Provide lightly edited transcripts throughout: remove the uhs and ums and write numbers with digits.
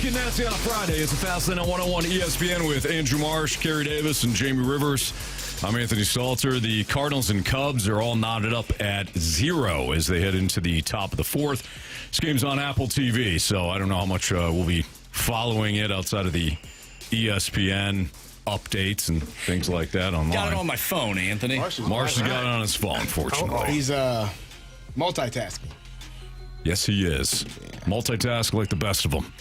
Getting nasty on a Friday. It's a Fast Lane on 101 ESPN with Andrew Marsh, Carey Davis, and Jamie Rivers. I'm Anthony Stalter. The Cardinals and Cubs are all knotted up at 0 as they head into the top of the fourth. This game's on Apple TV, so I don't know how much we'll be following it outside of the ESPN updates and things like that online. Got it on my phone, Anthony. Marsh has got it on his phone, fortunately. He's multitasking. Yes, he is. Multitask like the best of them.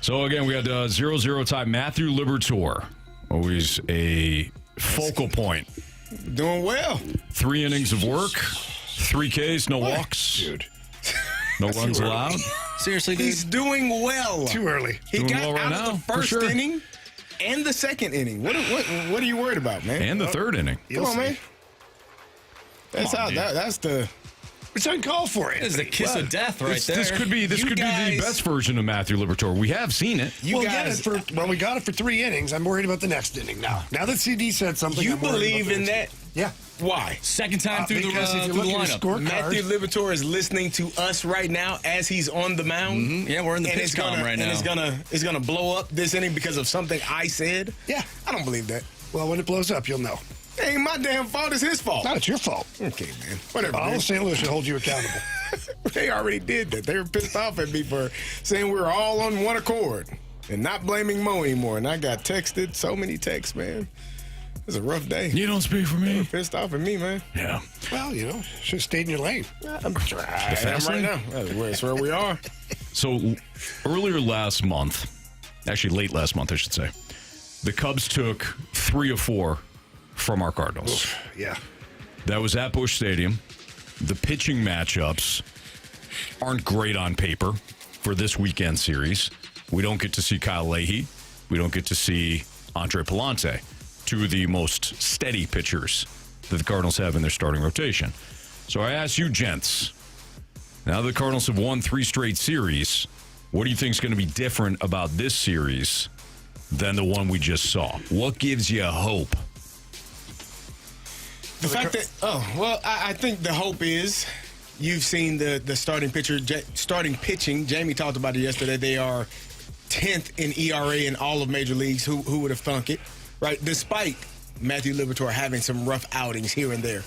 So, again, we had 0-0 tie. Matthew Liberatore, always a focal point. Doing well. 3 innings of work, 3 Ks, no walks. Dude. No runs allowed. Seriously, dude? He's doing well. Too early. He Doing got well right out now, of the for first sure. inning and the second inning. What are you worried about, man? And the third inning. Come on, man. That's Come on, how. dude. That's the. It's uncalled for. This is the kiss of death right there. This could be the best version of Matthew Liberatore. We have seen it. You we guys. got it for 3 innings. I'm worried about the next inning now. Now that CD said something, You I'm worried believe about in the that? next. Yeah. Why? Second time through the because if you look at his lineup. scorecard, Matthew Liberatore is listening to us right now as he's on the mound. Mm-hmm. Yeah, we're in the And pitch it's gonna- column right now. And it's gonna blow up this inning because of something I said. Yeah. I don't believe that. well, when it blows up, you'll know. It ain't my damn fault. It's his fault. No, it's your fault. Okay, man. Whatever. All man. of St. Louis should hold you accountable. They already did that. They were pissed off at me for saying we were all on one accord and not blaming Mo anymore. And I got texted, so many texts, man. It was a rough day. You don't speak for They were me. pissed off at me, man. Yeah. Well, should have stayed in your lane. I'm trying. I am right now. That's where we are. So earlier last month, actually late last month, I should say, the Cubs took 3 of 4 from our Cardinals. Yeah. That was at Busch Stadium. The pitching matchups aren't great on paper for this weekend series. We don't get to see Kyle Leahy. We don't get to see Andre Palante, 2 of the most steady pitchers that the Cardinals have in their starting rotation. So I ask you, gents, now the Cardinals have won 3 straight series, what do you think is going to be different about this series than the one we just saw? What gives you hope? The fact that, I think the hope is you've seen the starting pitching. Jamie talked about it yesterday. They are 10th in ERA in all of major leagues. Who would have thunk it, right? Despite Matthew Liberatore having some rough outings here and there.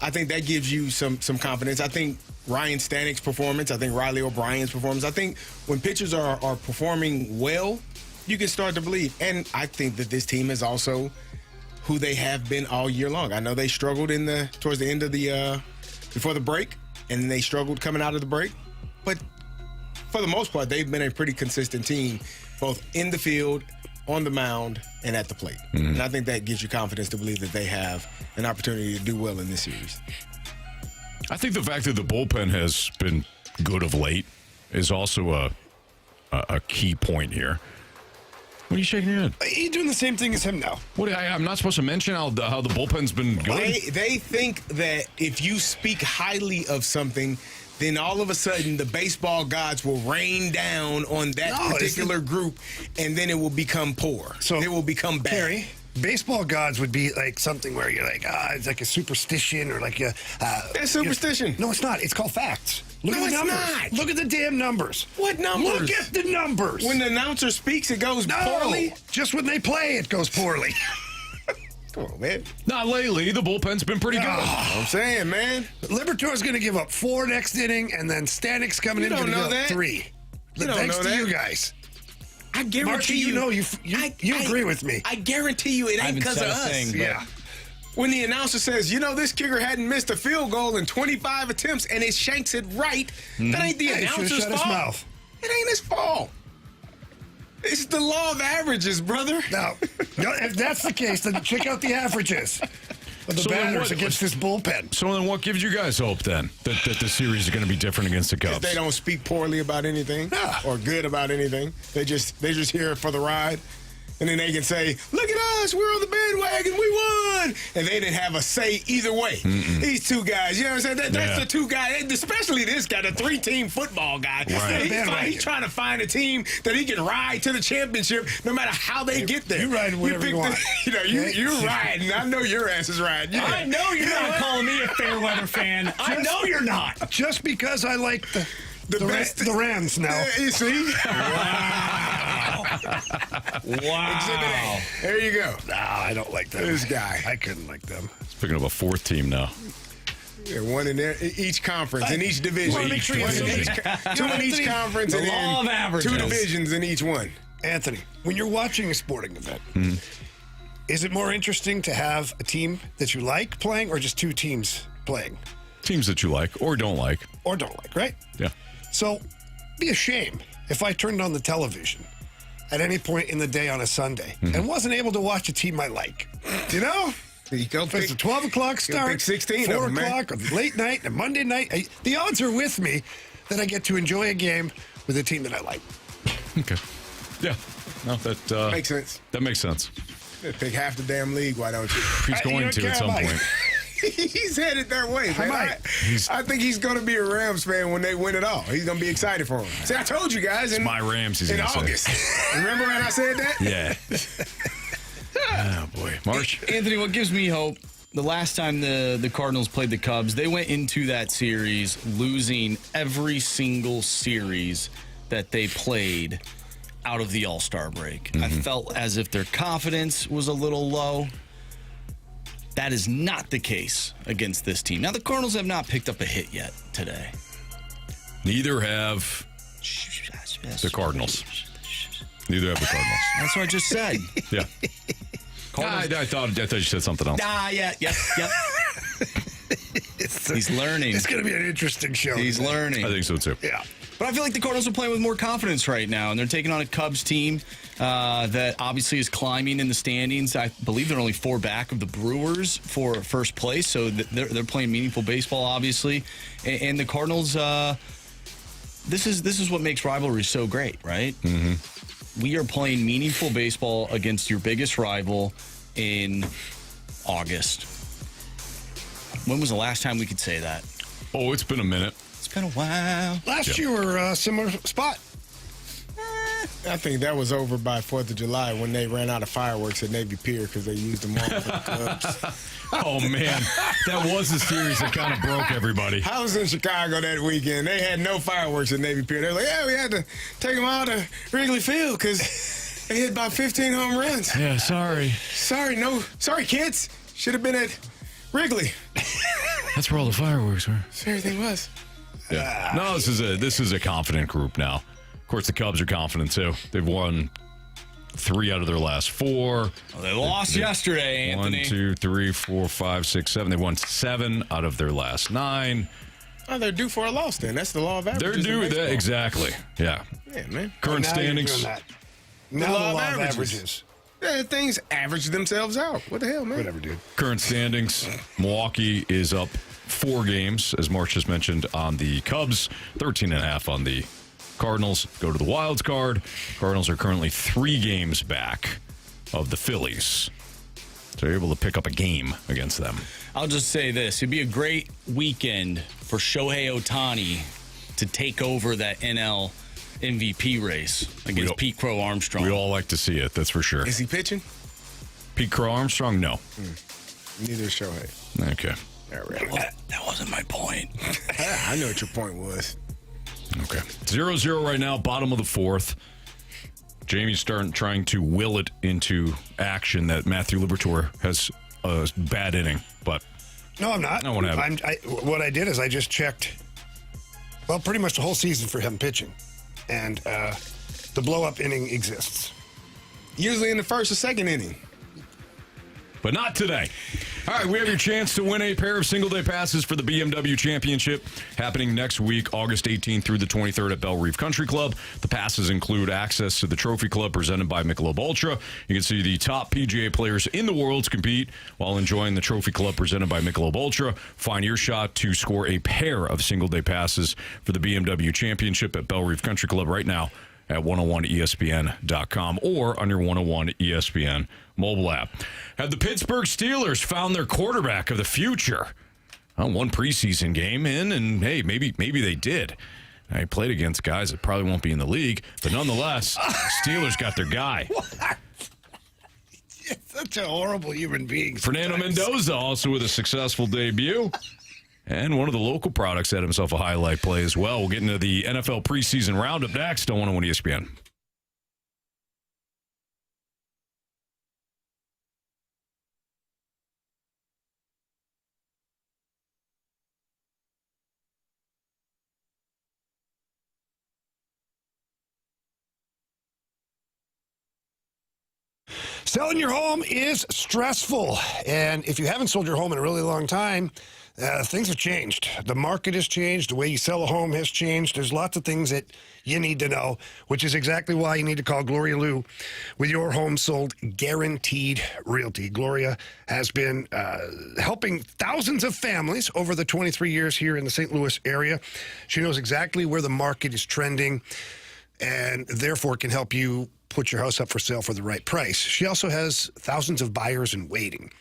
I think that gives you some confidence. I think Ryan Stanek's performance, I think Riley O'Brien's performance, I think when pitchers are performing well, you can start to believe. And I think that this team is also who they have been all year long. I know they struggled towards the end of the before the break, and then they struggled coming out of the break. But for the most part, they've been a pretty consistent team, both in the field, on the mound, and at the plate. Mm-hmm. And I think that gives you confidence to believe that they have an opportunity to do well in this series. I think the fact that the bullpen has been good of late is also a key point here. What are you shaking your head? You're doing the same thing as him now. What? I'm not supposed to mention how the bullpen's been good? They think that if you speak highly of something, then all of a sudden the baseball gods will rain down on that particular group, and then it will become poor. So it will become bad. Carey, baseball gods would be like something where you're like, it's like a superstition or like a... That's superstition. No, it's not. It's called facts. Look at the it's numbers. not. Look at the damn numbers. What numbers? Look at the numbers. When the announcer speaks, it goes poorly? Just when they play, it goes poorly. Come on, man. Not lately. The bullpen's been pretty good. I'm saying, man. Liberatore's going to give up 4 next inning, and then Stanek's coming in to give up 3. You don't Thanks know to that. you guys. I guarantee Marty, you agree with me. I guarantee you it ain't because of us. Yeah. When the announcer says, this kicker hadn't missed a field goal in 25 attempts and it shanks it right, that ain't the announcer's shut his fault. mouth. It ain't his fault. It's the law of averages, brother. Now, if that's the case, then check out the averages of the batters against this bullpen. So then what gives you guys hope then that the series is going to be different against the Cubs? They don't speak poorly about anything or good about anything. They just here for the ride. And then they can say, look at us, we're on the bandwagon, we won. And they didn't have a say either way. Mm-mm. These 2 guys, you know what I'm saying? That's the 2 guys, especially this guy, the 3-team football guy. Right. He's trying to find a team that he can ride to the championship no matter how they get there. You ride whatever you want. You're riding. I know your ass is riding. Yeah. I know you're not calling me a fair weather fan. I know you're not. Just because I like the Rams now. You see? Wow. Wow. Exhibit A. There you go. Nah, I don't like them. This guy. I couldn't like them. He's picking up a fourth team now. Yeah, one in there, each conference, in each division. Well, make sure you Two in each conference, The and law of then averages. 2 divisions in each one. Anthony, when you're watching a sporting event, is it more interesting to have a team that you like playing or just 2 teams playing? Teams that you like or don't like. Or don't like, right? Yeah. So, it'd be a shame if I turned on the television at any point in the day on a Sunday and wasn't able to watch a team I like. You know? You go If it's a 12 o'clock start, 16 4 of them, man. o'clock, or late night, a Monday night, the odds are with me that I get to enjoy a game with a team that I like. Okay. Yeah. No, that Makes sense. That makes sense. Pick half the damn league, why don't you? He's You going don't to care, at some Mike. point. He's headed that way, man. might. I think he's going to be a Rams fan when they win it all. He's going to be excited for them. See, I told you guys in, My Rams, he's in going to August. say. Remember when I said that? Yeah. Oh, boy. Marsh? Anthony, what gives me hope, the last time the Cardinals played the Cubs, they went into that series losing every single series that they played out of the All-Star break. I felt as if their confidence was a little low. That is not the case against this team. Now, the Cardinals have not picked up a hit yet today. Neither have the Cardinals. Neither have the Cardinals. That's what I just said. Yeah. I thought you said something else. Yep. He's learning. It's going to be an interesting show. He's learning. I think so, too. Yeah. But I feel like the Cardinals are playing with more confidence right now, and they're taking on a Cubs team that obviously is climbing in the standings. I believe they're only 4 back of the Brewers for first place, so they're playing meaningful baseball, obviously. And the Cardinals, this is what makes rivalries so great, right? Mm-hmm. We are playing meaningful baseball against your biggest rival in August. When was the last time we could say that? Oh, it's been a minute. It's been a while. Last year were a similar spot. I think that was over by 4th of July when they ran out of fireworks at Navy Pier because they used them all for the Cubs. Oh, man. That was the series that kind of broke everybody. I was in Chicago that weekend. They had no fireworks at Navy Pier. They were like, yeah, we had to take them out to Wrigley Field because they hit about 15 home runs. Yeah, sorry. Sorry, kids. Should have been at Wrigley. That's where all the fireworks were. So everything was. Yeah. No, this is a confident group now. Of course, the Cubs are confident, too. They've won 3 out of their last 4. Well, they lost yesterday, Anthony. 1, 2, 3, 4, 5, 6, 7. They won 7 out of their last 9. Oh, they're due for a loss then. That's the law of averages. They're due in baseball. that exactly. Yeah. Yeah, man. Current Now you're standings. doing that. Now law the of law of averages. averages. Yeah, things average themselves out. What the hell, man? Whatever, dude. Current standings. Milwaukee is up 4 games, as Marsh just mentioned, on the Cubs. 13.5 on the Cardinals. Go to the wild card. Cardinals are currently 3 games back of the Phillies. So you're able to pick up a game against them. I'll just say this. It'd be a great weekend for Shohei Ohtani to take over that NL MVP race against Pete Crow Armstrong. We all like to see it, that's for sure. Is he pitching? Pete Crow Armstrong? No. Neither is Shohei. Okay. All right. That wasn't my point. I know what your point was. Okay. 0-0 right now, bottom of the 4th. Jamie's trying to will it into action that Matthew Liberatore has a bad inning, but No, I'm not. I won't have it. What I did is I just checked, well, pretty much the whole season for him pitching. And the blow-up inning exists. Usually in the first or second inning. but not today. All right, we have your chance to win a pair of single-day passes for the BMW Championship happening next week, August 18th through the 23rd at Belle Reef Country Club. The passes include access to the Trophy Club presented by Michelob Ultra. You can see the top PGA players in the world compete while enjoying the Trophy Club presented by Michelob Ultra. Find your shot to score a pair of single-day passes for the BMW Championship at Belle Reef Country Club right now at 101ESPN.com or on your 101 ESPN mobile app. Have the Pittsburgh Steelers found their quarterback of the future? Well, one preseason game in, and hey, maybe they did. He played against guys that probably won't be in the league, but nonetheless, Steelers got their guy. What? You're such a horrible human being. Fernando Mendoza also with a successful debut. And one of the local products had himself a highlight play as well. We'll get into the NFL preseason roundup next on 101 ESPN. Selling your home is stressful, and if you haven't sold your home in a really long time, things have changed. The market has changed. The way you sell a home has changed. There's lots of things that you need to know, which is exactly why you need to call Gloria Liu with your home sold guaranteed realty. Gloria has been helping thousands of families over the 23 years here in the St. Louis area. She knows exactly where the market is trending and therefore can help you put your house up for sale for the right price. She also has thousands of buyers in waiting.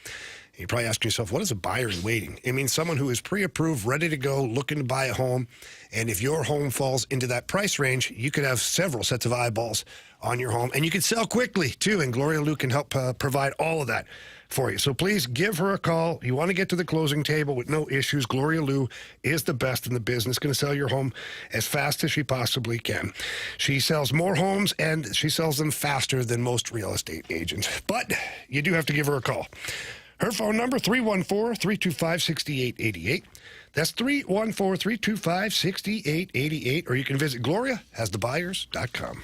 You're probably asking yourself, what is a buyer in waiting? It means someone who is pre-approved, ready to go, looking to buy a home. And if your home falls into that price range, you could have several sets of eyeballs on your home. And you can sell quickly, too. And Gloria Liu can help provide all of that for you. So please give her a call. You want to get to the closing table with no issues. Gloria Liu is the best in the business, going to sell your home as fast as she possibly can. She sells more homes, and she sells them faster than most real estate agents. But you do have to give her a call. Her phone number, 314-325-6888. That's 314-325-6888. Or you can visit GloriaHasTheBuyers.com.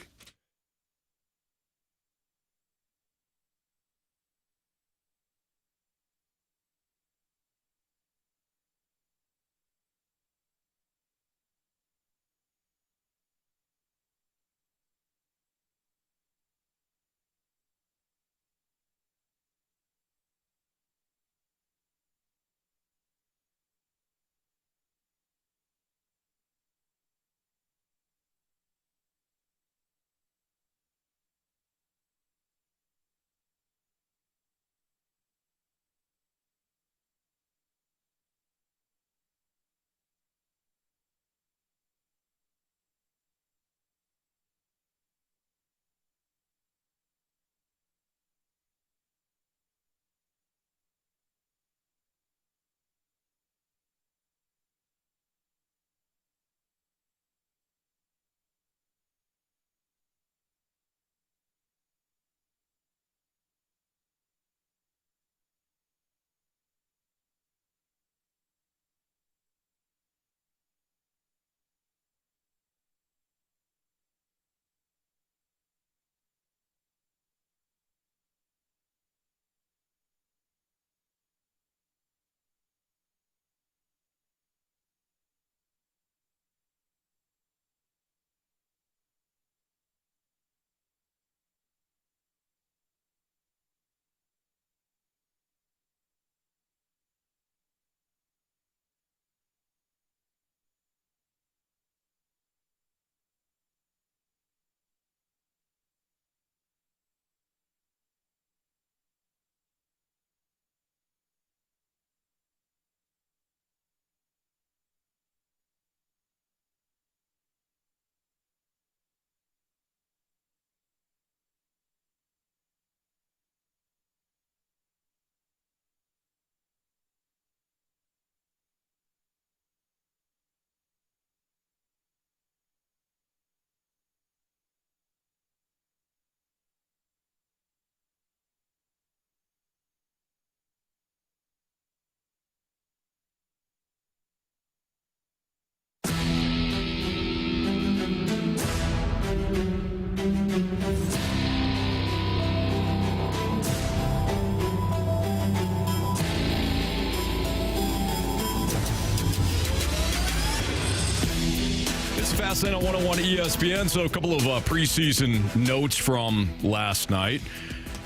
Fast Lane on 101 ESPN. So a couple of preseason notes from last night.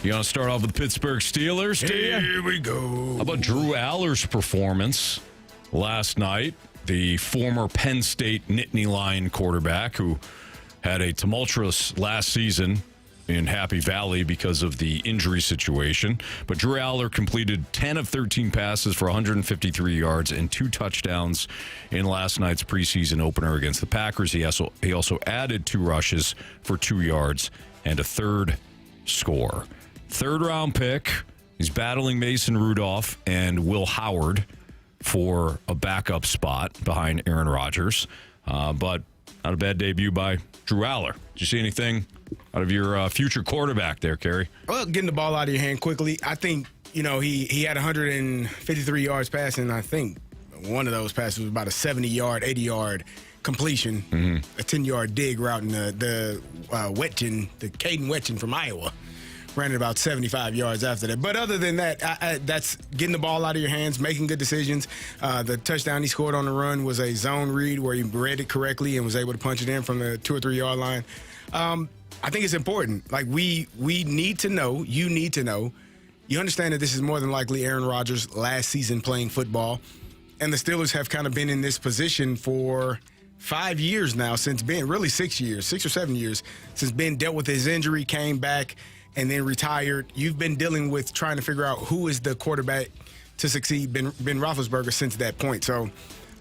You want to start off with the Pittsburgh Steelers? Here we go. How about Drew Aller's performance last night? The former Penn State Nittany Lion quarterback who had a tumultuous last season in Happy Valley because of the injury situation. But Drew Aller completed 10 of 13 passes for 153 yards and 2 touchdowns in last night's preseason opener against the Packers. He also added 2 rushes for 2 yards and a 3rd score. 3rd round pick. He's battling Mason Rudolph and Will Howard for a backup spot behind Aaron Rodgers. But not a bad debut by Drew Aller. Did you see anything out of your future quarterback there, Kerry? Well, getting the ball out of your hand quickly. I think, he had 153 yards passing. I think one of those passes was about a 70-yard, 80-yard completion, a 10-yard dig route in the Caden Wetchen from Iowa ran it about 75 yards after that. But other than that, that's getting the ball out of your hands, making good decisions. The touchdown he scored on the run was a zone read where he read it correctly and was able to punch it in from the 2 or 3 yard line. I think it's important. Like, we need to know, you need to know, you understand that this is more than likely Aaron Rodgers' last season playing football. And the Steelers have kind of been in this position for 5 years now, since Ben, really 6 years, 6 or 7 years, since Ben dealt with his injury, came back, and then retired. You've been dealing with trying to figure out who is the quarterback to succeed Ben Roethlisberger since that point. So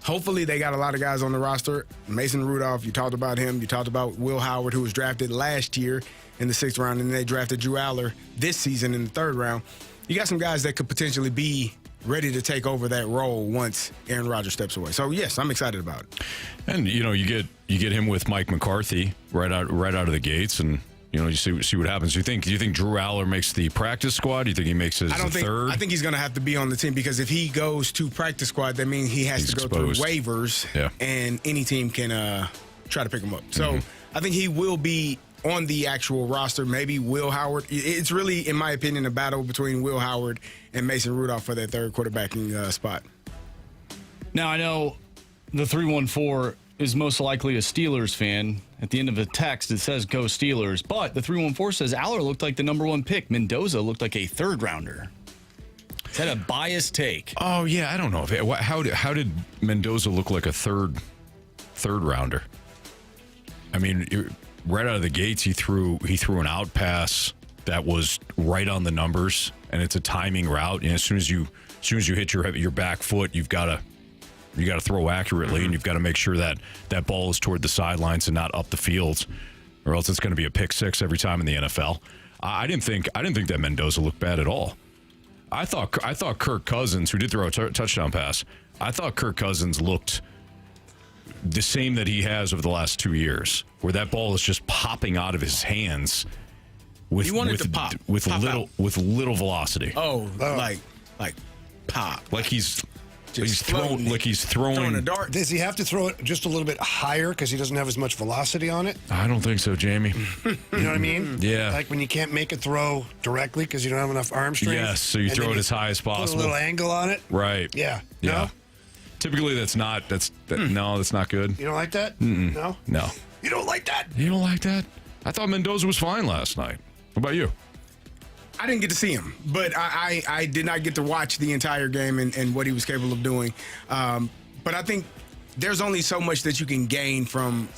hopefully they got a lot of guys on the roster. Mason Rudolph, you talked about him. You talked about Will Howard, who was drafted last year in the 6th round, and they drafted Drew Aller this season in the 3rd round. You got some guys that could potentially be ready to take over that role once Aaron Rodgers steps away. So yes, I'm excited about it. And you get him with Mike McCarthy right out of the gates, and you see what happens. Do you think Drew Aller makes the practice squad? Do you think he makes his third? I think he's going to have to be on the team, because if he goes to practice squad, that means he has to go exposed. through waivers, and any team can try to pick him up. So I think he will be on the actual roster. Maybe Will Howard. It's really, in my opinion, a battle between Will Howard and Mason Rudolph for that third quarterbacking spot. Now, I know the 314 is most likely a Steelers fan. At the end of the text, it says go Steelers. But the 314 says Aller looked like the number 1 pick. Mendoza looked like a 3rd rounder. Is that a biased take? Oh, yeah. I don't know. How did Mendoza look like a third rounder? I mean, right out of the gates, he threw an out pass that was right on the numbers, and it's a timing route. And as soon as you hit your back foot, you got to throw accurately, and you've got to make sure that ball is toward the sidelines and not up the field, or else it's going to be a pick six every time in the NFL. I didn't think that Mendoza looked bad at all. I thought Kirk Cousins, who did throw a touchdown pass, I thought Kirk Cousins looked the same that he has over the last 2 years, where that ball is just popping out of his hands with little velocity. Oh, like pop. Like he's throwing a dart. Does he have to throw it just a little bit higher because he doesn't have as much velocity on it? I don't think so, Jamie. You know what I mean? Yeah. Like when you can't make a throw directly because you don't have enough arm strength. Yes, so you throw it as high as possible. Put a little angle on it. Right. Yeah. Yeah. No? Typically, that's not good. You don't like that? Mm-mm. No? No. You don't like that? You don't like that? I thought Mendoza was fine last night. What about you? I didn't get to see him, but I did not get to watch the entire game and what he was capable of doing. But I think there's only so much that you can gain from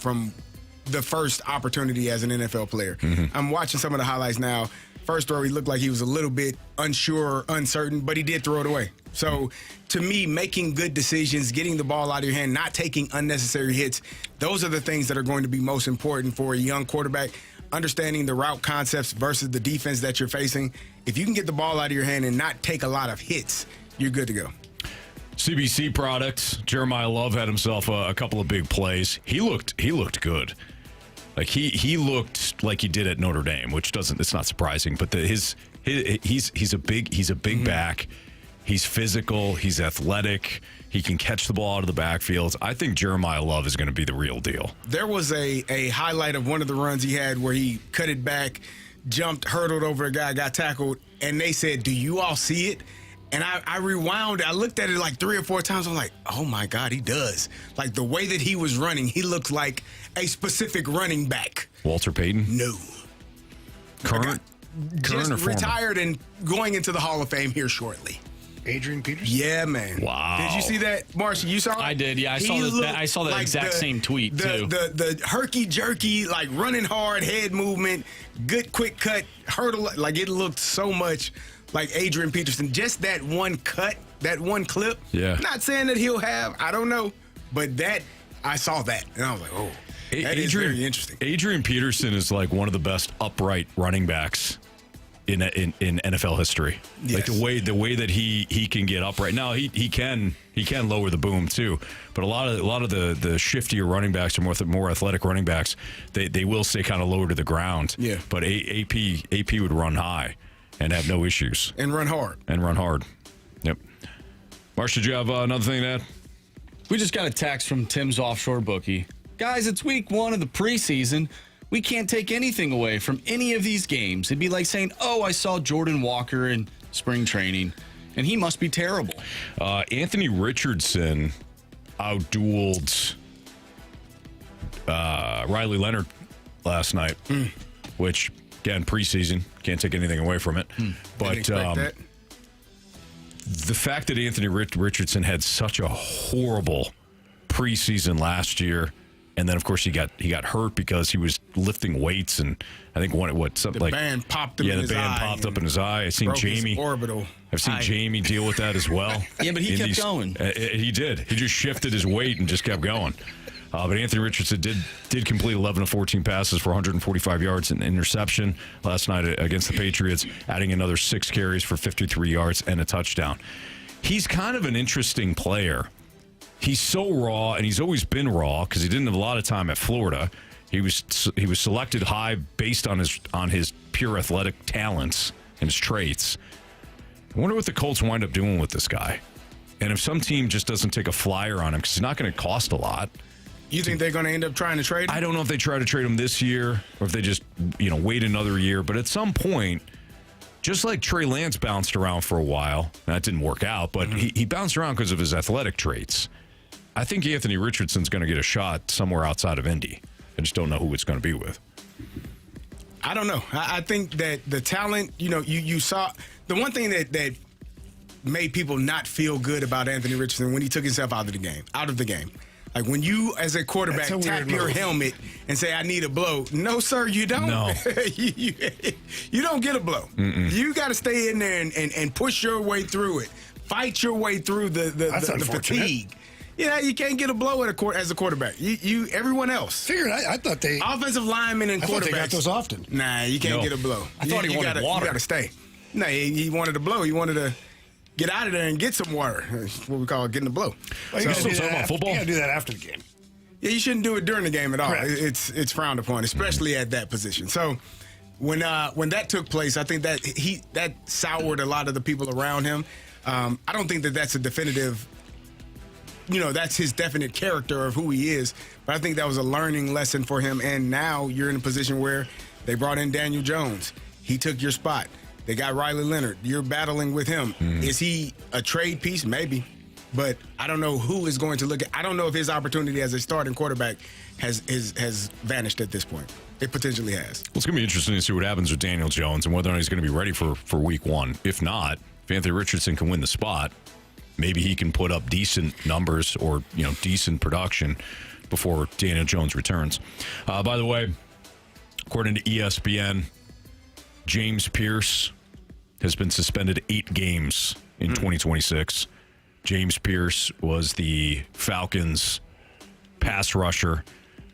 the first opportunity as an NFL player. Mm-hmm. I'm watching some of the highlights now. First throw, he looked like he was a little bit unsure, uncertain, but he did throw it away. So, to me, making good decisions, getting the ball out of your hand, not taking unnecessary hits, those are the things that are going to be most important for a young quarterback. Understanding the route concepts versus the defense that you're facing. If you can get the ball out of your hand and not take a lot of hits, you're good to go. CBC products. Jeremiah Love had himself a couple of big plays. He looked good. Like he looked like he did at Notre Dame, which it's not surprising. But he's a big back. He's physical. He's athletic. He can catch the ball out of the backfield. I think Jeremiah Love is going to be the real deal. There was a highlight of one of the runs he had where he cut it back, jumped, hurdled over a guy, got tackled, and they said, "Do you all see it?" And I rewound. I looked at it like 3 or 4 times. I'm like, oh, my God, he does. Like, the way that he was running, he looks like a specific running back. Walter Payton? No. Current or former? Retired and going into the Hall of Fame here shortly. Adrian Peterson? Yeah, man. Wow. Did you see that, Marcia? You saw it? I did, yeah. I saw that like exact same tweet, too. The herky-jerky, like running hard, head movement, good quick cut, hurdle. Like, it looked so much like Adrian Peterson. Just that one cut, that one clip. Yeah. Not saying that he'll have, I don't know. But I saw that, and I was like, oh, that is very interesting. Adrian Peterson is like one of the best upright running backs in NFL history. Yes. Like the way that he can get upright. Now he can lower the boom too, but a lot of the shiftier running backs or more athletic running backs, they will stay kind of lower to the ground. Yeah. But AP would run high and have no issues. And run hard. Yep. Marsh, did you have another thing to add? We just got a text from Tim's offshore bookie. Guys, it's week 1 of the preseason. we can't take anything away from any of these games. It'd be like saying, oh, I saw Jordan Walker in spring training, and he must be terrible. Anthony Richardson outdueled Riley Leonard last night, which, again, preseason, can't take anything away from it. But that. the fact that Anthony Richardson had such a horrible preseason last year, and then of course he got hurt because he was lifting weights, and I think The band popped him in his eye. Yeah, the band popped up in his eye. I've seen Jamie orbital. I've seen Jamie deal with that as well. Yeah, but he kept going. He did. He just shifted his weight and just kept going. But Anthony Richardson did complete 11 of 14 passes for 145 yards and interception last night against the Patriots, adding another 6 carries for 53 yards and a touchdown. He's kind of an interesting player. He's so raw, and he's always been raw because he didn't have a lot of time at Florida. He was selected high based on his pure athletic talents and his traits. I wonder what the Colts wind up doing with this guy. And if some team just doesn't take a flyer on him because he's not going to cost a lot. You think they're going to end up trying to trade him? I don't know if they try to trade him this year or if they just, wait another year. But at some point, just like Trey Lance bounced around for a while, and that didn't work out, but he bounced around because of his athletic traits. I think Anthony Richardson's going to get a shot somewhere outside of Indy. I just don't know who it's going to be with. I don't know. I think that the talent, you saw the one thing that made people not feel good about Anthony Richardson when he took himself out of the game. Like when you, as a quarterback, tap your helmet and say, I need a blow. No, sir, you don't. No. you don't get a blow. You got to stay in there and push your way through it. Fight your way through the fatigue. Yeah, you can't get a blow as a quarterback. You everyone else. Figured I thought they offensive linemen and quarterbacks. I thought they got those often. Nah, you can't get a blow. I thought he wanted water. You got to stay. No, he wanted a blow. He wanted to get out of there and get some water. That's what we call getting the blow. Well, you still talking about football? You got to do that after the game. Yeah, you shouldn't do it during the game at all. Correct. It's frowned upon, especially at that position. So when that took place, I think that soured a lot of the people around him. I don't think that's a definitive. That's his definite character of who he is. But I think that was a learning lesson for him. And now you're in a position where they brought in Daniel Jones. He took your spot. They got Riley Leonard. You're battling with him. Is he a trade piece? Maybe. But I don't know who is going to look at. I don't know if his opportunity as a starting quarterback has vanished at this point. It potentially has. Well, it's going to be interesting to see what happens with Daniel Jones and whether or not he's going to be ready for week one. If not, if Anthony Richardson can win the spot, maybe he can put up decent numbers or, decent production before Daniel Jones returns. By the way, according to ESPN, James Pierce has been suspended 8 games in 2026. James Pierce was the Falcons' pass rusher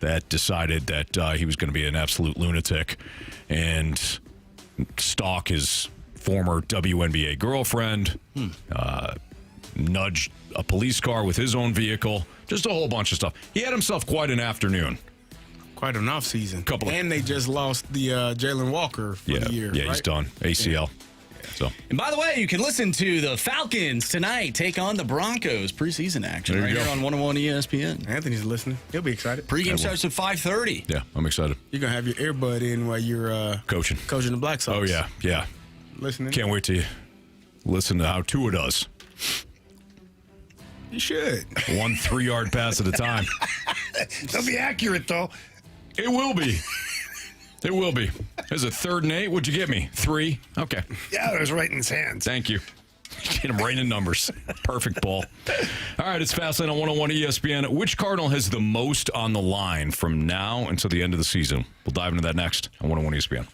that decided that he was going to be an absolute lunatic and stalk his former WNBA girlfriend, nudged a police car with his own vehicle, just a whole bunch of stuff. He had himself quite an afternoon. Quite an off season. And they just lost the Jalen Walker for the year. Yeah, right? He's done. ACL. Yeah. So. And by the way, you can listen to the Falcons tonight take on the Broncos preseason action here on 101 ESPN. Anthony's listening. He'll be excited. Pregame starts at 5:30. Yeah, I'm excited. You're going to have your earbud in while you're coaching the Black Sox. Oh, yeah. Listening. Can't wait to listen to how Tua does. You should. 1 3-yard pass at a time. They'll be accurate, though. It will be. It will be. There's a 3rd and 8. What'd you get me? 3? Okay. Yeah, it was right in his hands. Thank you. Get him right in numbers. Perfect ball. All right, it's Fastlane on 101 ESPN. Which Cardinal has the most on the line from now until the end of the season? We'll dive into that next on 101 ESPN.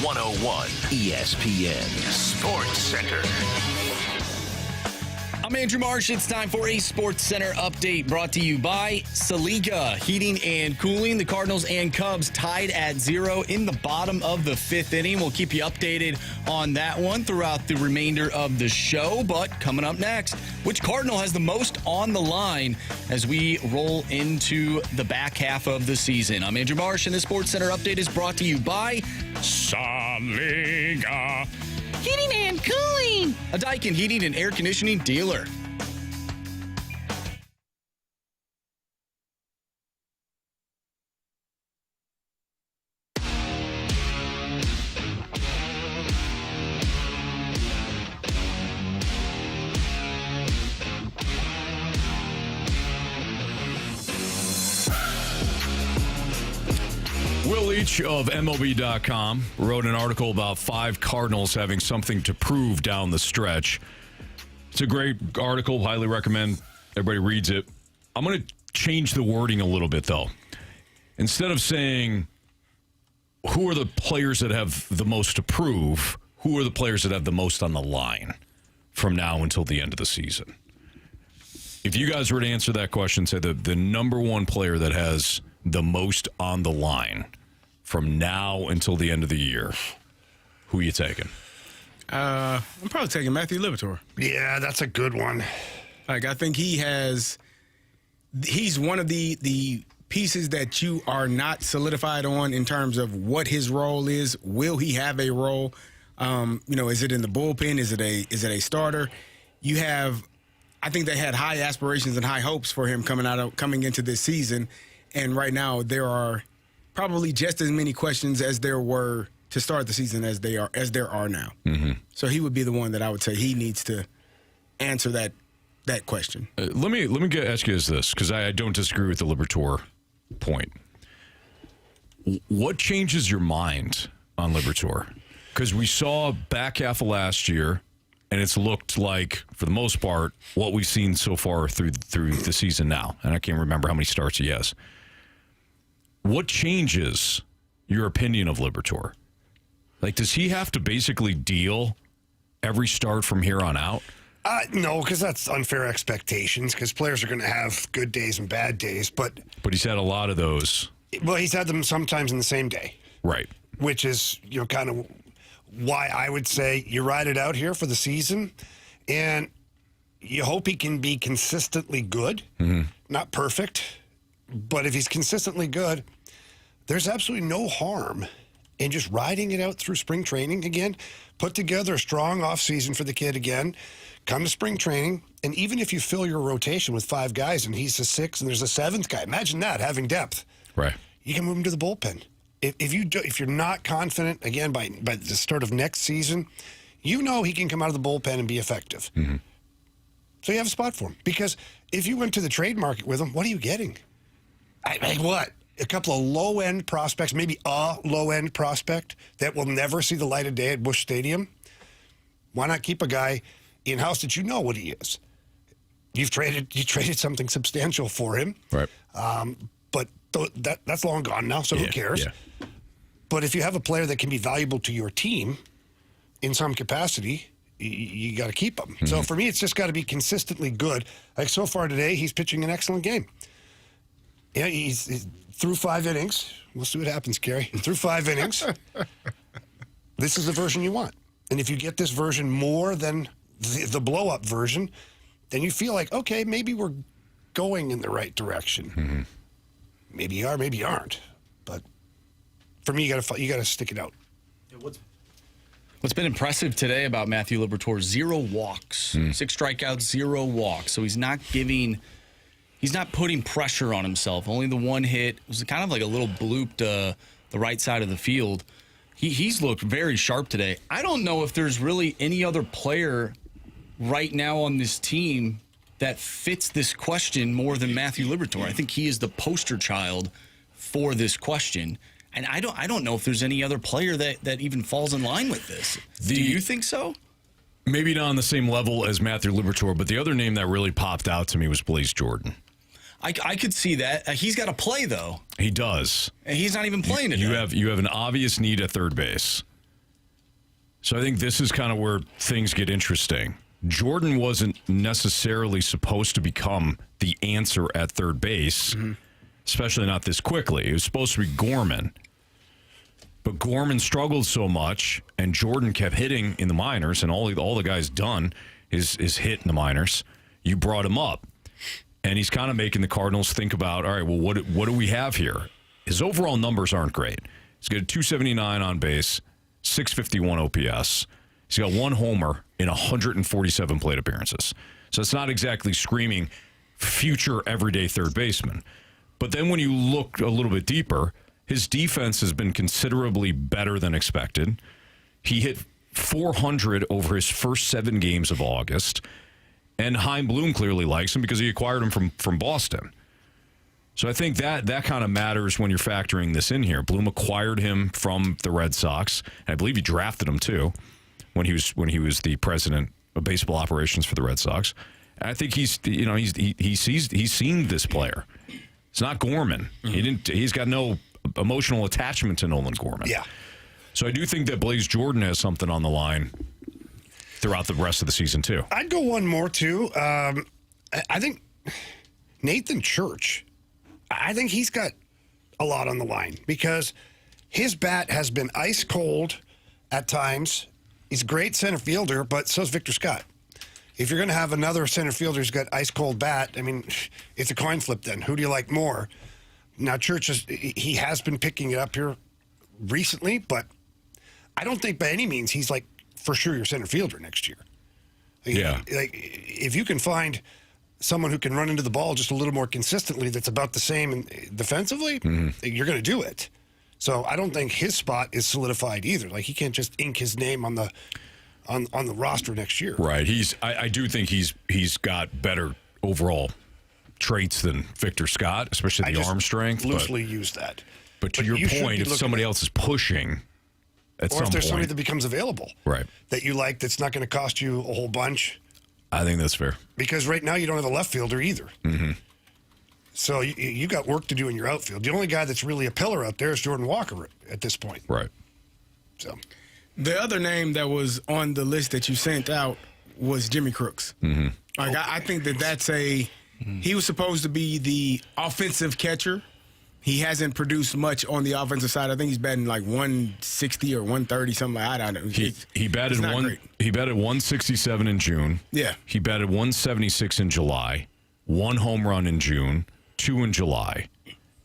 101 ESPN Sports Center. I'm Andrew Marsh. It's time for a Sports Center update brought to you by Saliga Heating and Cooling. The Cardinals and Cubs tied at 0 in the bottom of the 5th inning. We'll keep you updated on that one throughout the remainder of the show. But coming up next, which Cardinal has the most on the line as we roll into the back half of the season? I'm Andrew Marsh, and the Sports Center update is brought to you by Saliga Heating and Cooling, a Daikin heating and air conditioning dealer. Will Leach of MLB.com wrote an article about 5 Cardinals having something to prove down the stretch. It's a great article. Highly recommend everybody reads it. I'm going to change the wording a little bit, though. Instead of saying, who are the players that have the most to prove, who are the players that have the most on the line from now until the end of the season? If you guys were to answer that question, say the number one player that has the most on the line from now until the end of the year, who are you taking? I'm probably taking Matthew Liberatore. Yeah, that's a good one. Like, I think he's one of the pieces that you are not solidified on in terms of what his role is. Will he have a role? Is it in the bullpen? Is it a starter? I think they had high aspirations and high hopes for him coming into this season. And right now, there are probably just as many questions as there were to start the season as there are now. Mm-hmm. So he would be the one that I would say he needs to answer that question. Let me ask you this, because I don't disagree with the Liberatore point. What changes your mind on Liberatore? Because we saw back half of last year, and it's looked like, for the most part, what we've seen so far through the season now. And I can't remember how many starts he has. What changes your opinion of Liberatore? Like, does he have to basically deal every start from here on out? No, because that's unfair expectations, because players are going to have good days and bad days. But he's had a lot of those. Well, he's had them sometimes in the same day. Right. Which is, kind of why I would say you ride it out here for the season, and you hope he can be consistently good, not perfect, but if he's consistently good, there's absolutely no harm in just riding it out through spring training again. Put together a strong offseason for the kid again, come to spring training, and even if you fill your rotation with 5 guys and he's a 6th and there's a 7th guy, imagine that, having depth. Right. You can move him to the bullpen. If you're not confident, again, by the start of next season, he can come out of the bullpen and be effective. Mm-hmm. So you have a spot for him. Because if you went to the trade market with him, what are you getting? What? A couple of low-end prospects, maybe a low-end prospect that will never see the light of day at Busch Stadium? Why not keep a guy in-house that you know what he is? You traded something substantial for him. Right. But that's long gone now, so who cares? Yeah. But if you have a player that can be valuable to your team in some capacity, you got to keep him. Mm-hmm. So for me, it's just got to be consistently good. Like so far today, he's pitching an excellent game. Yeah, he's through 5 innings. We'll see what happens, Carey. Through 5 innings, this is the version you want. And if you get this version more than the blow-up version, then you feel like, okay, maybe we're going in the right direction. Mm-hmm. Maybe you are, maybe you aren't. But for me, you got to stick it out. What's been impressive today about Matthew Liberatore, 0 walks, 6 strikeouts, 0 walks. So he's not putting pressure on himself. Only the 1 hit. It was kind of like a little bloop to the right side of the field. He's looked very sharp today. I don't know if there's really any other player right now on this team that fits this question more than Matthew Liberatore. I think he is the poster child for this question. And I don't know if there's any other player that even falls in line with this. Do you think so? Maybe not on the same level as Matthew Liberatore, but the other name that really popped out to me was Báez Jordan. I could see that. He's got to play, though. He does. And he's not even playing today. You have an obvious need at third base. So I think this is kind of where things get interesting. Jordan wasn't necessarily supposed to become the answer at third base, especially not this quickly. It was supposed to be Gorman. But Gorman struggled so much, and Jordan kept hitting in the minors, and all the guy's done is hit in the minors. You brought him up, and he's kind of making the Cardinals think about, all right, well, what do we have here? His overall numbers aren't great. He's got a 279 on base, 651 OPS. He's got 1 homer in 147 plate appearances. So it's not exactly screaming future everyday third baseman. But then when you look a little bit deeper, his defense has been considerably better than expected. He hit 400 over his first 7 games of August. And Chaim Bloom clearly likes him because he acquired him from Boston. So I think that kind of matters when you're factoring this in here. Bloom acquired him from the Red Sox. And I believe he drafted him too when he was the president of baseball operations for the Red Sox. And I think he's seen this player. It's not Gorman. He's got no emotional attachment to Nolan Gorman. Yeah. So I do think that Blaze Jordan has something on the line throughout the rest of the season too. I'd go one more too. I think Nathan Church, I think he's got a lot on the line because his bat has been ice cold at times. He's a great center fielder, but so is Victor Scott. If you're going to have another center fielder who's got ice cold bat, I mean, it's a coin flip then. Who do you like more? Now, Church, he has been picking it up here recently, but I don't think by any means he's like for sure your center fielder next year. Yeah. Like, if you can find someone who can run into the ball just a little more consistently that's about the same defensively, you're going to do it. So I don't think his spot is solidified either. Like, he can't just ink his name on the roster next year. Right. I do think he's got better overall traits than Victor Scott, especially the arm strength. Loosely use that. But to your point, if somebody else is pushing at some point. Or if there's somebody that becomes available. Right. That you like that's not going to cost you a whole bunch. I think that's fair. Because right now you don't have a left fielder either. Mm-hmm. So you got work to do in your outfield. The only guy that's really a pillar out there is Jordan Walker at this point. Right. So the other name that was on the list that you sent out was Jimmy Crooks. Mm-hmm. Like, I think that's he was supposed to be the offensive catcher. He hasn't produced much on the offensive side. I think he's batting like 160 or 130, something like that. I don't know. He batted 167 in June. Yeah. He batted 176 in July, 1 home run in June, 2 in July,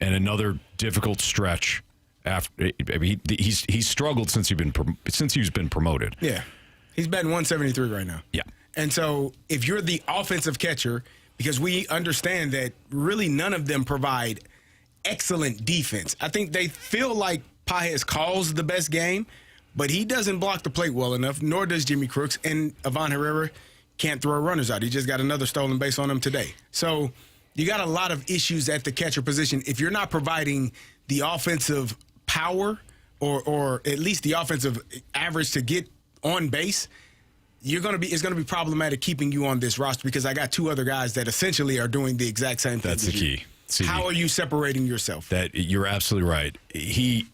and another difficult stretch after. I mean, he's struggled since he's been promoted. Yeah. He's batting 173 right now. Yeah. And so if you're the offensive catcher, because we understand that really none of them provide excellent defense. I think they feel like Báez calls the best game, but he doesn't block the plate well enough, nor does Jimmy Crooks. And Ivan Herrera can't throw runners out. He just got another stolen base on him today. So you got a lot of issues at the catcher position. If you're not providing the offensive power or at least the offensive average to get on base, it's going to be problematic keeping you on this roster because I got 2 other guys that essentially are doing the exact same thing. That's the key. See, how are you separating yourself? That you're absolutely right. He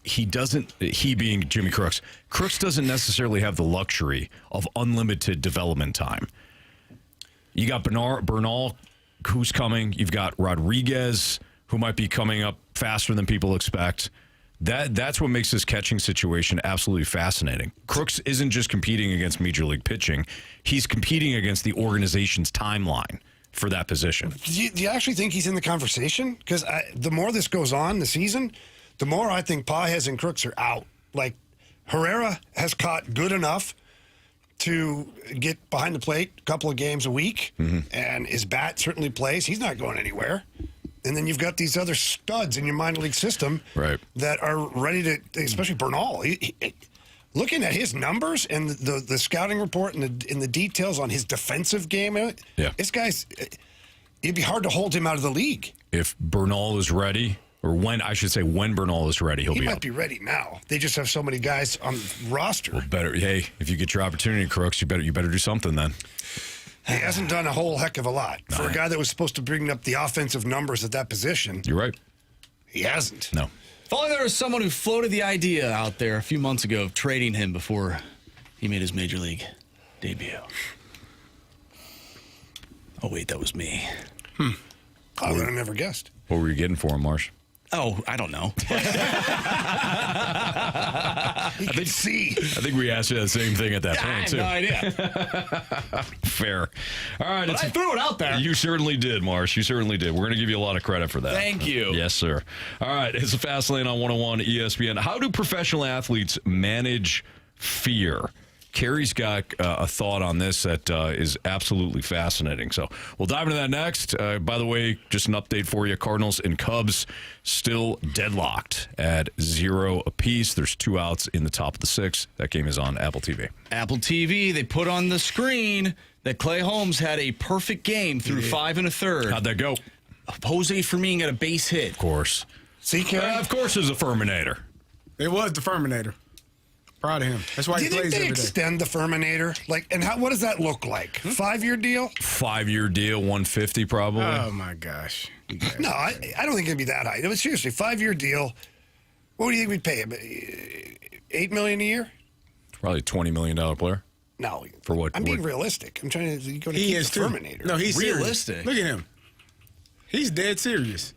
being Jimmy Crooks. Crooks doesn't necessarily have the luxury of unlimited development time. You got Bernal, who's coming. You've got Rodriguez, who might be coming up faster than people expect. That's what makes this catching situation absolutely fascinating. Crooks isn't just competing against Major League pitching. He's competing against the organization's timeline for that position. Do you actually think he's in the conversation? Because the more this goes on the season, the more I think Báez and Crooks are out. Like, Herrera has caught good enough to get behind the plate a couple of games a week, and his bat certainly plays. He's not going anywhere. And then you've got these other studs in your minor league system that are ready to, especially Bernal. Looking at his numbers and the scouting report and the details on his defensive game, this guy's, it'd be hard to hold him out of the league. If Bernal is ready, or when Bernal is ready, he might be ready now. They just have so many guys on the roster. Well, if you get your opportunity, Crooks, you better do something then. He hasn't done a whole heck of a lot. For a guy that was supposed to bring up the offensive numbers at that position. You're right. He hasn't. No. If only there was someone who floated the idea out there a few months ago of trading him before he made his major league debut. Oh, wait, that was me. I would have never guessed. What were you getting for him, Marsh? Oh, I don't know. I think we asked you the same thing at that I point, have too. no idea. Fair. All right. But I threw it out there. You certainly did, Marsh. You certainly did. We're going to give you a lot of credit for that. Thank you. Yes, sir. All right. It's a Fast Lane on 101 ESPN. How do professional athletes manage fear? Carey's got a thought on this that is absolutely fascinating. So we'll dive into that next. By the way, just an update for you. Cardinals and Cubs still deadlocked at 0 apiece. There's 2 outs in the top of the 6th. That game is on Apple TV. Apple TV, they put on the screen that Clay Holmes had a perfect game through 5 1/3. How'd that go? Jose Fermin got a base hit. Of course. See, Carey? Of course there's a Ferminator. It was the Ferminator. Proud of him. That's why he Didn't plays they every day. extend the Ferminator? What does that look like? 5-year deal? 5-year deal, 150 probably. Oh, my gosh. No, I don't think it'd be that high. It was seriously 5-year deal. What do you think we'd pay him? $8 million a year? Probably a $20 million player. No. For what? I'm being realistic. I'm trying to keep the Ferminator. No, he's Realistic. Serious. Look at him. He's dead serious.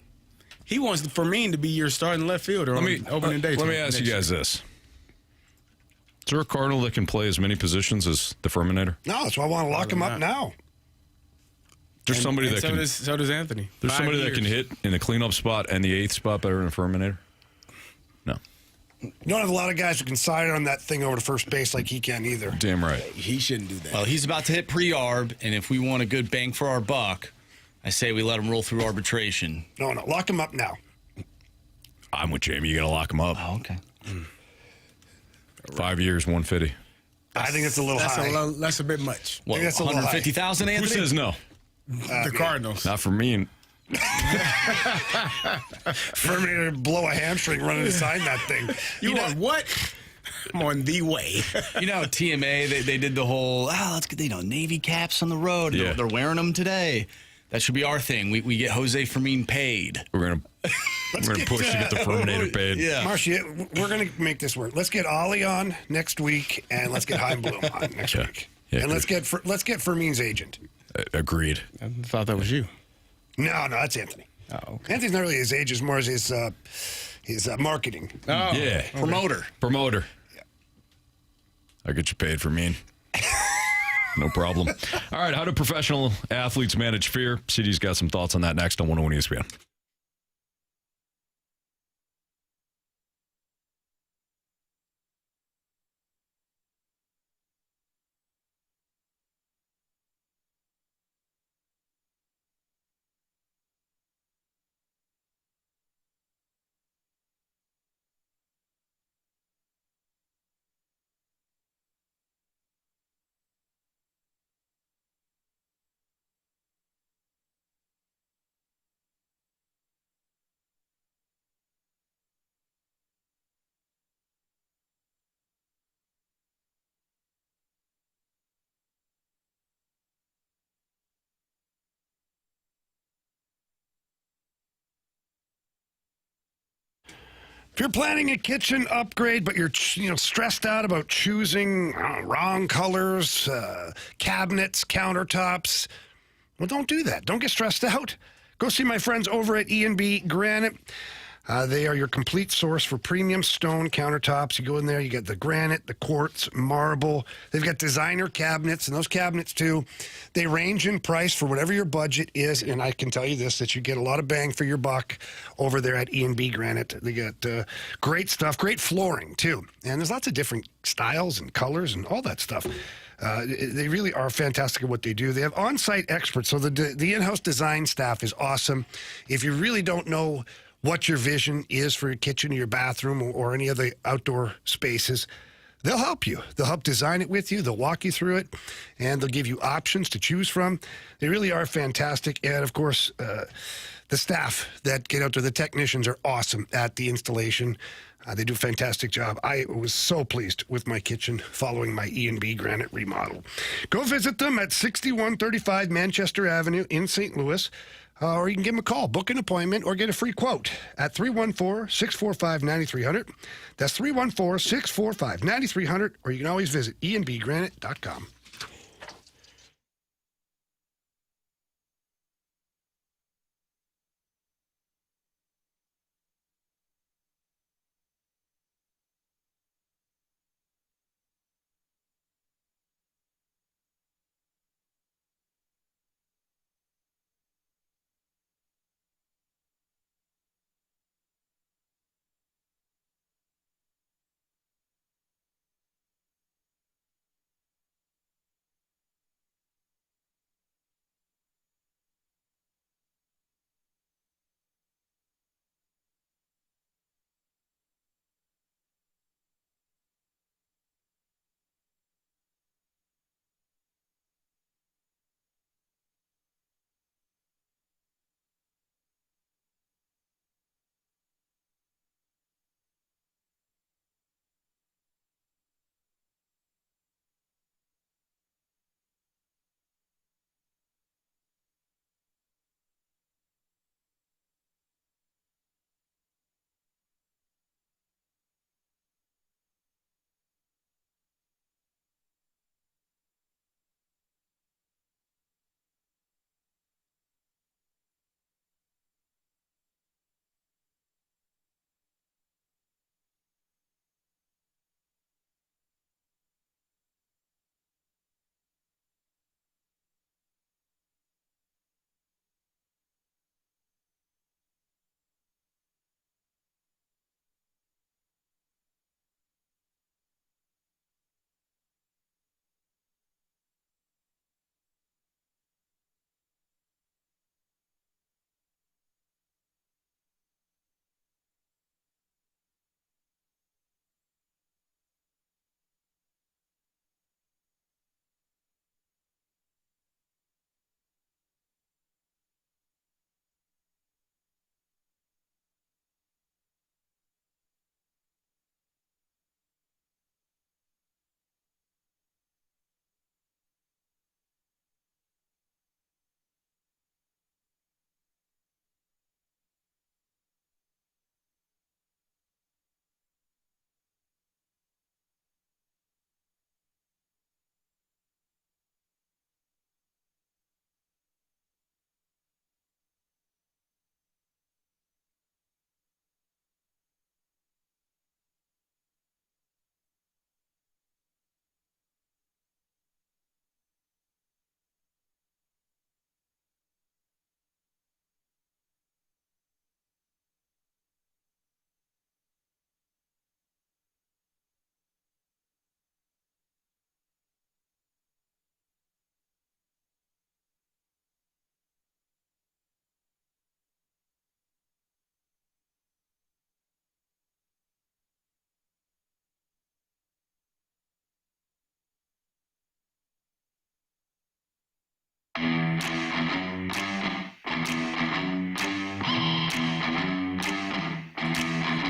He wants Fermin to be your starting left fielder on opening day. Let me ask you guys this. Is there a Cardinal that can play as many positions as the Ferminator? No, that's why I want to lock him up now. There's somebody that can. So does Anthony. There's somebody that can hit in the cleanup spot and the 8th spot better than a Ferminator? No. You don't have a lot of guys who can side on that thing over to first base like he can either. Damn right. He shouldn't do that. Well, he's about to hit pre-arb, and if we want a good bang for our buck, I say we let him roll through arbitration. No, lock him up now. I'm with Jamie. You got to lock him up. Oh, okay. 5 years, 150. I think it's a little high. That's a bit much. What, that's a little high. 150,000, Anthony? Who says no? The Cardinals. Not for me. Ferminator blow a hamstring running to sign that thing. You on what? I'm on the way. You know, TMA, they did the whole, let's get, Navy caps on the road. Yeah. They're wearing them today. That should be our thing. We get Jose Fermin paid. We're gonna push to get the Ferminator paid. Yeah. Marcia, we're going to make this work. Let's get Ollie on next week, and let's get Heim Bloom on next week. Yeah, and let's get Fermin's agent. Agreed. I thought that was you. No, that's Anthony. Oh, okay. Anthony's not really his agent, it's more as his marketing. Oh, Yeah. Promoter. Promoter. I'll get you paid for mean. No problem. All right, how do professional athletes manage fear? CD's got some thoughts on that next on 101 ESPN. If you're planning a kitchen upgrade, but you're stressed out about choosing wrong colors, cabinets, countertops, well, don't do that. Don't get stressed out. Go see my friends over at E&B Granite. They are your complete source for premium stone countertops. You go in there, you get the granite, the quartz, marble. They've got designer cabinets, and those cabinets, too, they range in price for whatever your budget is. And I can tell you this, that you get a lot of bang for your buck over there at E&B Granite. They got great stuff, great flooring, too. And there's lots of different styles and colors and all that stuff. They really are fantastic at what they do. They have on-site experts, so the in-house design staff is awesome. If you really don't know what your vision is for your kitchen or your bathroom or any of the outdoor spaces, they'll help you. They'll help design it with you. They'll walk you through it, and they'll give you options to choose from. They really are fantastic. And, of course, the staff that get out there, the technicians, are awesome at the installation. They do a fantastic job. I was so pleased with my kitchen following my E&B Granite remodel. Go visit them at 6135 Manchester Avenue in St. Louis. Or you can give them a call, book an appointment, or get a free quote at 314-645-9300. That's 314-645-9300, or you can always visit enbgranite.com.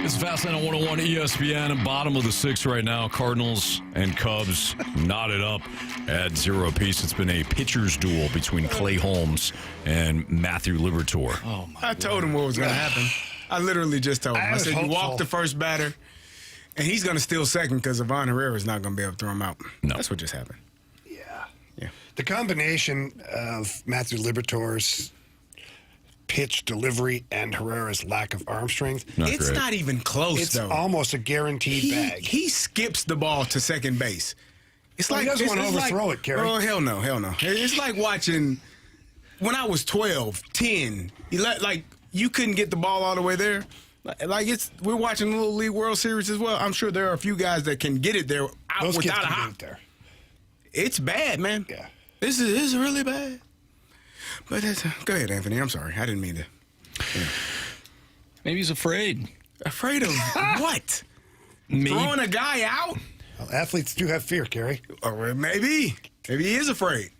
It's Fastline on 101 ESPN. Bottom of the sixth right now. Cardinals and Cubs knotted up at 0 apiece. It's been a pitcher's duel between Clay Holmes and Matthew Liberatore. Oh my I told him what was going to happen. I literally just told him. I said, you walk the first batter, and he's going to steal second because Ivan Herrera is not going to be able to throw him out. No. That's what just happened. Yeah. The combination of Matthew Liberatore's pitch delivery and Herrera's lack of arm strength, It's not even close, it's though. almost a guaranteed bag. He skips the ball to second base. It's Well, he doesn't want to it's overthrow it, Kerry. Oh, hell no. It's like watching when I was 12, 10, you couldn't get the ball all the way there. We're watching the Little League World Series as well. I'm sure there are a few guys that can get it there Those kids without a can hop. get it there. It's bad, man. Yeah. This is really bad. But go ahead, Anthony. I'm sorry. I didn't mean to. Maybe he's afraid. Afraid of what? Me? Throwing a guy out? Well, athletes do have fear, Kerry. Or maybe he is afraid.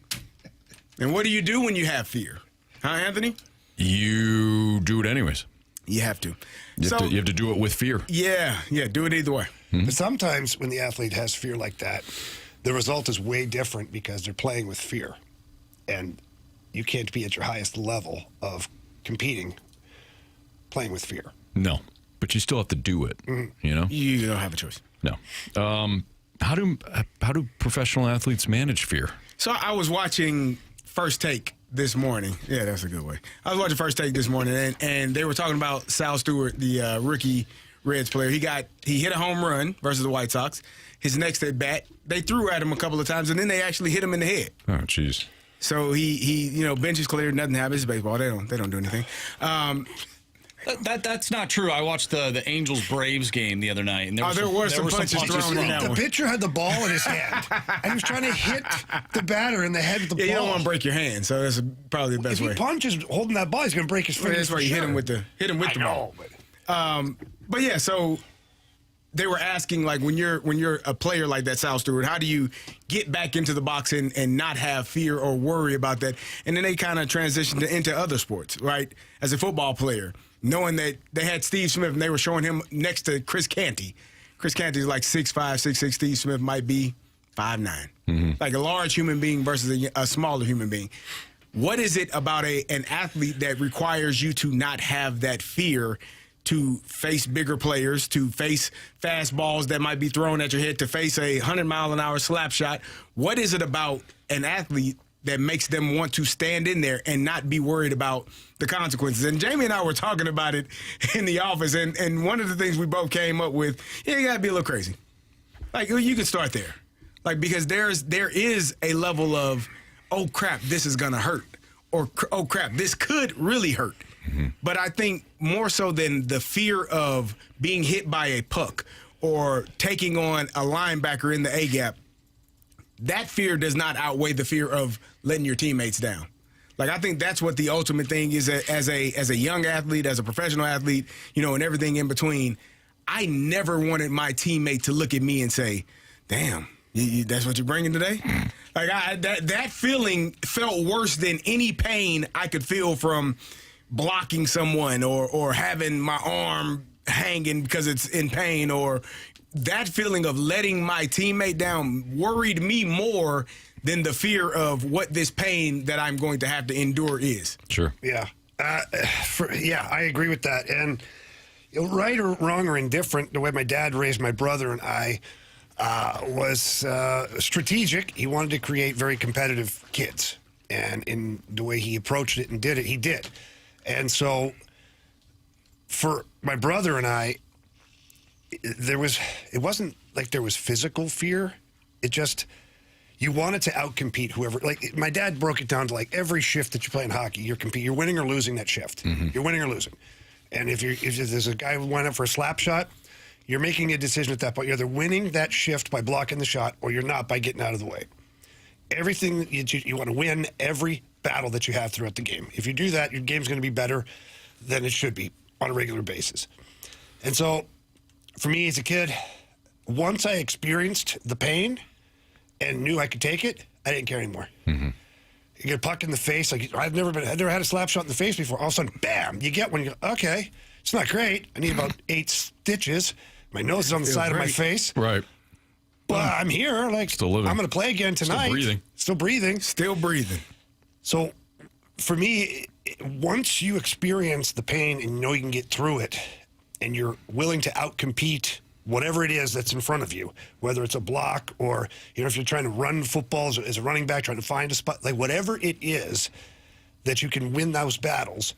And what do you do when you have fear? Huh, Anthony? You do it anyways. You have to. You have to do it with fear. Yeah, do it either way. But sometimes when the athlete has fear like that, the result is way different because they're playing with fear. And you can't be at your highest level of competing playing with fear. No, but you still have to do it. You know, You don't have a choice. no. How do professional athletes manage fear? So I was watching First Take this morning. Yeah, that's a good way. I was watching First Take this morning, and they were talking about Sal Stewart, the rookie Reds player. He hit a home run versus the White Sox. His next at bat, they threw at him a couple of times, and then they actually hit him in the head. Oh, jeez. So he bench is cleared, nothing happens. It's baseball. They don't do anything. That's not true. I watched the Angels Braves game the other night, and there were some punches thrown in that The one. pitcher had the ball in his hand, and he was trying to hit the batter in the head with the Yeah, ball. you don't want to break your hand, so that's probably the best If way. he punches holding that ball, he's going to break his finger. That's why you hit him with the ball. But yeah, so they were asking, like, when you're a player like that, Sal Stewart, how do you get back into the box and not have fear or worry about that? And then they kind of transitioned into other sports, right? As a football player, knowing that they had Steve Smith and they were showing him next to Chris Canty. Chris Canty's like 6'5", 6'6". Steve Smith might be 5'9". Like a large human being versus a smaller human being. What is it about an athlete that requires you to not have that fear to face bigger players, to face fastballs that might be thrown at your head, to face a 100-mile-an-hour slap shot? What is it about an athlete that makes them want to stand in there and not be worried about the consequences? And Jamie and I were talking about it in the office, and one of the things we both came up with, you got to be a little crazy. Like, you could start there. Like, because there is a level of, oh, crap, this is going to hurt. Or, oh, crap, this could really hurt. But I think more so than the fear of being hit by a puck or taking on a linebacker in the A-gap, that fear does not outweigh the fear of letting your teammates down. Like, I think that's what the ultimate thing is as a young athlete, as a professional athlete, and everything in between. I never wanted my teammate to look at me and say, damn, that's what you're bringing today? Like, that feeling felt worse than any pain I could feel from blocking someone or having my arm hanging because it's in pain, or that feeling of letting my teammate down worried me more than the fear of what this pain that I'm going to have to endure is. Sure. Yeah. I agree with that. And right or wrong or indifferent, the way my dad raised my brother and I was strategic. He wanted to create very competitive kids. And in the way he approached it and did it, he did. And so for my brother and I, it wasn't like there was physical fear. It just, you wanted to outcompete whoever. Like, my dad broke it down to, like, every shift that you play in hockey, you're winning or losing that shift. You're winning or losing. And if there's a guy who went up for a slap shot, you're making a decision at that point. You're either winning that shift by blocking the shot, or you're not by getting out of the way. Everything you want to win every battle that you have throughout the game. If you do that, your game's going to be better than it should be on a regular basis. And so, for me as a kid, once I experienced the pain and knew I could take it, I didn't care anymore. You get a puck in the face. Like, I'd never had a slap shot in the face before. All of a sudden, bam! You get one. You go, okay, it's not great. I need about 8 stitches. My nose is on the side of my face. Right. But I'm here. Like, Still living. I'm going to play again tonight. Still breathing. Still breathing. So, for me, once you experience the pain and you know you can get through it, and you're willing to outcompete whatever it is that's in front of you, whether it's a block or, if you're trying to run footballs as a running back, trying to find a spot, like whatever it is that you can win those battles,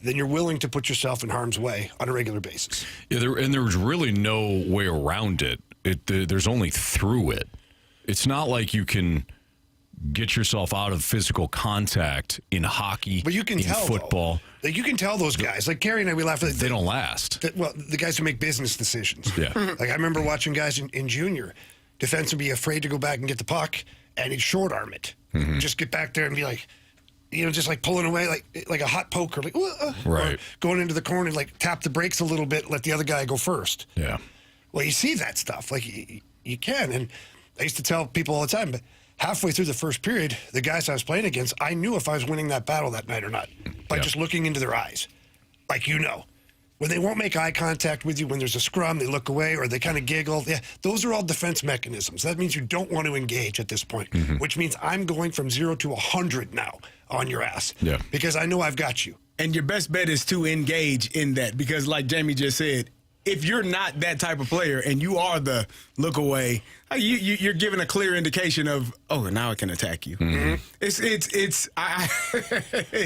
then you're willing to put yourself in harm's way on a regular basis. Yeah, there's really no way around it. There's only through it. It's not like you can get yourself out of physical contact in hockey, But you can in tell, football. Though. Like, you can tell those guys. Like, Carey and I, we laugh at They don't last. the guys who make business decisions. Yeah. Like, I remember watching guys in junior, defense would be afraid to go back and get the puck, and he'd short arm it. Just get back there and be like, just like pulling away like a hot poker, like, Right. or going into the corner, like tap the brakes a little bit, let the other guy go first. Yeah. Well, you see that stuff. Like, you can. And I used to tell people all the time, but halfway through the first period, the guys I was playing against, I knew if I was winning that battle that night or not by just looking into their eyes. Like, when they won't make eye contact with you, when there's a scrum, they look away or they kind of giggle. Yeah, those are all defense mechanisms. That means you don't want to engage at this point, which means I'm going from 0 to 100 now on your ass. Yeah. Because I know I've got you. And your best bet is to engage in that because, like Jamie just said, if you're not that type of player and you are the look away, you're giving a clear indication of, oh, now I can attack you. Mm-hmm.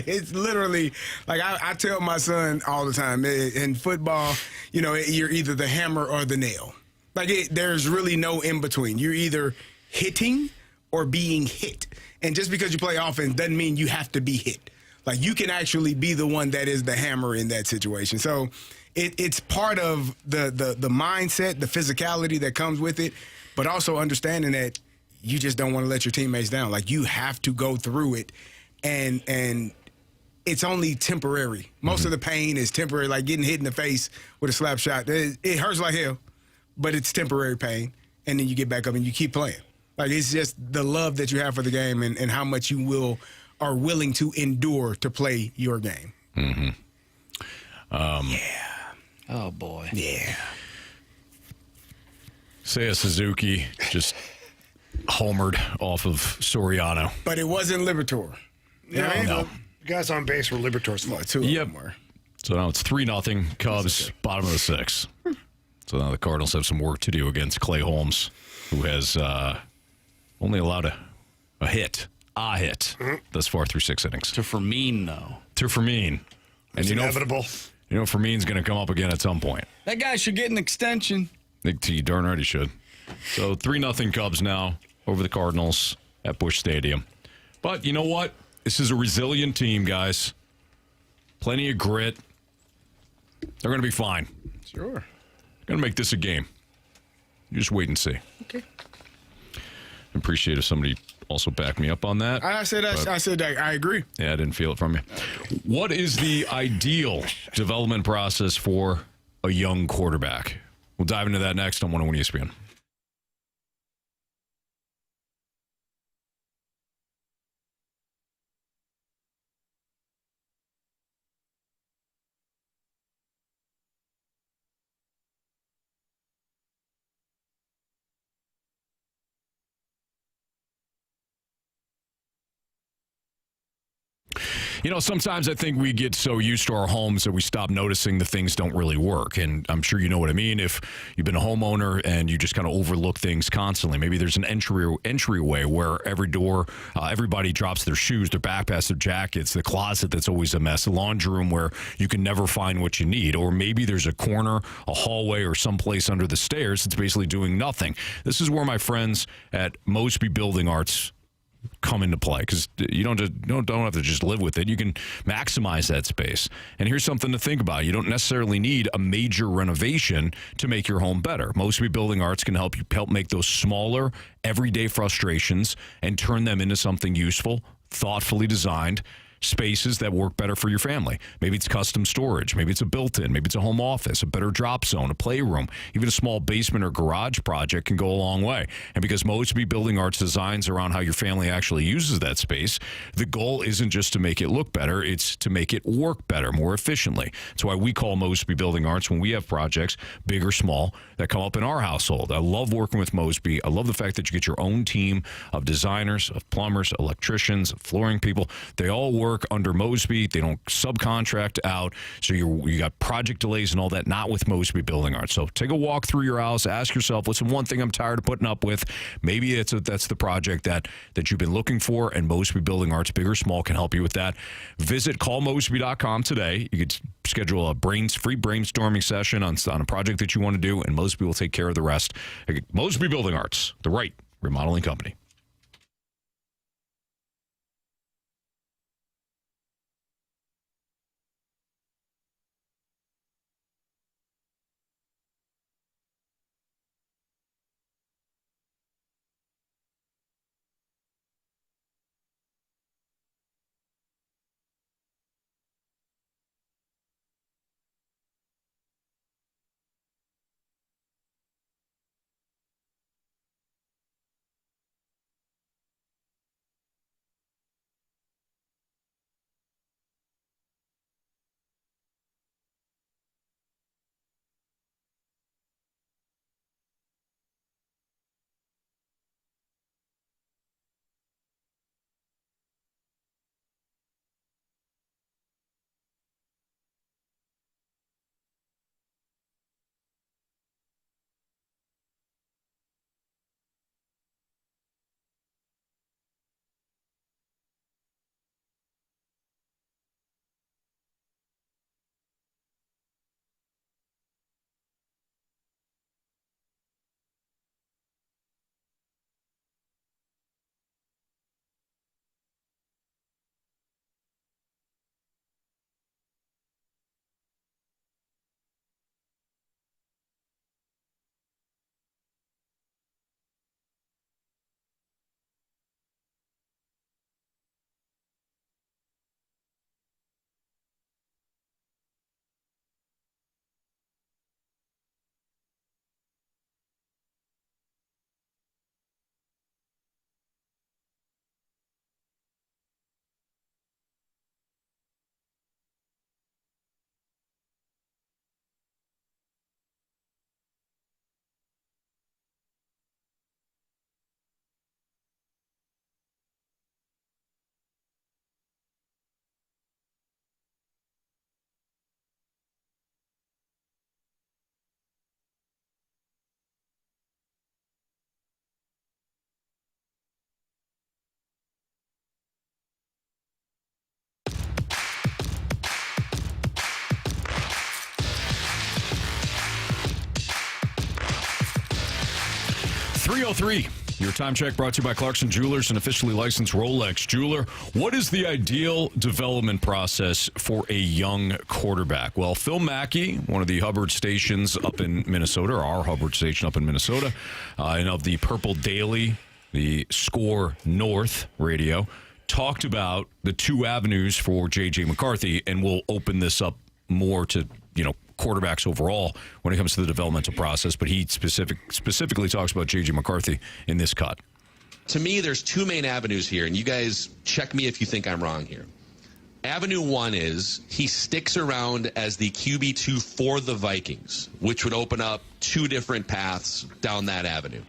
It's literally like I tell my son all the time in football, you're either the hammer or the nail. Like there's really no in between. You're either hitting or being hit. And just because you play offense doesn't mean you have to be hit. Like you can actually be the one that is the hammer in that situation. So it's part of the mindset, the physicality that comes with it, but also understanding that you just don't want to let your teammates down. Like you have to go through it, and it's only temporary. Most of the pain is temporary, like getting hit in the face with a slap shot. It hurts like hell, but it's temporary pain, and then you get back up and you keep playing. Like it's just the love that you have for the game and how much you are willing to endure to play your game. Mm-hmm. Yeah. Oh, boy. Yeah. Seiya Suzuki just homered off of Soriano. But it wasn't Liberatore. No. The guys on base were Liberatore's fault. Two of them were. So now it's 3-0. Cubs, bottom of the 6th. So now the Cardinals have some work to do against Clay Holmes, who has only allowed a hit thus far through 6 innings. To Fermin, though. To Fermin. And It's inevitable. Fermin's going to come up again at some point. That guy should get an extension. I think he darn right he should. So 3-0 Cubs now over the Cardinals at Busch Stadium. But you know what? This is a resilient team, guys. Plenty of grit. They're going to be fine. Sure. Going to make this a game. You just wait and see. Okay. Appreciate if somebody also backed me up on that. I said I agree. Yeah, I didn't feel it from you. What is the ideal development process for a young quarterback? We'll dive into that next on 101 ESPN. Sometimes I think we get so used to our homes that we stop noticing the things don't really work. And I'm sure you know what I mean. If you've been a homeowner and you just kind of overlook things constantly, maybe there's an entryway where every door, everybody drops their shoes, their backpacks, their jackets, the closet that's always a mess, the laundry room where you can never find what you need. Or maybe there's a corner, a hallway, or someplace under the stairs that's basically doing nothing. This is where my friends at Mosby Building Arts come into play, because you don't have to just live with it. You can maximize that space. And here's something to think about. You don't necessarily need a major renovation to make your home better. Mosby Building Arts can help make those smaller, everyday frustrations and turn them into something useful, thoughtfully designed spaces that work better for your family. Maybe it's custom storage. Maybe it's a built-in. Maybe it's a home office, a better drop zone, a playroom. Even a small basement or garage project can go a long way. And because Mosby Building Arts designs around how your family actually uses that space, the goal isn't just to make it look better, it's to make it work better, more efficiently. That's why we call Mosby Building Arts when we have projects, big or small, that come up in our household. I love working with Mosby. I love the fact that you get your own team of designers, of plumbers, electricians, flooring people. They all work under Mosby. They don't subcontract out. So you got project delays and all that, not with Mosby Building Arts. So take a walk through your house. Ask yourself, what's the one thing I'm tired of putting up with? Maybe that's the project that you've been looking for, and Mosby Building Arts, big or small, can help you with that. Visit callmosby.com today. You could schedule a free brainstorming session on a project that you want to do, and Mosby will take care of the rest. Mosby Building Arts, the right remodeling company. 3:03. Your time check brought to you by Clarkson Jewelers, an officially licensed Rolex jeweler. What is the ideal development process for a young quarterback? Well, Phil Mackey, one of the Hubbard stations up in Minnesota, or our Hubbard station up in Minnesota, and of the Purple Daily, the Score North radio, talked about the two avenues for J.J. McCarthy, and we'll open this up more to, quarterbacks overall when it comes to the developmental process, but he specifically talks about J.J. McCarthy in this cut. To me, there's two main avenues here, and you guys check me if you think I'm wrong here. Avenue one is he sticks around as the QB2 for the Vikings, which would open up two different paths down that avenue.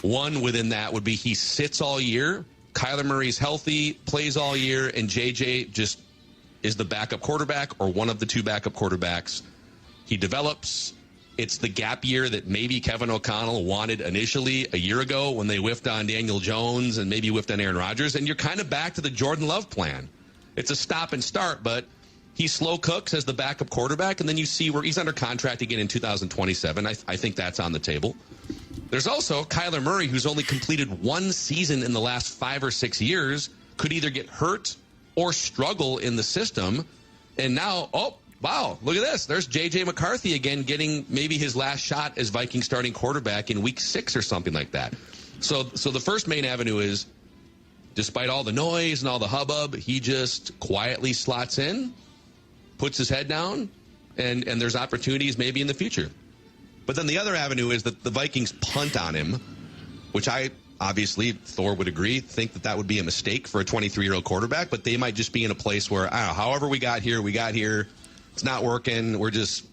One within that would be he sits all year, Kyler Murray's healthy, plays all year, and JJ just is the backup quarterback or one of the two backup quarterbacks. He develops. It's the gap year that maybe Kevin O'Connell wanted initially a year ago when they whiffed on Daniel Jones and maybe whiffed on Aaron Rodgers. And you're kind of back to the Jordan Love plan. It's a stop and start, but he slow cooks as the backup quarterback. And then you see where he's under contract again in 2027. I think that's on the table. There's also Kyler Murray, who's only completed one season in the last 5 or 6 years, could either get hurt or struggle in the system. And now, wow, look at this. There's J.J. McCarthy again getting maybe his last shot as Viking starting quarterback in week 6 or something like that. So the first main avenue is, despite all the noise and all the hubbub, he just quietly slots in, puts his head down, and there's opportunities maybe in the future. But then the other avenue is that the Vikings punt on him, which I obviously, Thor would agree, think that would be a mistake for a 23-year-old quarterback, but they might just be in a place where, I don't know, however we got here. It's not working. We're just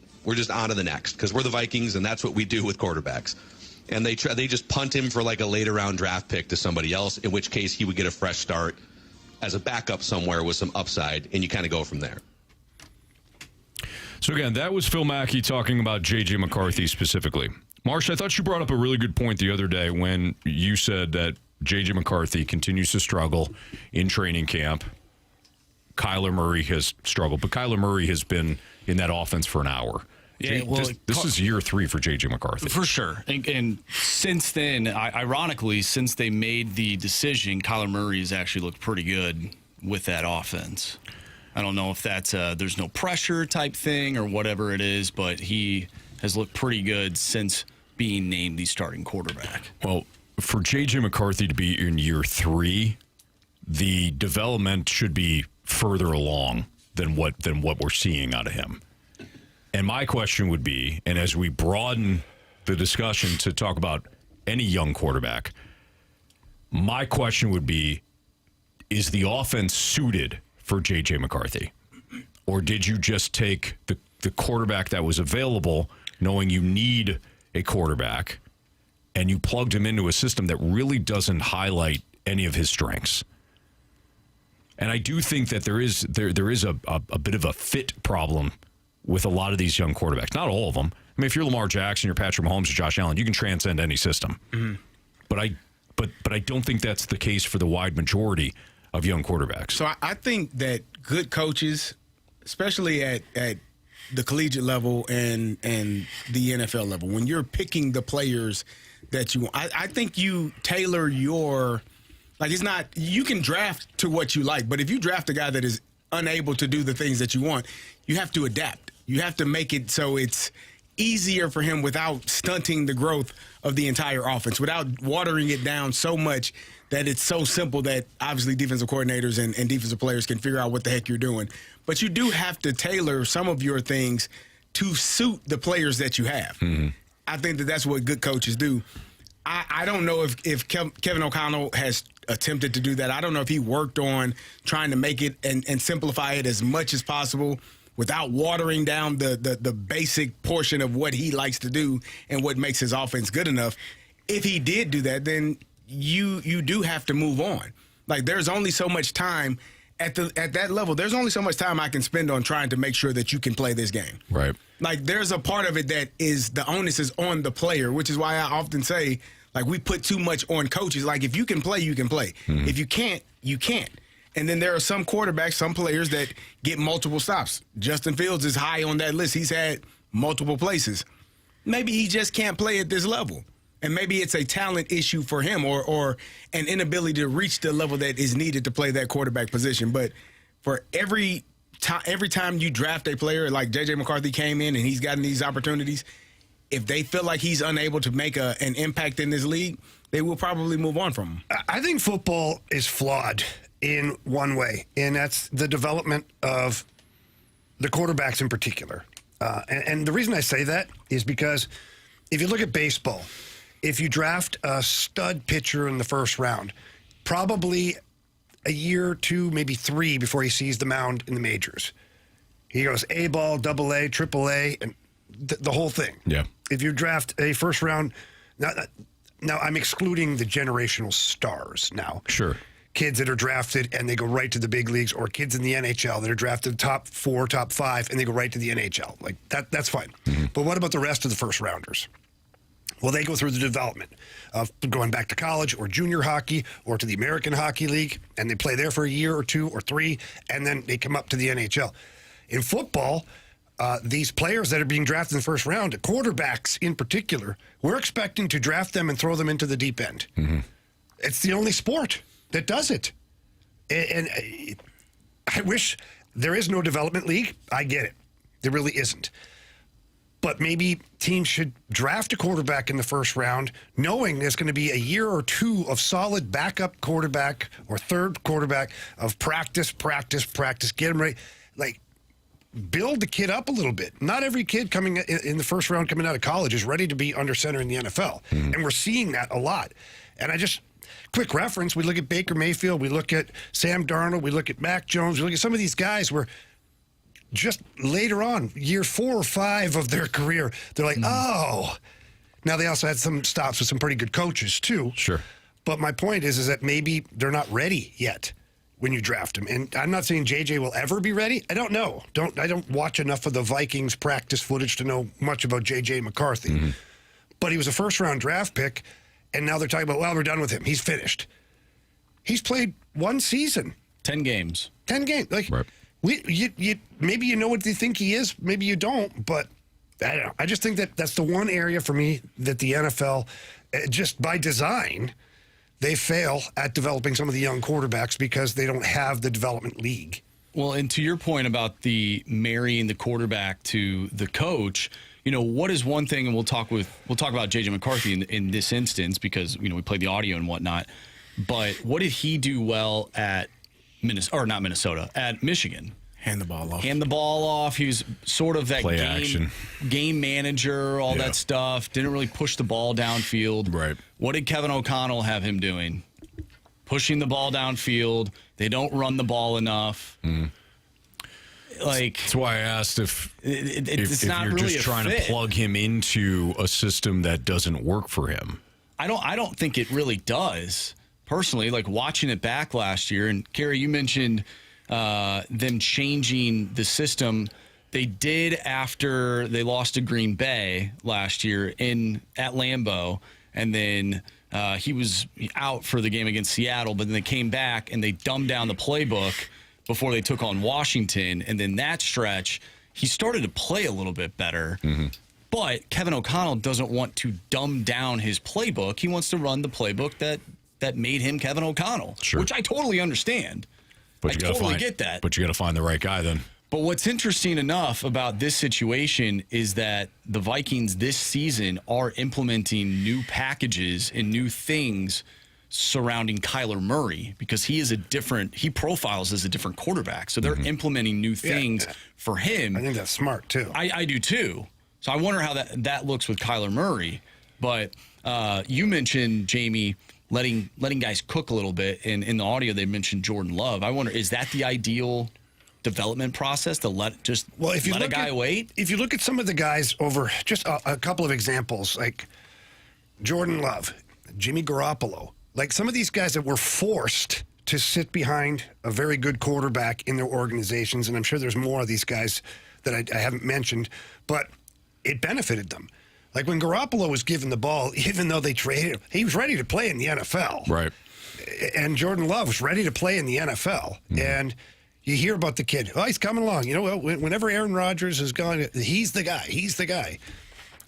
on to the next because we're the Vikings, and that's what we do with quarterbacks. And they just punt him for like a later round draft pick to somebody else, in which case he would get a fresh start as a backup somewhere with some upside, and you kind of go from there. So again, that was Phil Mackey talking about J.J. McCarthy specifically. Marsh, I thought you brought up a really good point the other day when you said that J.J. McCarthy continues to struggle in training camp. Kyler Murray has struggled, but Kyler Murray has been in that offense for an hour. Yeah, this is year 3 for J.J. McCarthy. For sure. And since then, ironically, since they made the decision, Kyler Murray has actually looked pretty good with that offense. I don't know if that's there's no pressure type thing or whatever it is, but he has looked pretty good since being named the starting quarterback. Well, for J.J. McCarthy to be in year 3, the development should be further along than what we're seeing out of him. And my question would be, and as we broaden the discussion to talk about any young quarterback, my question would be, is the offense suited for J.J. McCarthy? Or did you just take the quarterback that was available, knowing you need a quarterback, and you plugged him into a system that really doesn't highlight any of his strengths? And I do think that there is a bit of a fit problem with a lot of these young quarterbacks. Not all of them. I mean, if you're Lamar Jackson, you're Patrick Mahomes, or Josh Allen, you can transcend any system. Mm-hmm. But I don't think that's the case for the wide majority of young quarterbacks. So I think that good coaches, especially at the collegiate level and the NFL level, when you're picking the players that you want, I think you tailor your – like, it's not – you can draft to what you like, but if you draft a guy that is unable to do the things that you want, you have to adapt. You have to make it so it's easier for him without stunting the growth of the entire offense, without watering it down so much that it's so simple that obviously defensive coordinators and defensive players can figure out what the heck you're doing. But you do have to tailor some of your things to suit the players that you have. Mm-hmm. I think that's what good coaches do. I don't know if Kevin O'Connell has attempted to do that. I don't know if he worked on trying to make it and simplify it as much as possible without watering down the basic portion of what he likes to do and what makes his offense good enough. If he did do that, then you do have to move on. Like, there's only so much time at that level. There's only so much time I can spend on trying to make sure that you can play this game. Right. Like, there's a part of it that is the onus is on the player, which is why I often say, like, we put too much on coaches. Like, if you can play, you can play. Mm-hmm. If you can't, you can't. And then there are some quarterbacks, some players that get multiple stops. Justin Fields is high on that list. He's had multiple places. Maybe he just can't play at this level. And maybe it's a talent issue for him or an inability to reach the level that is needed to play that quarterback position. But for every time you draft a player like J.J. McCarthy came in and he's gotten these opportunities, if they feel like he's unable to make an impact in this league, they will probably move on from him. I think football is flawed in one way, and that's the development of the quarterbacks in particular. And the reason I say that is because if you look at baseball, if you draft a stud pitcher in the first round, probably a year, 2, maybe 3 before he sees the mound in the majors. He goes A-ball, AA, AAA, and the whole thing. Yeah. If you draft a first round, now I'm excluding the generational stars now. Sure. Kids that are drafted and they go right to the big leagues, or kids in the NHL that are drafted top 4, top 5, and they go right to the NHL. Like that's fine. Mm-hmm. But what about the rest of the first rounders? Well, they go through the development of going back to college or junior hockey or to the American Hockey League, and they play there for a year or 2 or 3, and then they come up to the NHL. In football, these players that are being drafted in the first round, quarterbacks in particular, we're expecting to draft them and throw them into the deep end. Mm-hmm. It's the only sport that does it. And I wish there is no development league. I get it. There really isn't. But maybe teams should draft a quarterback in the first round, knowing there's going to be a year or 2 of solid backup quarterback or third quarterback of practice, get them ready. Like, build the kid up a little bit. Not every kid coming in the first round coming out of college is ready to be under center in the NFL. Mm-hmm. And we're seeing that a lot. And quick reference, we look at Baker Mayfield, we look at Sam Darnold, we look at Mac Jones, we look at some of these guys where just later on, year 4 or 5 of their career, they're like, oh. Now, they also had some stops with some pretty good coaches, too. Sure. But my point is that maybe they're not ready yet when you draft them. And I'm not saying JJ will ever be ready. I don't know. I don't watch enough of the Vikings practice footage to know much about JJ McCarthy. Mm-hmm. But he was a first-round draft pick, and now they're talking about, well, we're done with him. He's finished. He's played 1 season. 10 games. 10 games. Like, right. Maybe you know what they think he is, maybe you don't, but I don't know. I just think that's the one area for me that the NFL, just by design, they fail at developing some of the young quarterbacks because they don't have the development league. Well, and to your point about the marrying the quarterback to the coach, what is one thing, and we'll talk about J.J. McCarthy in this instance because we played the audio and whatnot. But what did he do well at at Michigan? Hand the ball off. He was sort of that game manager, all that stuff. Didn't really push the ball downfield. Right. What did Kevin O'Connell have him doing? Pushing the ball downfield. They don't run the ball enough. Mm. That's why I asked if not you're really just trying to plug him into a system that doesn't work for him. I don't think it really does. Personally, like watching it back last year, and Carey, you mentioned them changing the system. They did after they lost to Green Bay last year at Lambeau, and then he was out for the game against Seattle, but then they came back and they dumbed down the playbook before they took on Washington, and then that stretch, he started to play a little bit better. Mm-hmm. But Kevin O'Connell doesn't want to dumb down his playbook. He wants to run the playbook that made him Kevin O'Connell, which I totally understand. But I totally get that. But you got to find the right guy then. But what's interesting enough about this situation is that the Vikings this season are implementing new packages and new things surrounding Kyler Murray because he profiles as a different quarterback. So they're implementing new things for him. I think that's smart too. I do too. So I wonder how that looks with Kyler Murray. But you mentioned, Jamie, letting guys cook a little bit. And in the audio, they mentioned Jordan Love. I wonder, is that the ideal development process to let a guy wait? If you look at some of the guys over, just a couple of examples, like Jordan Love, Jimmy Garoppolo, like some of these guys that were forced to sit behind a very good quarterback in their organizations, and I'm sure there's more of these guys that I haven't mentioned, but it benefited them. Like when Garoppolo was given the ball, even though they traded him, he was ready to play in the NFL. Right. And Jordan Love was ready to play in the NFL. Mm-hmm. And you hear about the kid. Oh, he's coming along. Whenever Aaron Rodgers is gone, he's the guy.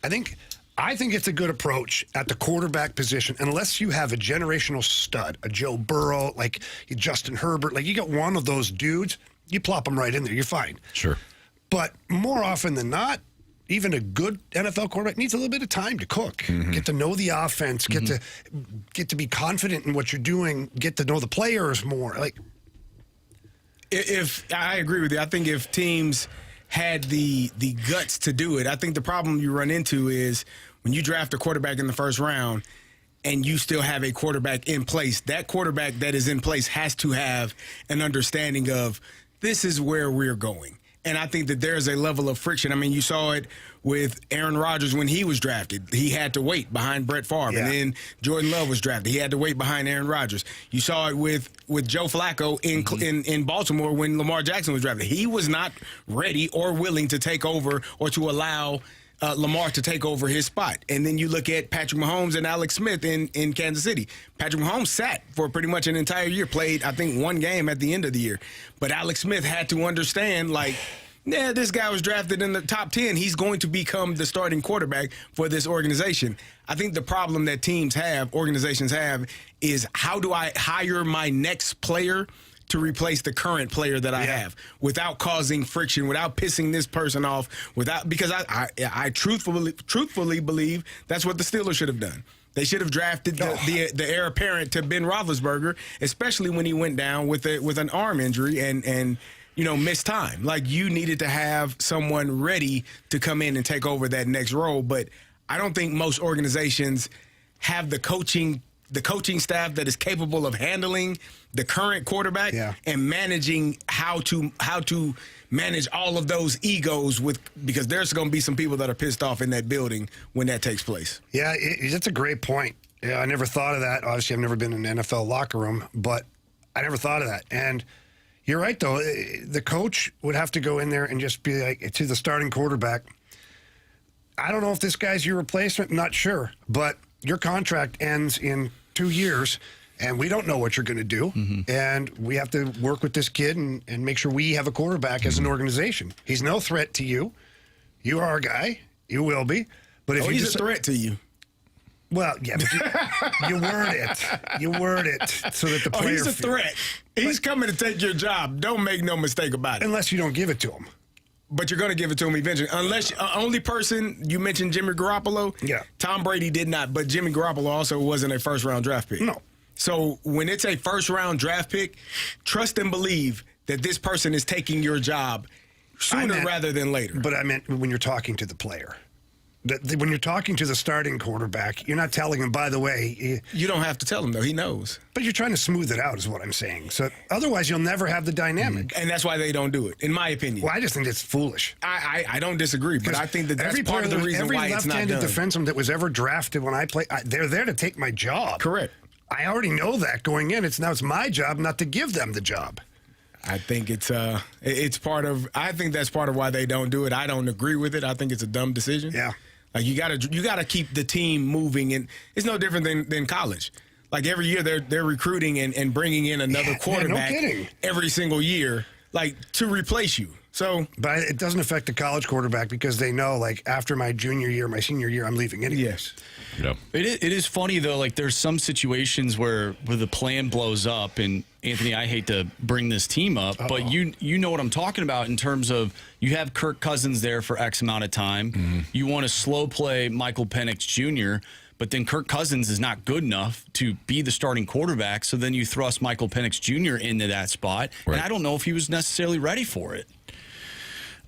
I think I think it's a good approach at the quarterback position, unless you have a generational stud, a Joe Burrow, like Justin Herbert. Like, you got one of those dudes, you plop them right in there, you're fine. Sure. But more often than not, even a good NFL quarterback needs a little bit of time to cook, get to know the offense, get to be confident in what you're doing, get to know the players more. Like, if I agree with you, I think if teams had the guts to do it, I think the problem you run into is when you draft a quarterback in the first round and you still have a quarterback in place, that quarterback that is in place has to have an understanding of this is where we're going. And I think that there's a level of friction. I mean, you saw it with Aaron Rodgers when he was drafted. He had to wait behind Brett Favre. Yeah. And then Jordan Love was drafted. He had to wait behind Aaron Rodgers. You saw it with Joe Flacco in Baltimore when Lamar Jackson was drafted. He was not ready or willing to take over or to allow Lamar to take over his spot. And then you look at Patrick Mahomes and Alex Smith in Kansas City. Patrick Mahomes sat for pretty much an entire year, played, I think, one game at the end of the year. But Alex Smith had to understand, like, yeah, this guy was drafted in the top 10. He's going to become the starting quarterback for this organization. I think the problem that organizations have, is how do I hire my next player to replace the current player that I have without causing friction, without pissing this person off, because I truthfully believe that's what the Steelers should have done. They should have drafted the heir apparent to Ben Roethlisberger, especially when he went down with an arm injury and missed time. Like, you needed to have someone ready to come in and take over that next role. But I don't think most organizations have the coaching staff that is capable of handling the current quarterback and managing how to manage all of those egos because there's going to be some people that are pissed off in that building when that takes place. Yeah, that's a great point. Yeah, I never thought of that. Obviously, I've never been in an NFL locker room, but I never thought of that. And you're right, though. The coach would have to go in there and just be like, to the starting quarterback, I don't know if this guy's your replacement. I'm not sure. But your contract ends in 2 years, and we don't know what you're going to do. And we have to work with this kid and make sure we have a quarterback as an organization. He's no threat to you. You are our guy. You will be. But if he's a threat to you. Well, yeah, but you word it. You word it so that the player he's a threat. He's coming to take your job. Don't make no mistake about it. Unless you don't give it to him. But you're going to give it to him eventually. Unless only person, you mentioned Jimmy Garoppolo. Yeah. Tom Brady did not, but Jimmy Garoppolo also wasn't a first-round draft pick. No. So when it's a first-round draft pick, trust and believe that this person is taking your job sooner rather than later. But I meant when you're talking to the player. When you're talking to the starting quarterback, you're not telling him, by the way. You don't have to tell him, though. He knows. But you're trying to smooth it out is what I'm saying. So otherwise, you'll never have the dynamic. And that's why they don't do it, in my opinion. Well, I just think it's foolish. I don't disagree, but I think that's part of the reason why it's not done. Every left-handed defenseman that was ever drafted when I play, they're there to take my job. Correct. I already know that going in. It's my job not to give them the job. I think it's part of. I think that's part of why they don't do it. I don't agree with it. I think it's a dumb decision. Yeah. Like, you gotta keep the team moving, and it's no different than college. Like, every year they're recruiting and bringing in another quarterback every single year, like, to replace you. So, but it doesn't affect the college quarterback because they know, like, after my junior year, my senior year, I'm leaving anyways. Yes. Yep. It is funny, though. Like, there's some situations where the plan blows up, and Anthony, I hate to bring this team up, but you know what I'm talking about in terms of you have Kirk Cousins there for X amount of time. You want to slow play Michael Penix Jr., but then Kirk Cousins is not good enough to be the starting quarterback, so then you thrust Michael Penix Jr. into that spot, and I don't know if he was necessarily ready for it.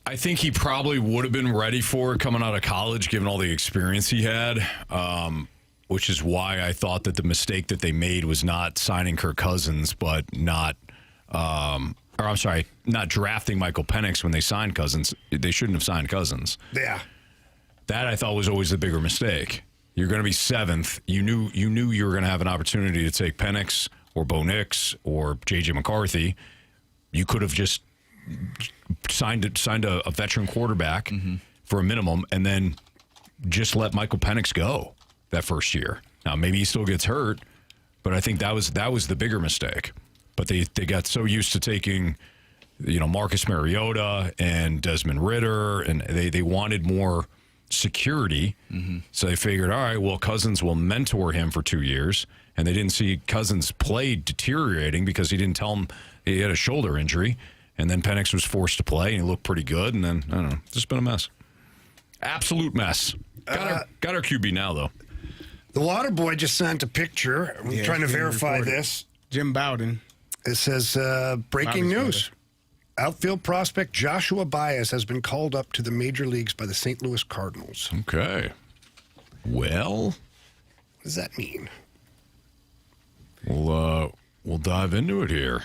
I think he probably would have been ready for it coming out of college, given all the experience he had, which is why I thought that the mistake that they made was not signing Kirk Cousins, but not drafting Michael Penix when they signed Cousins. They shouldn't have signed Cousins. Yeah. That I thought was always the bigger mistake. You're going to be seventh. You knew you were going to have an opportunity to take Penix or Bo Nix or J.J. McCarthy. You could have just signed a veteran quarterback for a minimum and then just let Michael Penix go that first year. Now, maybe he still gets hurt, but I think that was the bigger mistake. But they got so used to taking, Marcus Mariota and Desmond Ridder, and they wanted more security. So they figured, all right, well, Cousins will mentor him for 2 years. And they didn't see Cousins' play deteriorating because he didn't tell him he had a shoulder injury. And then Penix was forced to play, and he looked pretty good. And then, I don't know, just been a mess. Absolute mess. Got our QB now, though. The water boy just sent a picture. I'm trying to verify this. Jim Bowden. It says, breaking news. Outfield prospect Joshua Báez has been called up to the major leagues by the St. Louis Cardinals. Okay. Well, what does that mean? We'll dive into it here.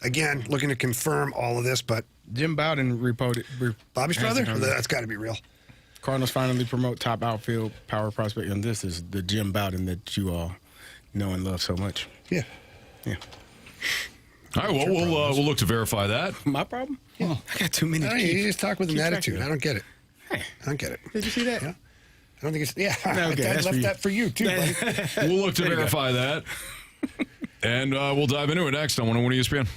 Again, looking to confirm all of this, but Jim Bowden reported. Bobby's brother? That's got to be real. Cardinals finally promote top outfield power prospect, and this is the Jim Bowden that you all know and love so much. Yeah. Yeah. All right, well, we'll look to verify that. My problem? Yeah. I got too many. You just talk with an attitude. I don't get it. Hey. I don't get it. Did you see that? Yeah. I don't think it's. Yeah. Okay, I left that for you, too, buddy. We'll look to verify that. And we'll dive into it next on 101 ESPN.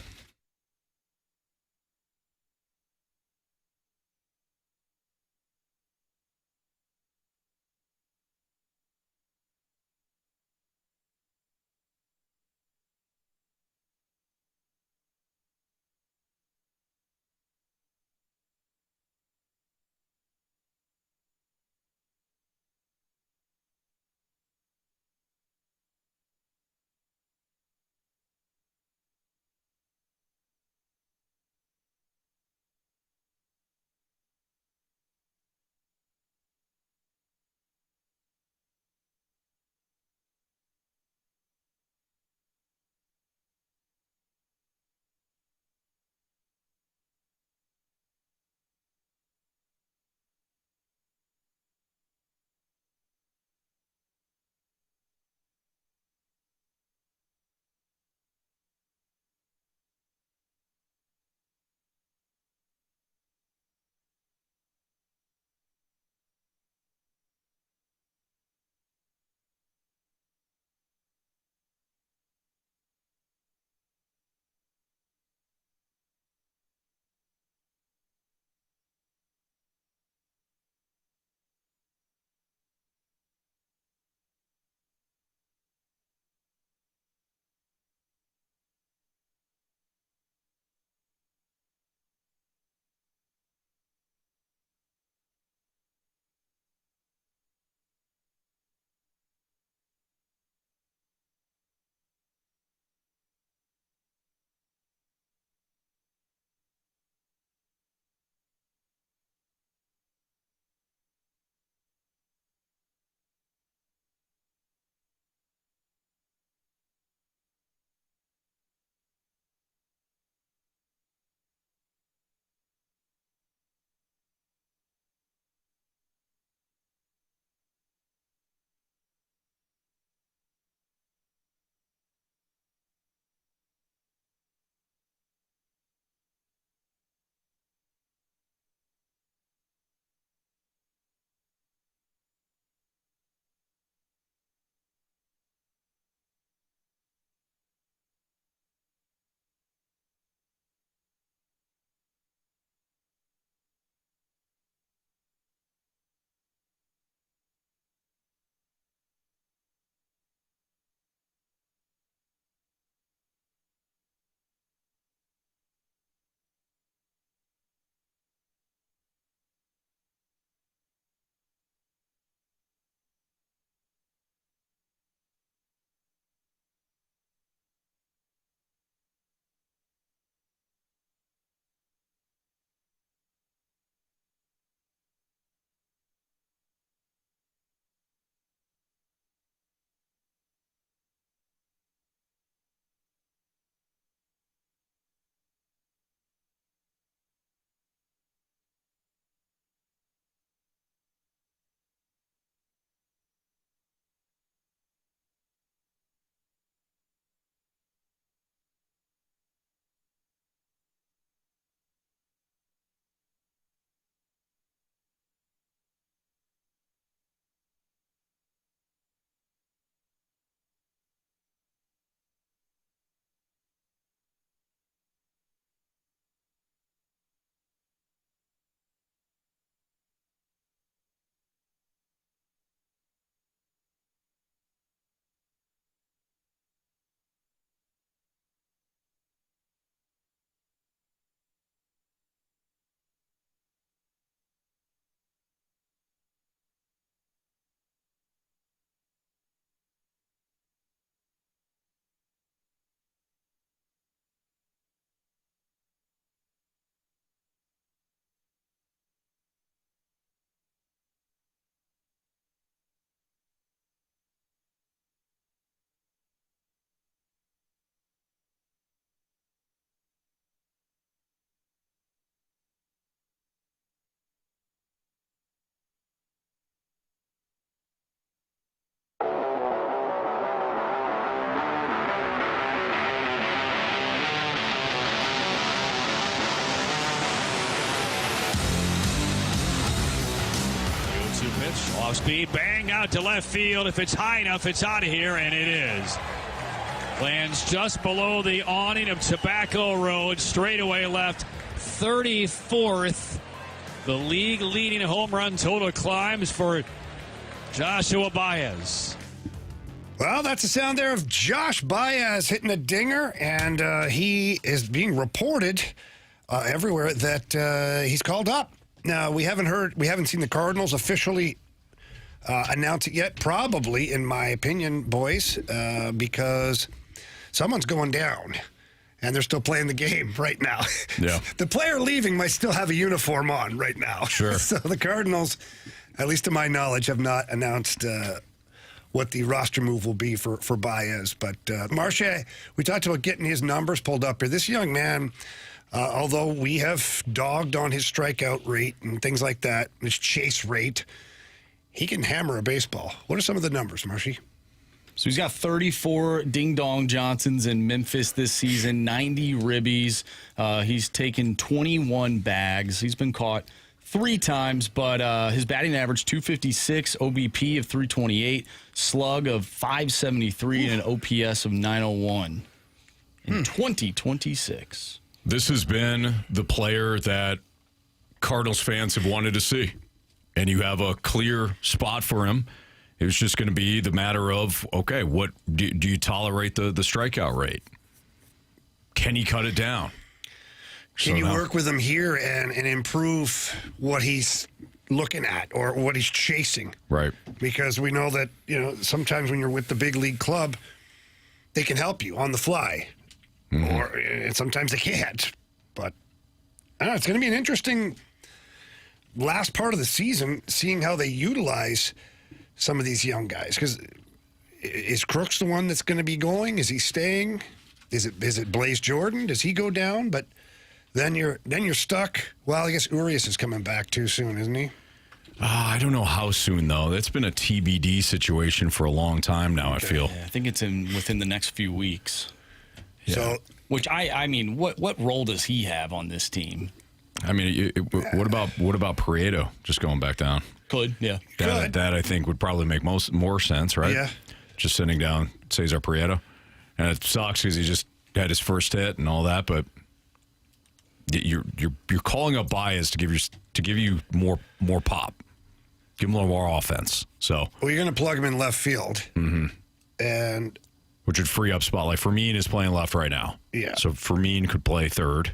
pitch, off speed, bang out to left field. If it's high enough, it's out of here, and it is. Lands just below the awning of Tobacco Road, straightaway left, 34th. The league-leading home run total climbs for Joshua Báez. Well, that's the sound there of Josh Báez hitting a dinger, and he is being reported everywhere that he's called up. Now, we haven't seen the Cardinals officially announce it yet. Probably, in my opinion, boys, because someone's going down, and they're still playing the game right now. Yeah. The player leaving might still have a uniform on right now. Sure. So the Cardinals, at least to my knowledge, have not announced what the roster move will be for Báez. But Marsh, we talked about getting his numbers pulled up here. This young man, although we have dogged on his strikeout rate and things like that, his chase rate, he can hammer a baseball. What are some of the numbers, Marshy? So he's got 34 ding-dong Johnsons in Memphis this season, 90 ribbies. He's taken 21 bags. He's been caught 3 times, but his batting average, 256, OBP of 328, slug of 573, and an OPS of 901 in 2026. This has been the player that Cardinals fans have wanted to see, and you have a clear spot for him. It was just going to be the matter of, okay, what do you tolerate the strikeout rate? Can he cut it down? Can you work with him here and improve what he's looking at or what he's chasing? Right. Because we know that, sometimes when you're with the big league club, they can help you on the fly. Or sometimes they can't. But I don't know, it's going to be an interesting last part of the season, seeing how they utilize some of these young guys. Because is Crooks the one that's going to be going? Is he staying? Is it Blaze Jordan? Does he go down? But then you're stuck. Well, I guess Urias is coming back too soon, isn't he? I don't know how soon, though. That's been a TBD situation for a long time now, I feel. Yeah, I think it's within the next few weeks. Yeah. So, which I mean, what role does he have on this team? I mean, what about Prieto just going back down? Could, yeah. That I think would probably make more sense, right? Yeah. Just sitting down Cesar Prieto. And it sucks because he just had his first hit and all that, but you're calling up Báez to give you more pop. Give him a little more offense. So well, you're going to plug him in left field. Mm-hmm. And which would free up spot. Like Fermin is playing left right now. Yeah. So Fermin could play third.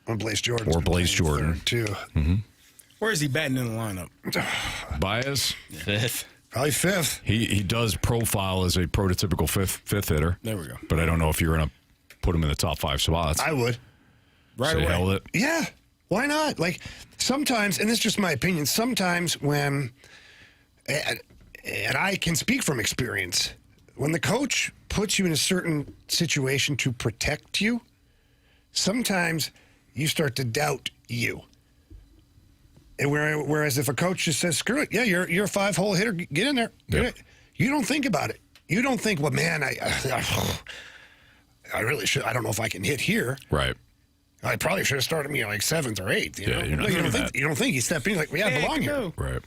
Or Blaze Jordan. Or Blaze Jordan. Too. Mm-hmm. Where is he batting in the lineup? Báez? 5th. Probably 5th. He does profile as a prototypical fifth hitter. There we go. But I don't know if you're going to put him in the top 5 spots. I would. Right Say away. hell with it. Yeah. Why not? Like, sometimes, and this is just my opinion, sometimes when, and I can speak from experience, when the coach puts you in a certain situation to protect you, sometimes you start to doubt you. And whereas if a coach just says, screw it, yeah, you're a 5-hole hitter, get in there. Yep. You don't think about it. You don't think, well, man, I really should. I don't know if I can hit here. Right. I probably should have started me like 7th or 8th. You know? You're not you doing don't think that. you don't think you step in like, well, yeah, I belong here. No. Right.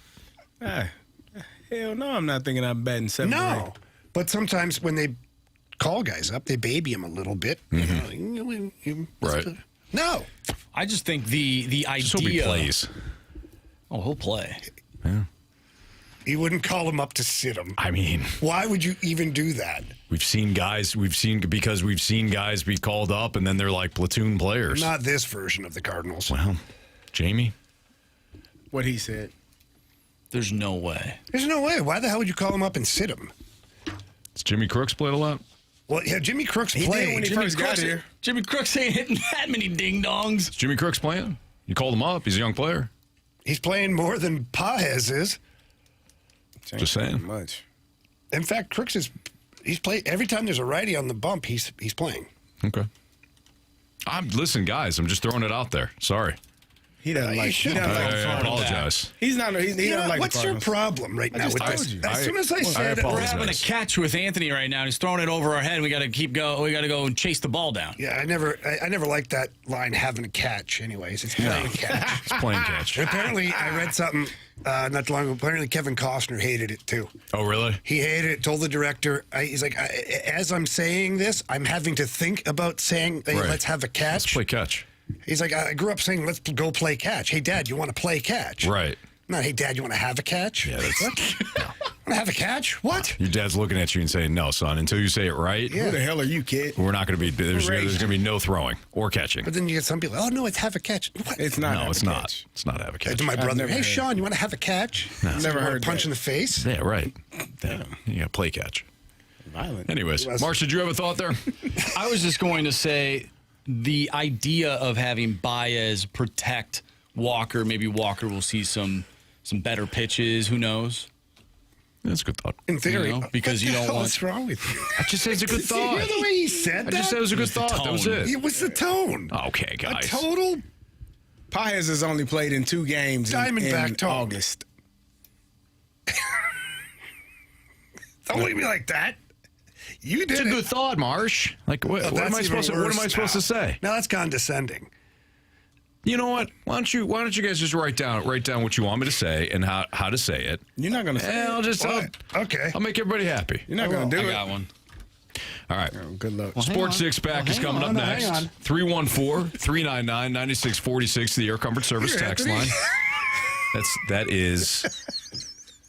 Hell no, I'm not thinking I'm batting 7th. No, but sometimes when they call guys up, they baby them a little bit. Right. No, I just think the idea. Just hope he plays. Oh, he'll play. Yeah. You wouldn't call him up to sit him. I mean, Why would you even do that? we've seen guys be called up and then they're like platoon players. Not this version of the Cardinals. Well, Jamie? What he said. There's no way. There's no way. Why the hell would you call him up and sit him? Has Jimmy Crooks played a lot? Well, yeah, Jimmy Crooks did played. when he first got here. Jimmy Crooks ain't hitting that many ding-dongs. Is Jimmy Crooks playing? You called him up. He's a young player. He's playing more than Báez is. Just saying. Much. In fact, Crooks he's played every time there's a righty on the bump. He's playing. Okay. Listen, guys. I'm just throwing it out there. Sorry. He doesn't You like. He should. doesn't like the I Cardinals. apologize. He's not. He You doesn't know, like what's the your Cardinals. problem right now just with told this? you. As soon as I said it, We're apologize. having a catch with Anthony right now. He's throwing it over our head. We got to keep go. We got to go and chase the ball down. yeah, I never liked that line, having a catch. Anyways, it's having a catch. It's playing catch. And apparently, I read something not too long ago. Apparently, Kevin Costner hated it too. Oh, really? He hated it. Told the director, he's like, as I'm saying this, I'm having to think about saying, hey, Right. let's have a catch. Let's play catch. He's like, I grew up saying, let's go play catch. Hey, Dad, you want to play catch? Right. Not, hey, Dad, you want to have a catch? Yeah, that's. Want to have a catch? What? Your dad's looking at you and saying, "No, son. Until you say it right, Who the hell are you, kid? we're not going to be. There's Right. going to be no throwing or catching. But then you get some people, oh, no, it's have a catch. What? It's not. No, have it's a not. catch. It's not have a catch. To my brother, never hey, heard. Sean, you want to have a catch? Never heard Punch that. in the face? Yeah, right. Yeah, you got to play catch. Violent. Anyways, Marsh, did you have a thought there? I was just going to say the idea of having Báez protect Walker. Maybe Walker will see some better pitches. Who knows? That's a good thought. In theory. You know, because you don't want- What's wrong with you? I just said it's a good Did you hear thought. the way he said I that? just said it was a good thought. That was tone. it. It was the tone. Okay, A guys. total Báez has only played in 2 games Diamondback in tone. August. Don't look at me like that. You did It's a it. good thought, Marsh. Like, what Oh, am that's I even supposed to? What am I worse supposed now. to say? Now that's condescending. You know what? Why don't you guys just write down what you want me to say and how to say it? You're not going to say And I'll it. just Okay. I'll make everybody happy. You're not going to do I it. got one. All right. Oh, good luck. Sports Six Pack is coming up hang next. on. 314-399-9646, the Air Comfort Service Here, text Anthony. line. That is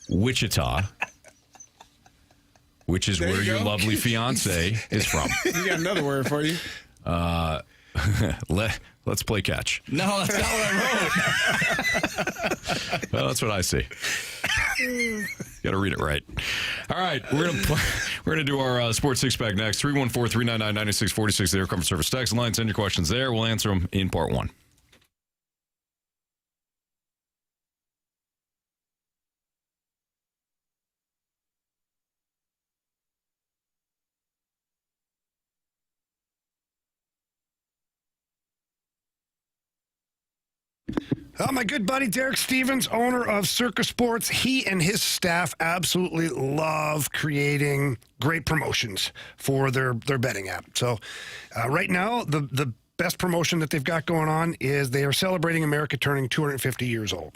Wichita, which is There where you your go. lovely fiance is from. We got another word for you. Let's play catch. No, that's not what I wrote. Well, that's what I see. Got to read it right. All right, we're gonna do our Sports Six Pack next. 314-399-9646, the Air Comfort Service text line. Send your questions there. We'll answer them in part 1. My good buddy Derek Stevens, owner of Circus Sports, he and his staff absolutely love creating great promotions for their betting app. So right now, the best promotion that they've got going on is they are celebrating America turning 250 years old.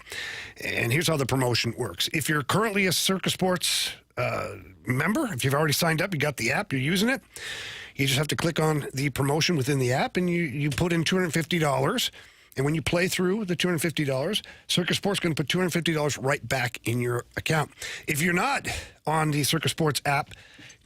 And here's how the promotion works. If you're currently a Circus Sports member, if you've already signed up, you got the app, you're using it, you just have to click on the promotion within the app and you put in $250. And when you play through the $250, Circus Sports is going to put $250 right back in your account. If you're not on the Circus Sports app,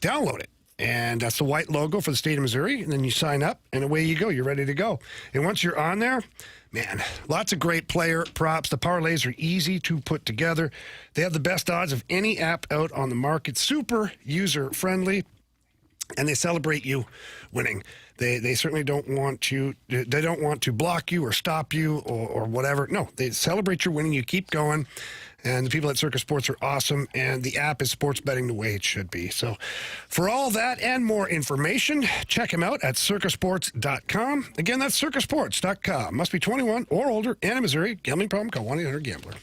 download it. And that's the white logo for the state of Missouri. And then you sign up, and away you go. You're ready to go. And once you're on there, man, lots of great player props. The parlays are easy to put together. They have the best odds of any app out on the market. Super user-friendly. And they celebrate you winning. They certainly don't want to. They don't want to block you or stop you or whatever. No, they celebrate your winning. You keep going, and the people at Circus Sports are awesome. And the app is sports betting the way it should be. So, for all that and more information, check them out at circusports.com. Again, that's circusports.com. Must be 21 or older and in Missouri. Gambling problem? Call 1-800-GAMBLER.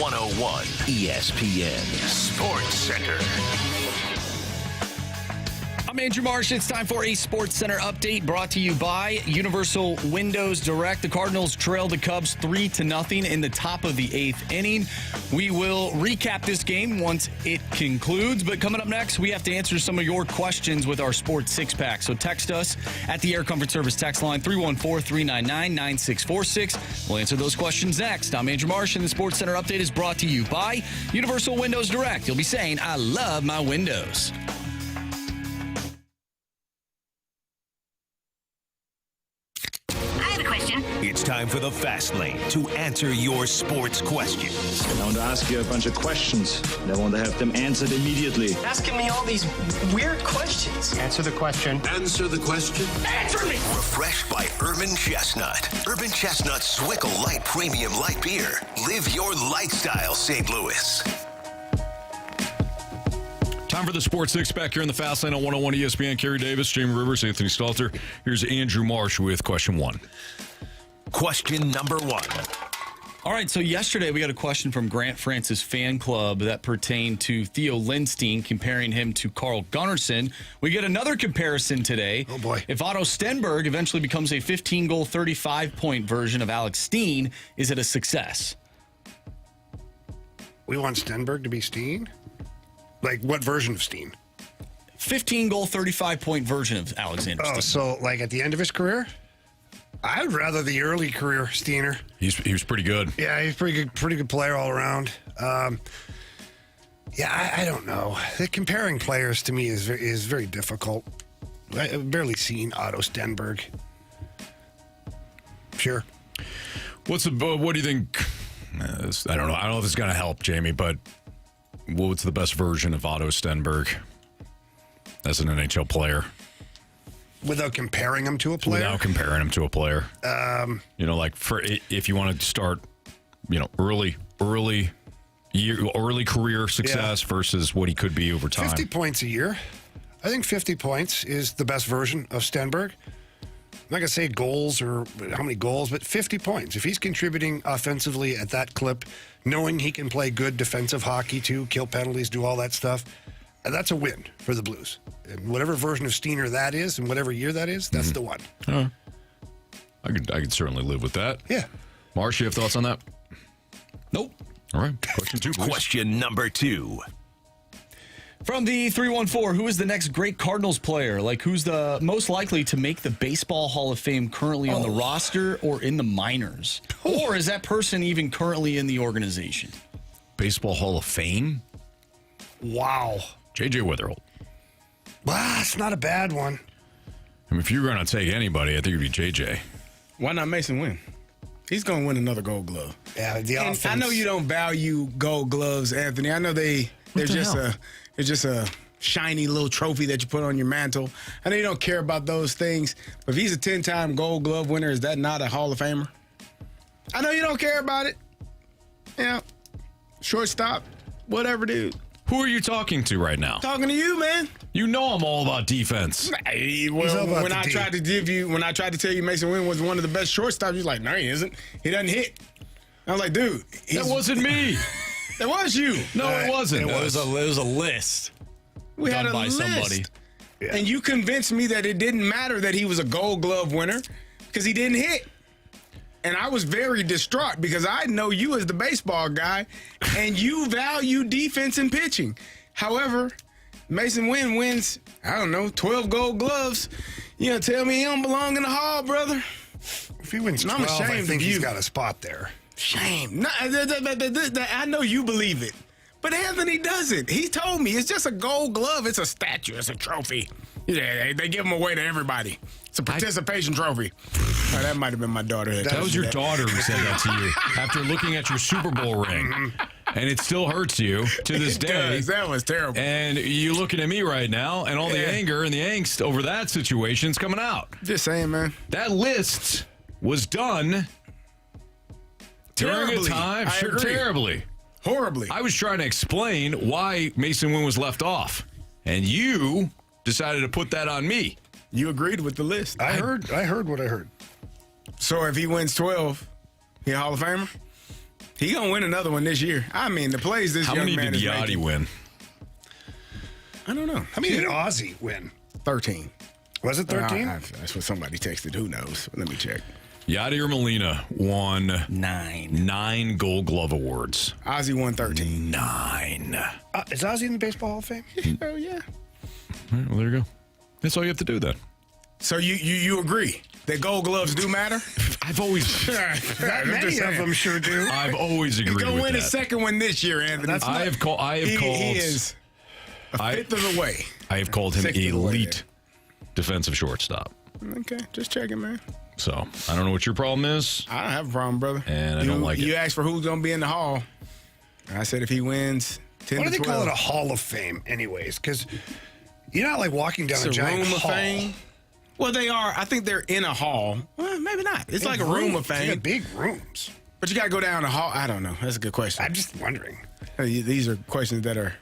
101 ESPN Sports Center. I'm Andrew Marsh. It's time for a Sports Center update brought to you by Universal Windows Direct. The Cardinals trail the Cubs 3-0 in the top of the 8th inning. We will recap this game once it concludes, but coming up next, we have to answer some of your questions with our Sports Six-Pack. So text us at the Air Comfort Service text line 314-399-9646. We'll answer those questions next. I'm Andrew Marsh, and the Sports Center update is brought to you by Universal Windows Direct. You'll be saying, I love my windows. It's time for the Fast Lane to answer your sports questions. I want to ask you a bunch of questions, and I want to have them answered immediately. Asking me all these weird questions. Answer the question. Answer the question. Answer me! Refreshed by Urban Chestnut. Urban Chestnut Swickle Light Premium Light Beer. Live your lifestyle, St. Louis. Time for the Sports Six-Pack here in the Fast Lane on 101 ESPN. Carey Davis, Jamie Rivers, Anthony Stalter. Here's Andrew Marsh with question 1. Question number 1. All right, so yesterday we got a question from Grant Francis fan club that pertained to Theo Lindstein, comparing him to Carl Gunnarsson. We get another comparison today. Oh, boy. If Otto Stenberg eventually becomes a 15-goal, 35-point version of Alex Steen, is it a success? We want Stenberg to be Steen? Like, what version of Steen? 15-goal, 35-point version of Alexander Steen. Oh, so, like, at the end of his career? I'd rather the early career Steener. He was pretty good. Yeah, he's pretty good player all around. I don't know. Comparing players to me is very difficult. I've barely seen Otto Stenberg. Sure. What do you think? I don't know. I don't know if it's going to help, Jamie, but what's the best version of Otto Stenberg as an NHL player? Without comparing him to a player? Without comparing him to a player. Like if you want to start, early career success versus what he could be over time. 50 points a year. I think 50 points is the best version of Stenberg. I'm not going to say goals or how many goals, but 50 points. If he's contributing offensively at that clip, knowing he can play good defensive hockey too, kill penalties, do all that stuff, that's a win for the Blues. And whatever version of Steener that is and whatever year that is, that's the one. I could certainly live with that. Yeah. Marsh, you have thoughts on that? Nope. All right. Question 2, please. Question number 2. From the 314, who is the next great Cardinals player? Like, who's the most likely to make the Baseball Hall of Fame currently on the roster or in the minors? Or is that person even currently in the organization? Baseball Hall of Fame? Wow. J.J. Witherholt. Wow, it's not a bad one. I mean, if you're going to take anybody, I think it'd be J.J. Why not Mason Wynn? He's going to win another Gold Glove. Yeah, the offense. I know you don't value Gold Gloves, Anthony. I know they're just a shiny little trophy that you put on your mantle. I know you don't care about those things, but if he's a 10-time Gold Glove winner, is that not a Hall of Famer? I know you don't care about it. Shortstop, whatever, dude. Who are you talking to right now? Talking to you, man. You know I'm all about defense. When I tried to tell you Mason Wynn was one of the best shortstops, you're like, no, he isn't. He doesn't hit. I was like, dude. That wasn't me. That was you. No, it wasn't. It was a list. We done had a by list. somebody. Yeah. And you convinced me that it didn't matter that he was a Gold Glove winner because he didn't hit. And I was very distraught because I know you as the baseball guy and you value defense and pitching. However, Mason Wynn wins, 12 Gold Gloves. You gonna tell me he don't belong in the Hall, brother? If he wins 12, I'm ashamed I think of he's you. got a spot there. Shame. No, I know you believe it. But Anthony doesn't. He told me it's just a Gold Glove. It's a statue. It's a trophy. Yeah, they give them away to everybody. It's a participation trophy. Oh, that might have been my daughter. That was your daughter who said that to you after looking at your Super Bowl ring. And it still hurts you to this day. That was terrible. And you looking at me right now, and all the anger and the angst over that situation's coming out. Just saying, man. That list was done during a time. I agree. Terribly. Horribly. I was trying to explain why Mason Wynn was left off. And you decided to put that on me. You agreed with the list. I heard what I heard. So if he wins 12, he a Hall of Famer? He gonna win another one this year. I mean, the plays this How young many man did is Yachty making. win? I don't know. How many did Ozzy win? 13. Was it 13? That's what somebody texted. Who knows? Let me check. Yachty or Molina won 9. 9 Gold Glove awards. Ozzy won 13. 9. Is Ozzy in the Baseball Hall of Fame? Oh yeah. All right, well, there you go. That's all you have to do then. So you agree that Gold Gloves do matter? I've always, That many of them sure do. I've always He's agreed gonna with win that. his second one this year, Anthony. I have called. He is a fifth of the way. I have called him Sixth of the way elite defensive shortstop. Okay, just checking, man. So I don't know what your problem is. I don't have a problem, brother. And I don't like it. You asked for who's gonna be in the Hall. I said if he wins 10 Why to do they 12. call it a Hall of Fame, anyways? Because you're not like walking down It's a giant room of hall. fame. Well, they are. I think they're in a hall. Well, maybe not. It's like a room of They fame. got big rooms. But you got to go down the hall. I don't know. That's a good question. I'm just wondering. These are questions that are,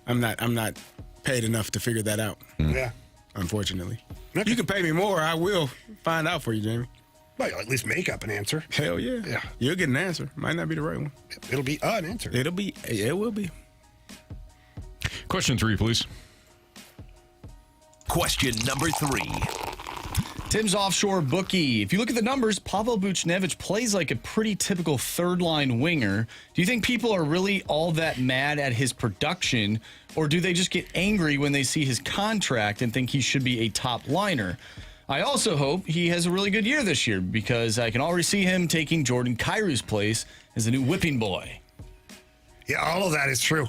I'm not paid enough to figure that out. Yeah. Unfortunately, Okay. you can pay me more. I will find out for you, Jamie. Well, you'll at least make up an answer. Hell yeah. Yeah. You'll get an answer. Might not be the right one. It'll be an answer. It will be. Question 3, please. Question number 3. Tim's offshore bookie. If you look at the numbers, Pavel Buchnevich plays like a pretty typical third-line winger. Do you think people are really all that mad at his production, or do they just get angry when they see his contract and think he should be a top liner? I also hope he has a really good year this year because I can already see him taking Jordan Kyrou's place as the new whipping boy. Yeah, all of that is true.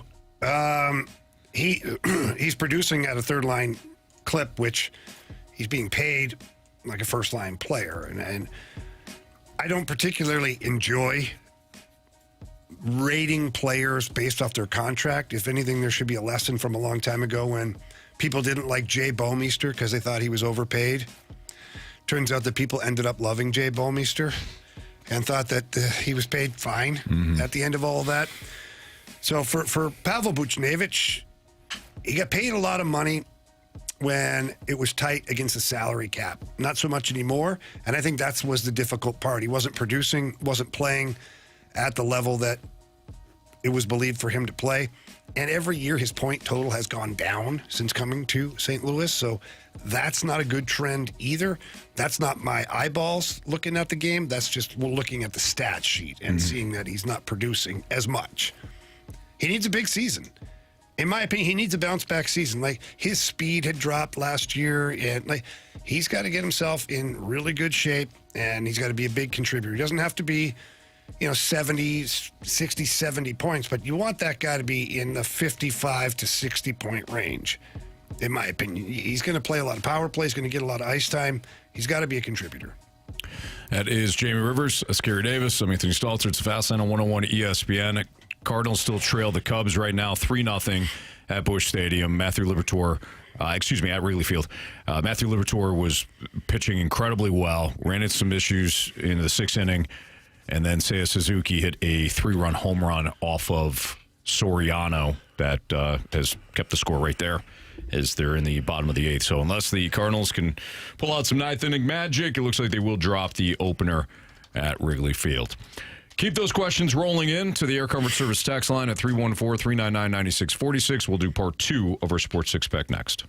He's producing at a third line clip, which he's being paid like a first line player. And I don't particularly enjoy rating players based off their contract. If anything, there should be a lesson from a long time ago when people didn't like Jay Bouwmeester because they thought he was overpaid. Turns out that people ended up loving Jay Bouwmeester and thought that he was paid fine at the end of all of that. So for Pavel Buchnevich, he got paid a lot of money when it was tight against the salary cap. Not so much anymore, and I think that was the difficult part. He wasn't producing, wasn't playing at the level that it was believed for him to play. And every year his point total has gone down since coming to St. Louis, so that's not a good trend either. That's not my eyeballs looking at the game. That's just looking at the stat sheet and seeing that he's not producing as much. He needs a big season. In my opinion, he needs a bounce back season. Like, his speed had dropped last year, and like, he's got to get himself in really good shape, and he's got to be a big contributor. He doesn't have to be, 60, 70 points, but you want that guy to be in the 55 to 60 point range, in my opinion. He's going to play a lot of power play. He's going to get a lot of ice time. He's got to be a contributor. That is Jamie Rivers, Carey Davis. I'm Anthony Stalter. It's Fast Line on 101 ESPN. Cardinals still trail the Cubs right now, 3-0 at Busch Stadium. Matthew Liberatore, at Wrigley Field. Matthew Liberatore was pitching incredibly well, ran into some issues in the 6th inning, and then Seiya Suzuki hit a 3-run home run off of Soriano that has kept the score right there as they're in the bottom of the 8th. So unless the Cardinals can pull out some 9th inning magic, it looks like they will drop the opener at Wrigley Field. Keep those questions rolling in to the Air Comfort Service text line at 314-399-9646. We'll do part 2 of our Sports Six Pack next.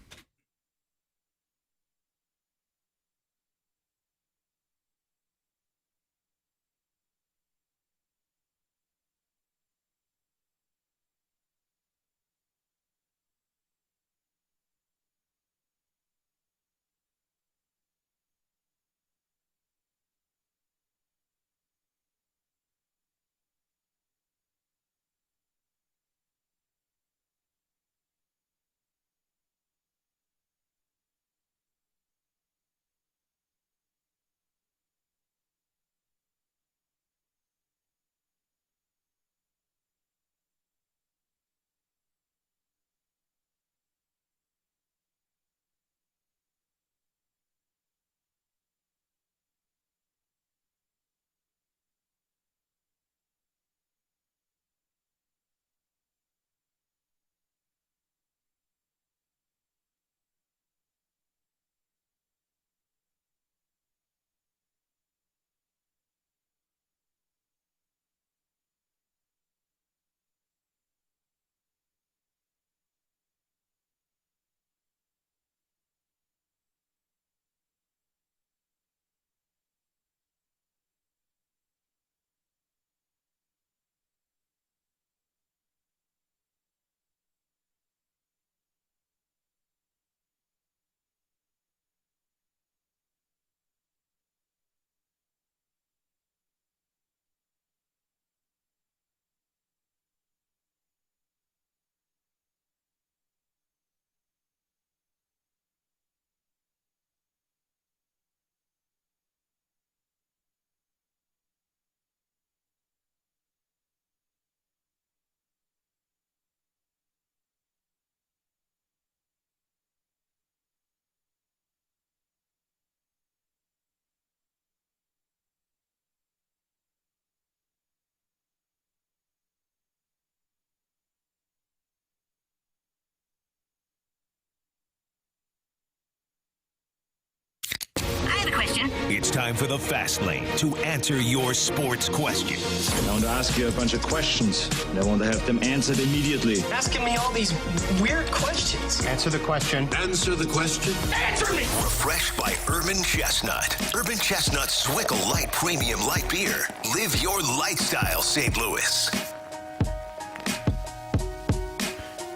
It's time for the Fast Lane to answer your sports questions. I want to ask you a bunch of questions, and I want to have them answered immediately. Asking me all these weird questions. Answer the question. Answer the question. Answer me! Refreshed by Urban Chestnut. Urban Chestnut Swickle Light Premium Light Beer. Live your lifestyle, St. Louis.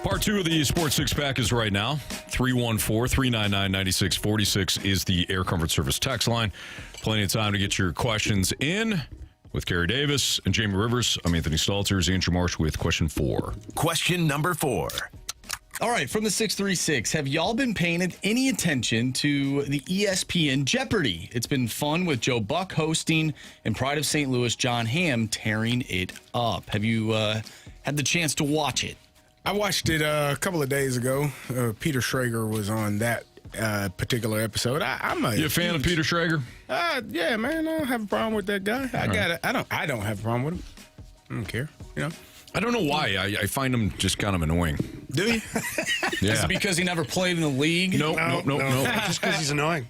Part 2 of the Sports Six Pack is right now. 314-399-9646 is the Air Comfort Service text line. Plenty of time to get your questions in. With Carey Davis and Jamie Rivers, I'm Anthony Stalter. Andrew Marsh with question 4. Question number 4. All right, from the 636, have y'all been paying any attention to the ESPN Jeopardy? It's been fun with Joe Buck hosting and Pride of St. Louis, John Hamm tearing it up. Have you had the chance to watch it? I watched it a couple of days ago. Peter Schrager was on that particular episode. I'm You a fan of Peter Schrager? Yeah, man. I don't have a problem with that guy. I don't have a problem with him. I don't care. You know. I don't know why. I find him just kind of annoying. Do you? Yeah. Is it because he never played in the league? Nope. Just because he's annoying.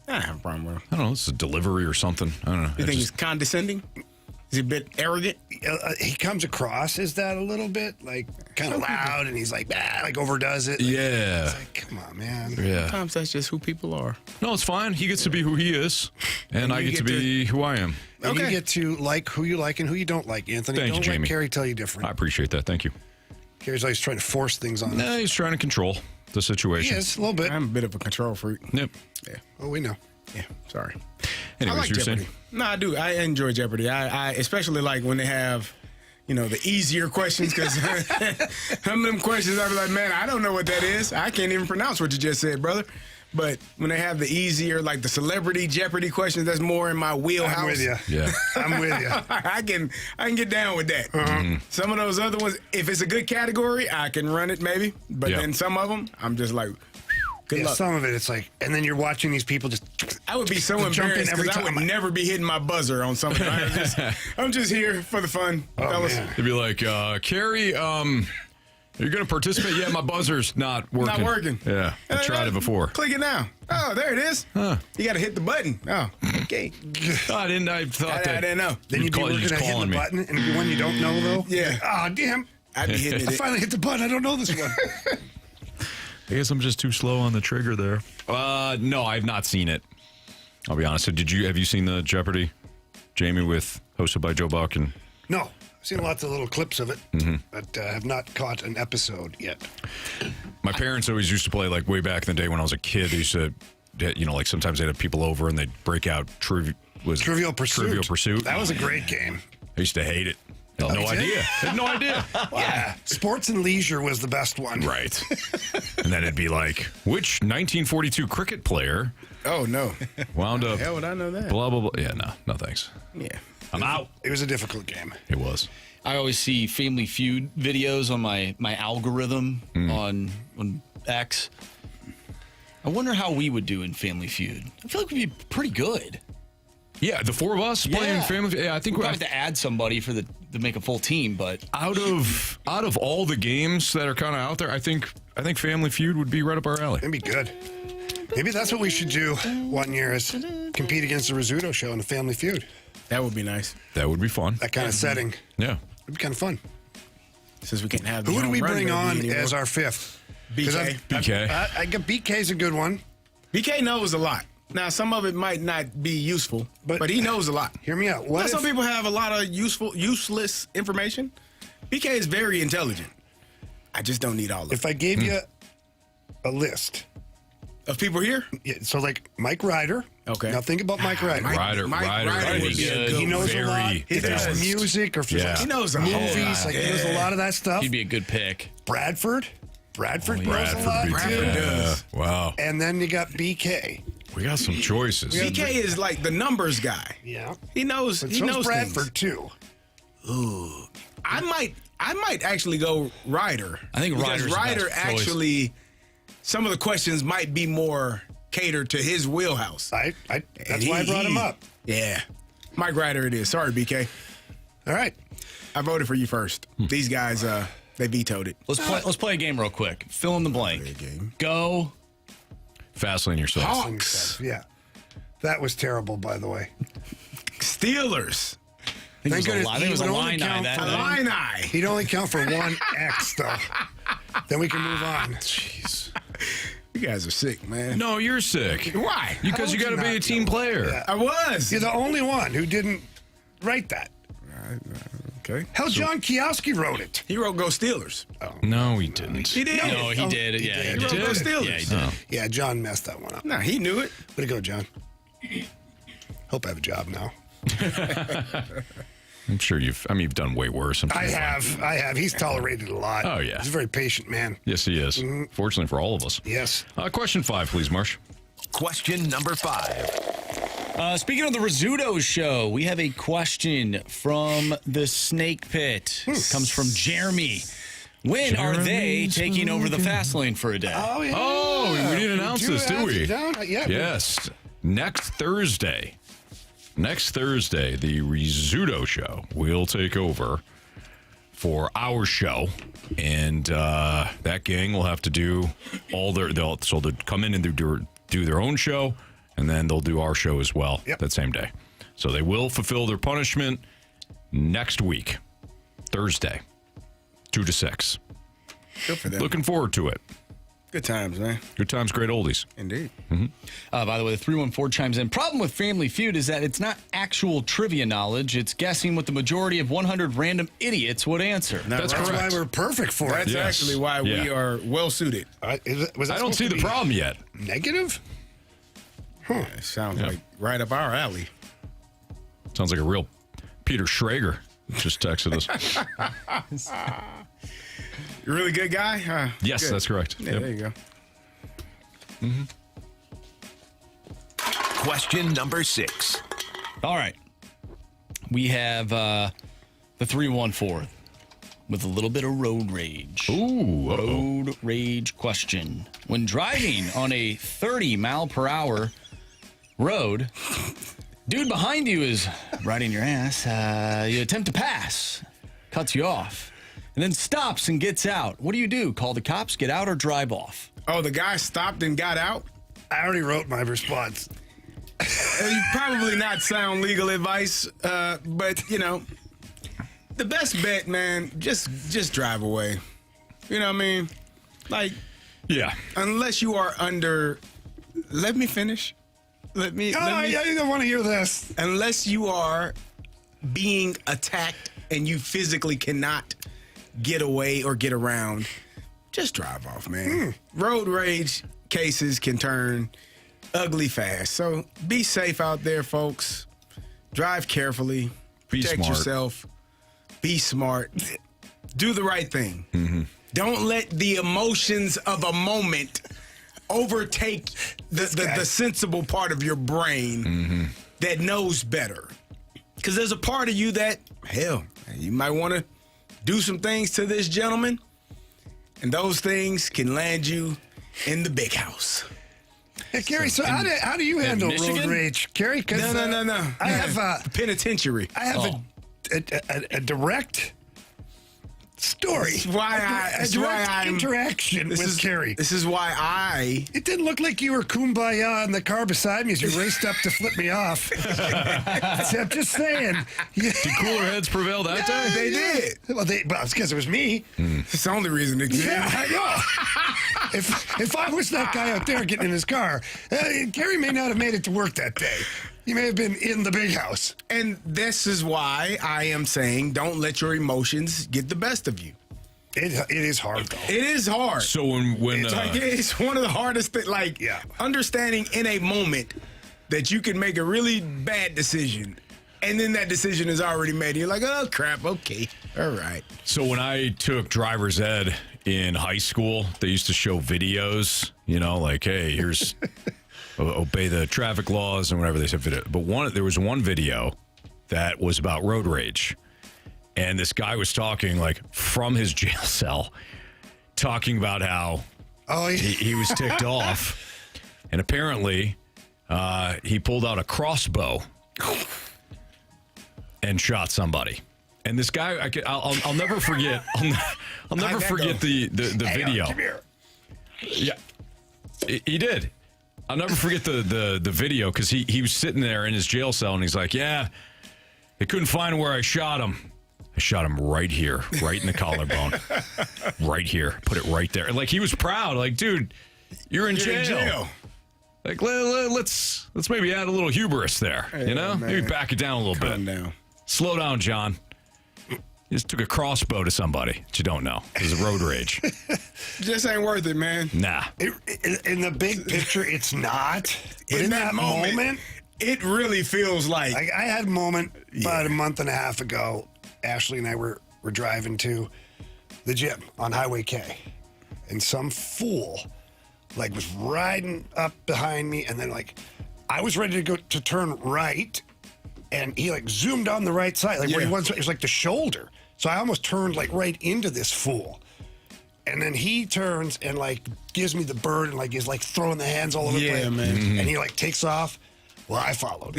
I don't have a problem with him. I don't know. It's a delivery or something. I don't know. You think he's condescending? Is he a bit arrogant? He comes across as that a little bit, like kind of loud, and he's like overdoes it. Yeah. It's like, come on, man. Yeah. Sometimes that's just who people are. No, it's fine. He gets to be who he is, and I get to be who I am. And Okay. you get to like who you like and who you don't like, Anthony. Thank you, don't Jamie. let Carey tell you different. I appreciate that. Thank you. Carey's always trying to force things on us. Nah, he's trying to control the He situation. is, a little bit. I'm a bit of a control freak. Yep. Yeah. Oh, we know. Yeah. Sorry. Anyways, I like you're Jeopardy. saying? No, I do. I enjoy Jeopardy. I especially like when they have, the easier questions, because some of them questions I be like, man, I don't know what that is. I can't even pronounce what you just said, brother. But when they have the easier, like the celebrity Jeopardy questions, that's more in my wheelhouse. I'm with you. Yeah. I'm with you. I can get down with that. Some of those other ones, if it's a good category, I can run it maybe. But Yeah. then some of them, I'm just like, good Yeah, luck. some of it, it's like, and then you're watching these people just. I would be so Jump in embarrassed every because I time. would never be hitting my buzzer on something. I'm just here for the fun, fellas. man. He'd be like, Carey, you're going to participate? Yeah, my buzzer's not working. Not working. Yeah, I tried it before. Click it now. Oh, there it is. You got to hit the button. Oh, okay. I thought that. I didn't know. Then you'd be working just at hitting calling the me. button, and the one you don't know, though. Yeah. Oh, damn. I'd be hitting I it. finally hit the button. I don't know this one. I guess I'm just too slow on the trigger there. No, I've not seen it. I'll be honest. So have you seen the Jeopardy, Jamie, hosted by Joe Buck? And No. I've seen lots of little clips of it, but have not caught an episode yet. my parents always used to play, like way back in the day when I was a kid. They used to, like sometimes they'd have people over and they'd break out Trivial Pursuit. That was a great game. I used to hate it. Had no idea. Had no idea. Yeah. Sports and Leisure was the best one. Right. And then it'd be like, which 1942 cricket player Oh, no. wound up Hell would I know that? blah, blah, blah. Yeah, no thanks. Yeah. I'm out. It was a difficult game. It was. I always see Family Feud videos on my algorithm on X. I wonder how we would do in Family Feud. I feel like we'd be pretty good. Yeah, the four of us playing Family. Yeah, I think we'd have to add somebody to make a full team, but out of all the games that are kind of out there, I think Family Feud would be right up our alley. It'd be good. Maybe that's what we should do one year is compete against the Rizzuto show in a Family Feud. That would be nice. That would be fun. That kind of setting. Yeah. It'd be kind of fun. Since we can't have the Who do home we run bring derby on anymore. as our fifth? 'Cause BK. BK. I get BK's a good one. BK knows a lot. Now, some of it might not be useful, but he knows a lot. Hear me out. What some people have a lot of useless information. BK is very intelligent. I just don't need all of it. If I gave you a list of people here? Yeah, so like Mike Ryder. Okay. Now think about Mike Ryder. Ryder would be a good he knows a lot. If there's music or if there's He knows a movies, whole lot. like he knows a lot of that stuff. he'd be a good pick. Bradford knows a lot Bradford too. does. Wow. And then you got BK. We got some choices. BK is like the numbers guy. Yeah. He knows. But He so's knows Bradford things. too. Ooh. I might actually go Ryder. I think because Ryder's the Ryder best choice. actually. Some of the questions might be more catered to his wheelhouse. That's why I brought him up. Yeah. Mike Ryder it is. Sorry, BK. All right. I voted for you first. These guys, they vetoed it. Let's play a game real quick. Fill in the blank. Go. Fastlane yourself. Hawks. Yeah. That was terrible, by the way. Steelers. Thank goodness I think it was a he would only Illini count that for night. Illini. He'd only count for one X, though. Then we can move on. Jeez. You guys are sick, man. No, you're sick. Why? Because you got to be a team player. Yeah. I was. You're the only one who didn't write that. Okay. Hell, John Kiowski wrote it. He wrote Go Steelers. No, he didn't. He did. No, he did. he Yeah, did. he He wrote Go Steelers. Yeah, he did. Yeah, John messed that one up. Nah, he knew it. Way to go, John. Hope I have a job now. I'm sure you've done way worse. I have. He's tolerated a lot. Oh, yeah. He's a very patient man. Yes, he is. Fortunately for all of us. Yes. Question 5, please, Marsh. Question number 5. Speaking of the Rizzuto show, we have a question from the Snake Pit. This comes from Jeremy. When are they taking over the fast lane for a day? Oh, yeah. Oh, we didn't announce this, did we? Yeah. Yes. Next Thursday, the Rizzuto show will take over for our show. And that gang will have to do all they'll come in and do their own show, and then they'll do our show as well that same day. So they will fulfill their punishment next week, Thursday, 2 to 6. Good for them. Looking forward to it. Good times, man. Good times, great oldies. Indeed. By the way, the 314 chimes in. Problem with Family Feud is that it's not actual trivia knowledge. It's guessing what the majority of 100 random idiots would answer. That's That's correct. why we're perfect for That's it. Yes. actually why we Yeah. are well suited. Was that I don't supposed see to the be problem yet. Negative? It sounds like right up our alley. Sounds like a real Peter Schrager just texted us. You're a really good guy? Yes, Good. that's correct. Yeah, Yep. there you go. Question number 6. All right. We have the 314 with a little bit of road rage. Ooh, Road rage question. When driving on a 30-mile-per-hour road, dude behind you is riding your ass. You attempt to pass, cuts you off, and then stops and gets out. What do? Call the cops, get out, or drive off? Oh, the guy stopped and got out? I already wrote my response. Probably not sound legal advice, but, you know, the best bet, man, just drive away. You know what I mean? Like, yeah. unless you are under... Let me finish. Let me... I don't want to hear this. Unless you are being attacked and you physically cannot get away or get around, just drive off, man. Road rage cases can turn ugly fast. So be safe out there, folks. Drive carefully. Be Protect smart. yourself. Be smart. Do the right thing. Don't let the emotions of a moment overtake the sensible part of your brain that knows better. Because there's a part of you that, hell, you might want to do some things to this gentleman, and those things can land you in the big house. Hey, Carey, so how do you handle road Michigan? rage, Carey? 'Cause, No. I have penitentiary. I have a direct story. That's why a direct interaction with Carey. This is why I... It didn't look like you were kumbaya in the car beside me as you raced up to flip me off. I'm just saying. Did cooler heads prevail that day? They did. Well, it's because it was me. It's the only reason to exist. Yeah, I know. If I was that guy out there getting in his car, Carey may not have made it to work that day. He may have been in the big house. And this is why I am saying don't let your emotions get the best of you. It is hard, though. It is hard. So when It's one of the hardest things. Like, understanding in a moment that you can make a really bad decision, and then that decision is already made. You're like, oh, crap, okay, all right. So when I took driver's ed in high school, they used to show videos, like, hey, here's obey the traffic laws and whatever they said. But there was one video that was about road rage. And this guy was talking, like, from his jail cell, talking about how he was ticked off. And apparently, he pulled out a crossbow and shot somebody. And this guy, I'll never forget. I'll never forget the video. Come here. Yeah, he did. I'll never forget the video because he was sitting there in his jail cell and he's like, yeah, they couldn't find where I shot him. I shot him right here, right in the collarbone. Right here. Put it right there. Like, he was proud. Like, dude, you're in jail. Like, let's maybe add a little hubris there, you know? Man. Maybe back it down a little bit. Down. Slow down, John. You just took a crossbow to somebody that you don't know. It was a road rage. Just ain't worth it, man. Nah. In the big picture, it's not. But in that moment, it really feels like. I had a moment about a month and a half ago. Ashley and I were driving to the gym on Highway K. And some fool, was riding up behind me. And then, I was ready to go to turn right. And he, zoomed on the right side. Where he was, it was the shoulder. So I almost turned right into this fool. And then he turns and gives me the bird and is throwing the hands all over the place. Man. Mm-hmm. And he takes off. Well, I followed.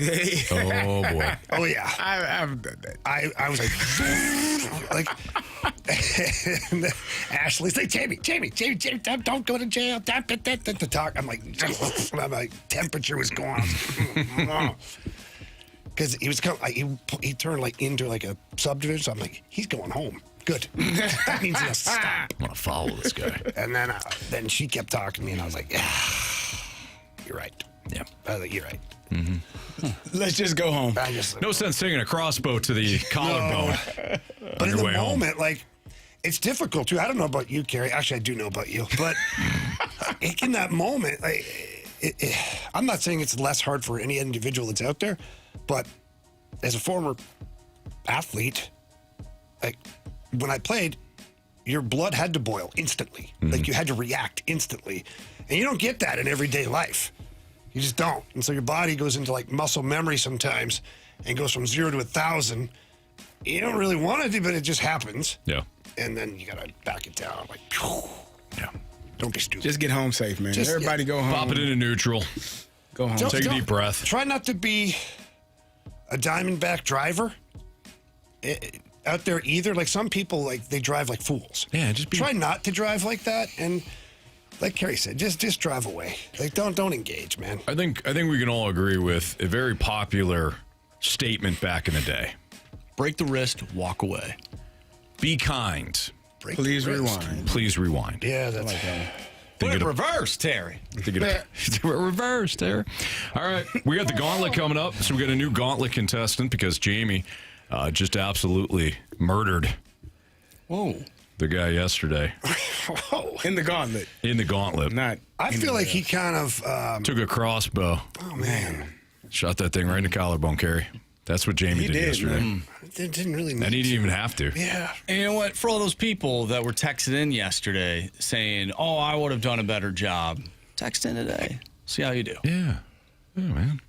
Oh boy. Oh yeah. I've done that. I was and Ashley's like, Jamie, don't go to jail. To talk. I'm like, my temperature was going on. Because he was he turned into a subdivision. So I'm like, he's going home. Good. That means he has to stop. I'm gonna follow this guy. And then she kept talking to me, and I was like, you're right. Yeah. I was like, you're right. Mm-hmm. Let's just go home. No sense taking a crossbow to the collarbone. But in the moment, it's difficult too. I don't know about you, Carey. Actually, I do know about you. But in that moment, I'm not saying it's less hard for any individual that's out there, but as a former athlete, when I played, your blood had to boil instantly. Mm-hmm. You had to react instantly. And you don't get that in everyday life. You just don't. And so your body goes into muscle memory sometimes and goes from 0 to 1,000. You don't really want to do, but it just happens. Yeah. And then you got to back it down. Yeah. Don't be stupid. Just get home safe, man. Everybody go home. Pop it into neutral. Go home. Take a deep breath. Try not to be a Diamondback driver out there either. Some people, they drive like fools. Yeah, try not to drive like that. And like Carey said, just drive away. Don't engage, man. I think we can all agree with a very popular statement back in the day. Break the wrist, walk away. Be kind. Please rewind. Please rewind. Yeah, that's Put it reverse, Terry. Reverse, Terry. All right, we got the gauntlet coming up. So we got a new gauntlet contestant because Jamie just absolutely murdered the guy yesterday. In the gauntlet. In the gauntlet. I feel like he kind of took a crossbow. Oh man. Shot that thing right in the collarbone, Carey. That's what Jamie did yesterday. It didn't really need and he didn't even have to. Yeah. And you know what? For all those people that were texting in yesterday saying, oh, I would have done a better job, text in today. See how you do. Yeah. Yeah, man.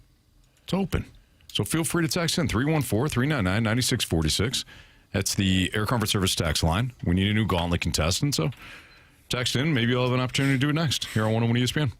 It's open. So feel free to text in 314-399-9646. That's the Air Comfort Service text line. We need a new gauntlet contestant, so text in. Maybe you'll have an opportunity to do it next here on 101 ESPN.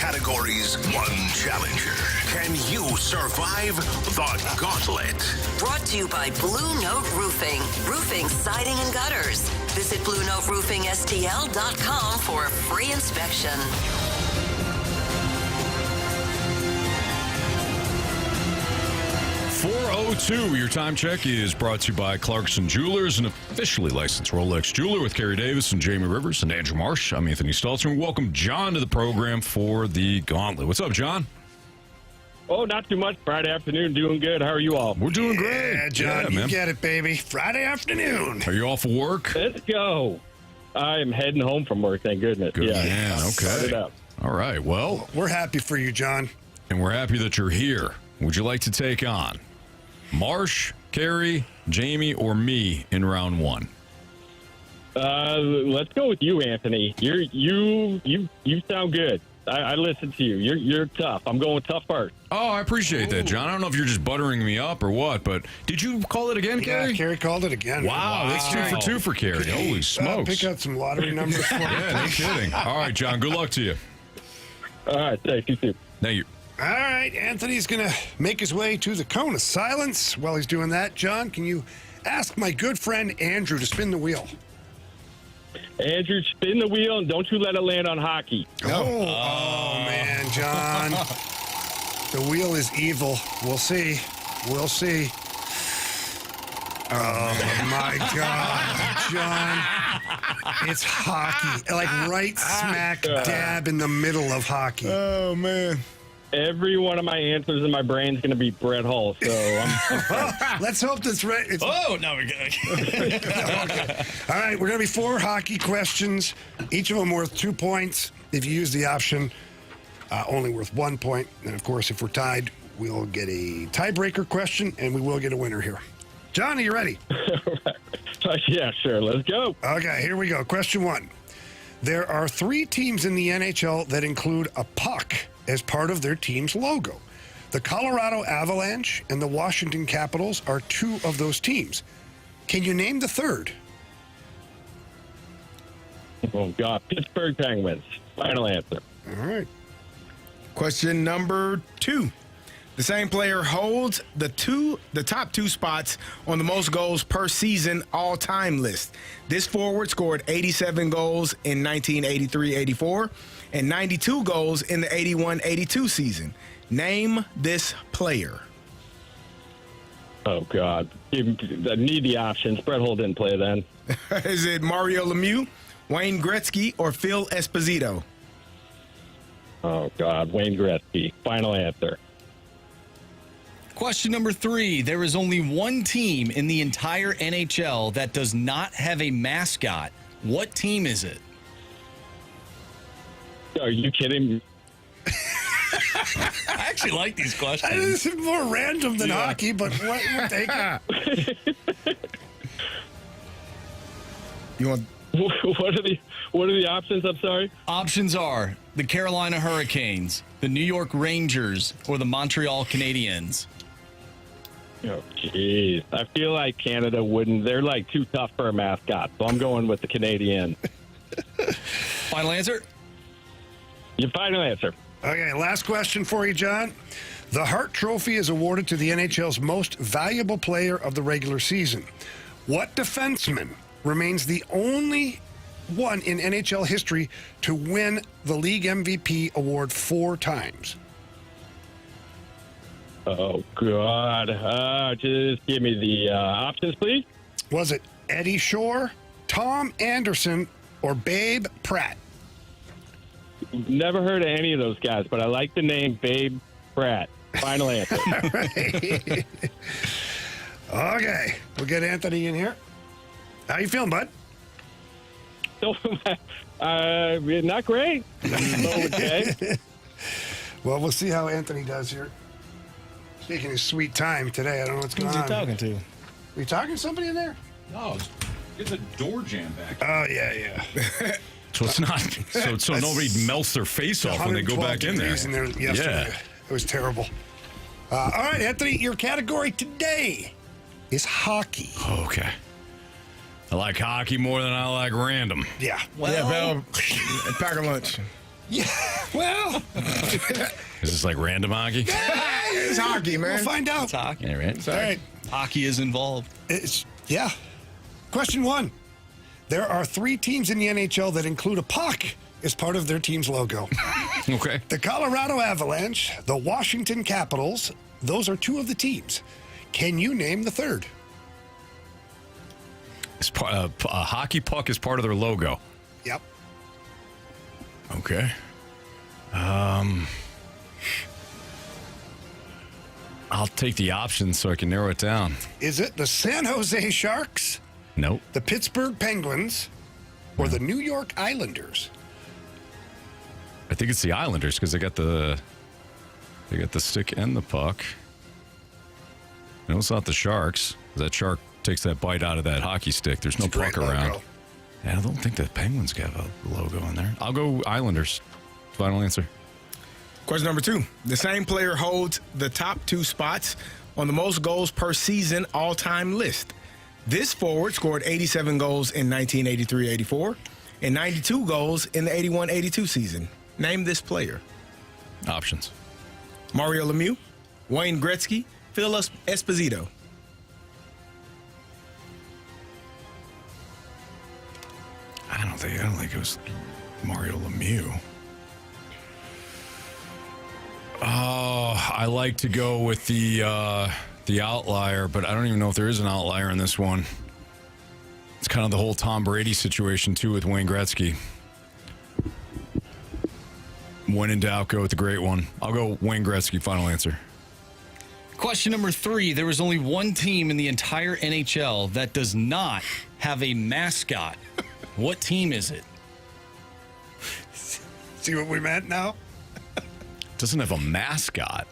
categories, 1 challenger. Can you survive the gauntlet? Brought to you by Blue Note Roofing. Roofing, siding, and gutters. Visit BlueNoteRoofingSTL.com for a free inspection. 4:02. Your time check is brought to you by Clarkson Jewelers, an officially licensed Rolex jeweler with Carey Davis and Jamie Rivers and Andrew Marsh. I'm Anthony Stalter, and welcome John to the program for the Gauntlet. What's up, John? Oh, not too much. Friday afternoon, doing good. How are you all? We're doing great. Yeah, John, you get it, baby. Friday afternoon. Are you off of work? Let's go. I am heading home from work, thank goodness. Good yeah. man. Start it Okay. up. All right. Well, We're happy for you, John. and we're happy that you're here. Would you like to take on Marsh, Carey, Jamie, or me in round 1? Let's go with you, Anthony. You sound good. I listen to you. You're tough. I'm going tough first. Oh, I appreciate that, John. I don't know if you're just buttering me up or what, but did you call it again, Yeah, Carey? Carey called it again. Wow, that's 2 for 2 for Carey. Holy smokes. Pick out some lottery numbers for me. Yeah, no kidding. All right, John, good luck to you. All right, thank you, too. Thank you. All right, Anthony's going to make his way to the cone of silence. While he's doing that, John, can you ask my good friend Andrew to spin the wheel? Andrew, spin the wheel, and don't you let it land on hockey. Oh, man, John. The wheel is evil. We'll see. We'll see. Oh, my God, John. It's hockey. Like right smack dab in the middle of hockey. Oh, man. Every one of my answers in my brain is going to be Brett Hull, so I'm Let's hope that's right. It's, Oh, no, we're good. okay. All right, we're going to be 4 hockey questions, each of them worth 2 points. If you use the option, only worth 1 point. And, of course, if we're tied, we'll get a tiebreaker question, and we will get a winner here. John, are you ready? yeah, sure. Let's go. Okay, here we go. Question 1. There are 3 teams in the NHL that include a puck as part of their team's logo. The Colorado Avalanche and the Washington Capitals are 2 of those teams. Can you name the third? Oh, God. Pittsburgh Penguins. Final answer. All right. Question number 2. The same player holds the top 2 spots on the most goals per season all-time list. This forward scored 87 goals in 1983-84 and 92 goals in the 81-82 season. Name this player. Oh, God. I need the options. Brett Hull didn't play then. Is it Mario Lemieux, Wayne Gretzky, or Phil Esposito? Oh, God. Wayne Gretzky. Final answer. Question number 3. There is only one team in the entire NHL that does not have a mascot. What team is it? Are you kidding me? I actually like these questions. This is more random than hockey, but what we'll take it. You want? What are the options? I'm sorry. Options are the Carolina Hurricanes, the New York Rangers, or the Montreal Canadiens. Oh, jeez. I feel like Canada wouldn't. They're like too tough for a mascot, so I'm going with the Canadian. Final answer? Your final answer. Okay, last question for you, John. The Hart Trophy is awarded to the NHL's most valuable player of the regular season. What defenseman remains the only one in NHL history to win the league MVP award 4 times? Oh, God. Just give me the options, please. Was it Eddie Shore, Tom Anderson, or Babe Pratt? Never heard of any of those guys, but I like the name Babe Pratt. Final answer. Okay, we'll get Anthony in here. How you feeling, bud? Not great. Okay. Well, we'll see how Anthony does here. Taking his sweet time today. I don't know what's going on. Who's he talking to? Are you talking to somebody in there? No, get the door jam back. Oh, yeah. So it's not. So nobody melts their face off when they go back in there. Yesterday. Yeah. It was terrible. All right, Anthony, your category today is hockey. Okay. I like hockey more than I like random. Yeah. Well, Yeah, Bell. Pack a lunch. Yeah, well. Is this like random hockey? It's hockey, man. We'll find out. It's hockey. All right. All right. Hockey is involved. Yeah. Question 1. There are 3 teams in the NHL that include a puck as part of their team's logo. Okay. The Colorado Avalanche, the Washington Capitals, those are 2 of the teams. Can you name the third? A hockey puck is part of their logo. Yep. Okay. I'll take the options so I can narrow it down. Is it the San Jose Sharks, Nope. the Pittsburgh Penguins, or the New York Islanders? I think it's the Islanders because they got the stick and the puck. No, it's not the Sharks. That shark takes that bite out of that hockey stick. There's no It's a great puck around. logo. Yeah, I don't think the Penguins got a logo in there. I'll go Islanders. Final answer. Question number 2. The same player holds the top 2 spots on the most goals per season all-time list. This forward scored 87 goals in 1983-84 and 92 goals in the 81-82 season. Name this player. Options. Mario Lemieux, Wayne Gretzky, Phil Esposito. I don't think it was Mario Lemieux. Oh, I like to go with the outlier, but I don't even know if there is an outlier in this one. It's kind of the whole Tom Brady situation too with Wayne Gretzky. When in doubt, go with the great one. I'll go Wayne Gretzky. Final answer. Question number 3. There is only one team in the entire NHL that does not have a mascot. What team is it? See what we meant now? Doesn't have a mascot.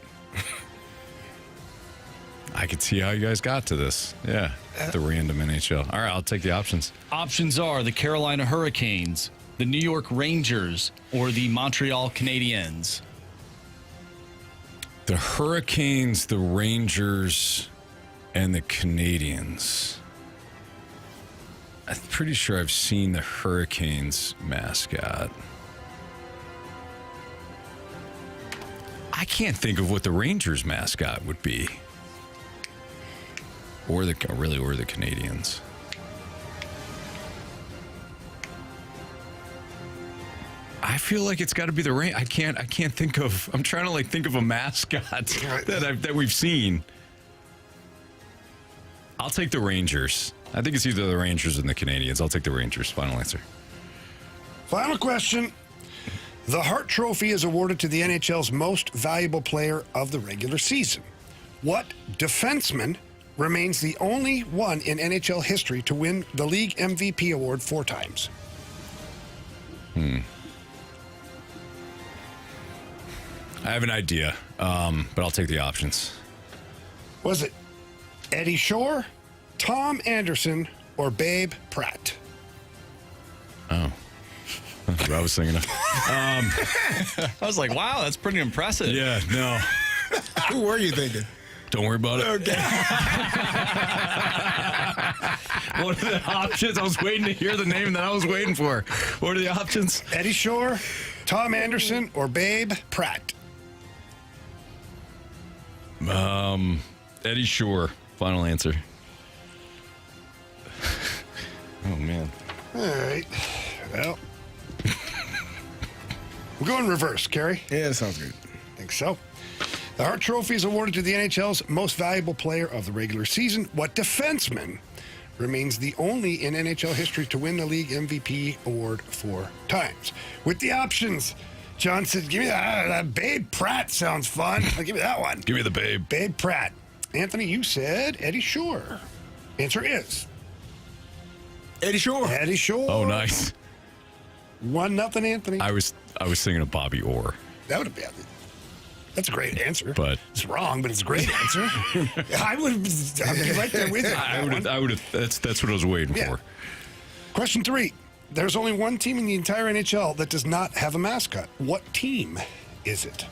I could see how you guys got to this. Yeah, the random NHL. All right, I'll take the options. Options are the Carolina Hurricanes, the New York Rangers, or the Montreal Canadiens. The Hurricanes, the Rangers, and the Canadiens. I'm pretty sure I've seen the Hurricanes mascot. I can't think of what the Rangers mascot would be. Or the Canadiens. I feel like it's got to be the Rangers. I can't think of. I'm trying to think of a mascot that we've seen. I'll take the Rangers. I think it's either the Rangers and the Canadiens. I'll take the Rangers. Final answer. Final question. The Hart Trophy is awarded to the NHL's most valuable player of the regular season. What defenseman remains the only one in NHL history to win the league MVP award 4 times? I have an idea, but I'll take the options. Was it Eddie Shore, Tom Anderson, or Babe Pratt? Oh. That's what I was thinking of. I was like, wow, that's pretty impressive. Yeah, no. Who were you thinking? Don't worry about it. Okay. What are the options? I was waiting to hear the name that I was waiting for. What are the options? Eddie Shore, Tom Anderson, or Babe Pratt? Eddie Shore. Final answer. Oh, man. All right. Well, we'll go in reverse, Carey. Yeah, that sounds good. Think so. The Hart Trophy is awarded to the NHL's most valuable player of the regular season. What defenseman remains the only in NHL history to win the league MVP award 4 times? With the options, John said, give me that. Babe Pratt sounds fun. Give me that one. Give me the Babe. Babe Pratt. Anthony, you said Eddie Shore. Answer is Eddie Shore. Eddie Shore. Oh, nice. 1-0, Anthony. I was thinking of Bobby Orr. That would have been. That's a great answer. But it's wrong, but it's a great answer. I would be right there with you. I would have. That's what I was waiting for. Question 3. There's only one team in the entire NHL that does not have a mascot. What team is it?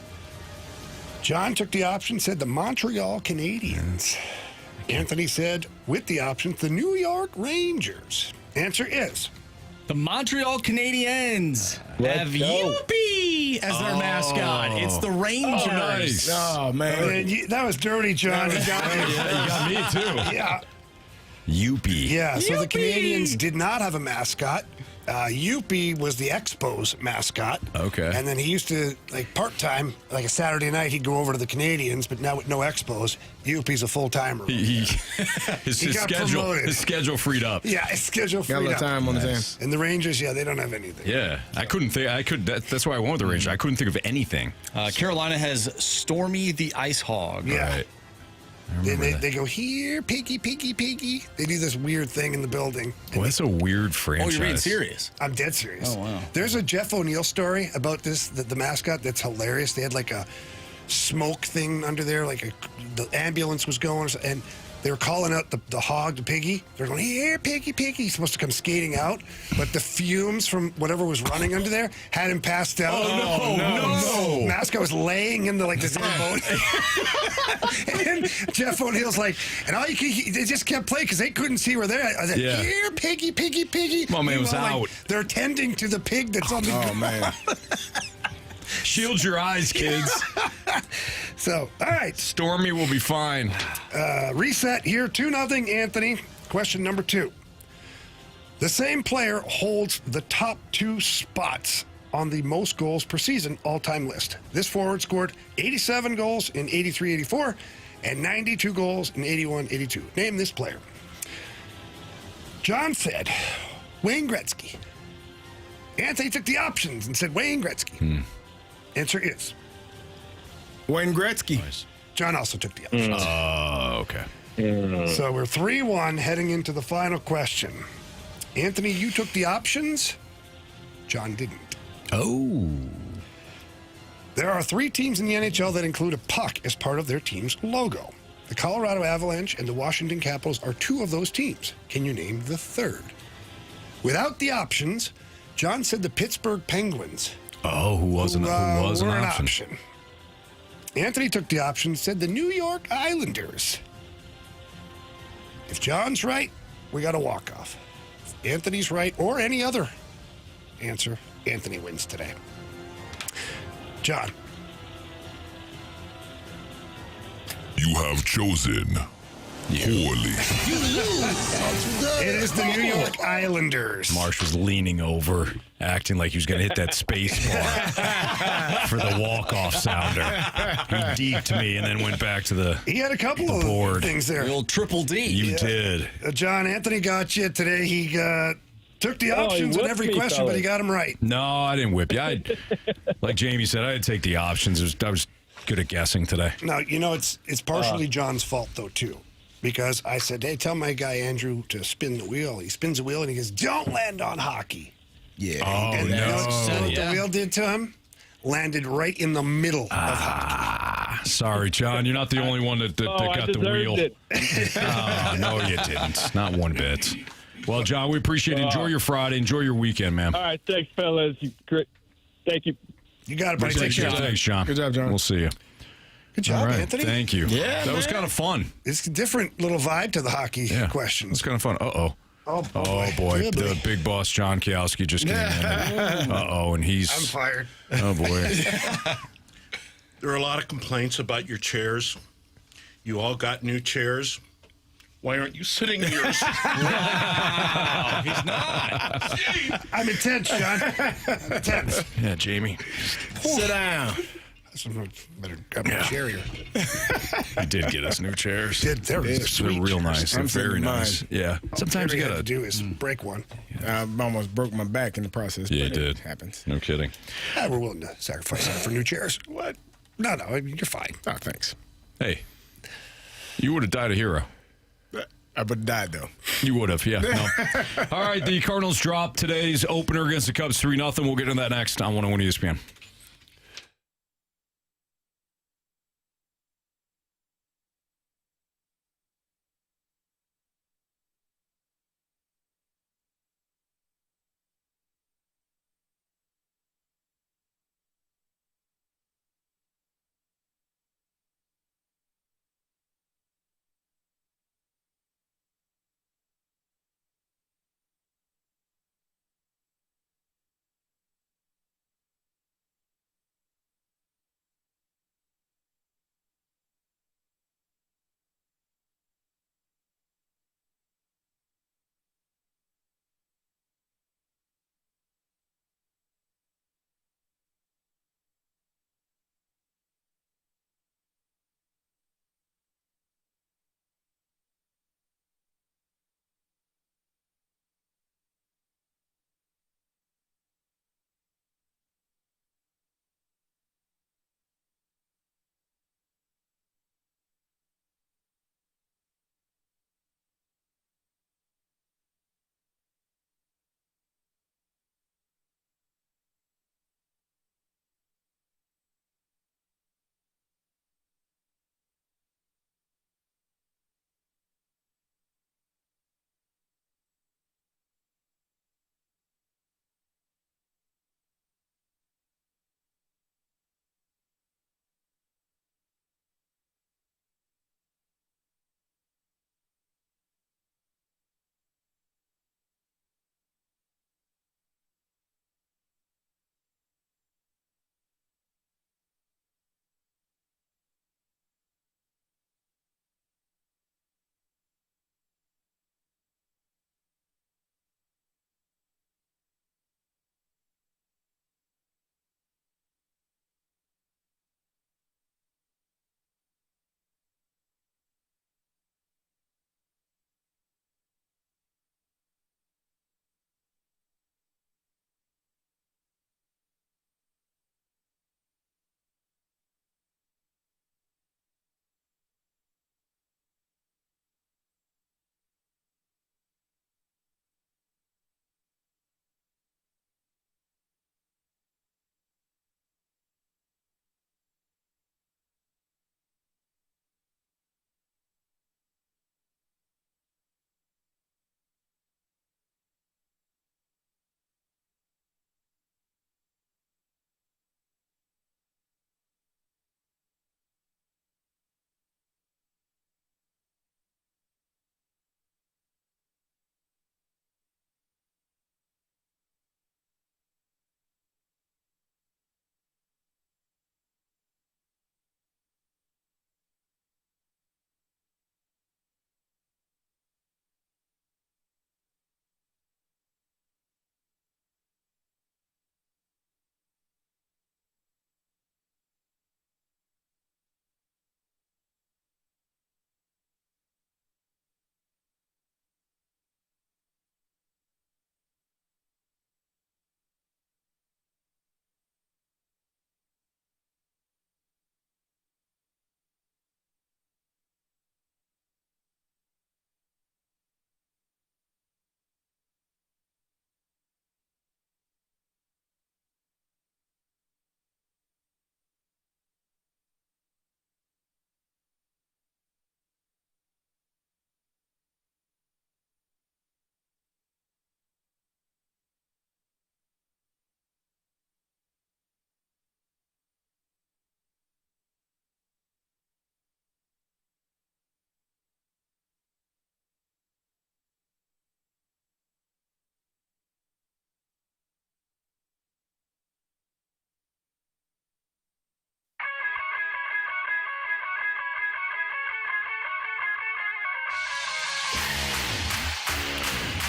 John took the option, said the Montreal Canadiens. Anthony said, with the options, the New York Rangers. Answer is the Montreal Canadiens. Let's Have go. Youppi! as their mascot. It's the Rangers. Oh, nice. Oh, man. That was dirty, John. Yeah, you got me too. Yeah. Youpie. Yeah, so the Canadians did not have a mascot. Youpie was the Expos mascot. Okay. And then he used to, like, part-time, like a Saturday night, he'd go over to the Canadians, but now with no Expos, Youpie's a full-timer. His schedule freed up. Yeah, his schedule freed Got a up. little time on his hands. And the Rangers, they don't have anything. Yeah, I couldn't think. That's why I went with the Rangers. I couldn't think of anything. Carolina has Stormy the Ice Hog. Yeah. Right. They go, here, piggy, piggy, piggy. They do this weird thing in the building. Well, that's a weird franchise. Oh, you're being serious? I'm dead serious. Oh, wow. There's a Jeff O'Neill story about this, the mascot, that's hilarious. They had like a smoke thing under there, like the ambulance was going, and they were calling out the hog, the piggy. They're going, here, piggy, piggy. He's supposed to come skating out, but the fumes from whatever was running under there had him passed out. Oh, no. Mascot was laying in this little boat. And Jeff O'Neill's like, and they just kept playing because they couldn't see where they're at. I said, here, piggy, piggy, piggy. My man was out. They're tending to the pig that's on the ground. Oh, man. Shield your eyes, kids. So, all right. Stormy will be fine. Reset here, 2-0, Anthony. Question number 2. The same player holds the top 2 spots on the most goals per season all-time list. This forward scored 87 goals in 83-84 and 92 goals in 81-82. Name this player. John said Wayne Gretzky. Anthony took the options and said Wayne Gretzky. Answer is Wayne Gretzky. Nice. John also took the options. Okay. So we're 3-1 heading into the final question. Anthony, you took the options. John didn't. Oh. There are 3 teams in the NHL that include a puck as part of their team's logo. The Colorado Avalanche and the Washington Capitals are 2 of those teams. Can you name the third? Without the options, John said the Pittsburgh Penguins. Oh, who was an were option? Anthony took the option, said the New York Islanders. If John's right, we got a walk-off. If Anthony's right, or any other answer, Anthony wins today. John. You have chosen poorly. It is the New York Islanders. Marsh was leaning over, acting like he was going to hit that space bar for the walk-off sounder. He deked me and then went back to the He had a couple of board. things there. The old triple D. You did. John, Anthony got you today. He took the he options on whipped every me, question, but he fellas. got them right. No, I didn't whip you. Like Jamie said, I had to take the options. I was good at guessing today. Now, it's partially John's fault, though, too. Because I said, hey, tell my guy Andrew to spin the wheel. He spins the wheel and he goes, don't land on hockey. Yeah. Oh, And you know what no. the wheel did to him? Landed right in the middle of hockey. Sorry, John. You're not the only one that I got the deserved wheel. it. Oh, no, you didn't. Not one bit. Well, John, we appreciate it. Enjoy your Friday. Enjoy your weekend, man. All right, thanks, fellas. Great. Thank you. You got it, buddy. Thanks, Take care. Thanks, John. Good job, John. We'll see you. Good job, All right. Anthony. Thank you. Yeah, that was man. kind of fun. It's a different little vibe to the hockey Yeah. questions. It's kind of fun. Uh-oh. Oh, Oh, boy. Good The big boss, John Kiowski, just came in. Uh-oh, and he's... I'm fired. Oh, boy. There are a lot of complaints about your chairs. You all got new chairs. Why aren't you sitting in yours? No, he's not. I'm intense, John. Intense. Yeah, Jamie. Sit down. Better grab my chair here. He did get us new chairs. They're They're sweet real chairs. nice. They're I'm very sitting in nice. mine. Yeah. Sometimes you All got have to to do is break one. I almost broke my back in the process. Yeah, but you it did. happens. No kidding. We're willing to sacrifice that for new chairs. What? No, I mean, you're fine. Oh, thanks. Hey, you would have died a hero. I would have died, though. You would have, yeah. No. All right, the Cardinals drop today's opener against the Cubs 3-0. We'll get into that next on 101 ESPN.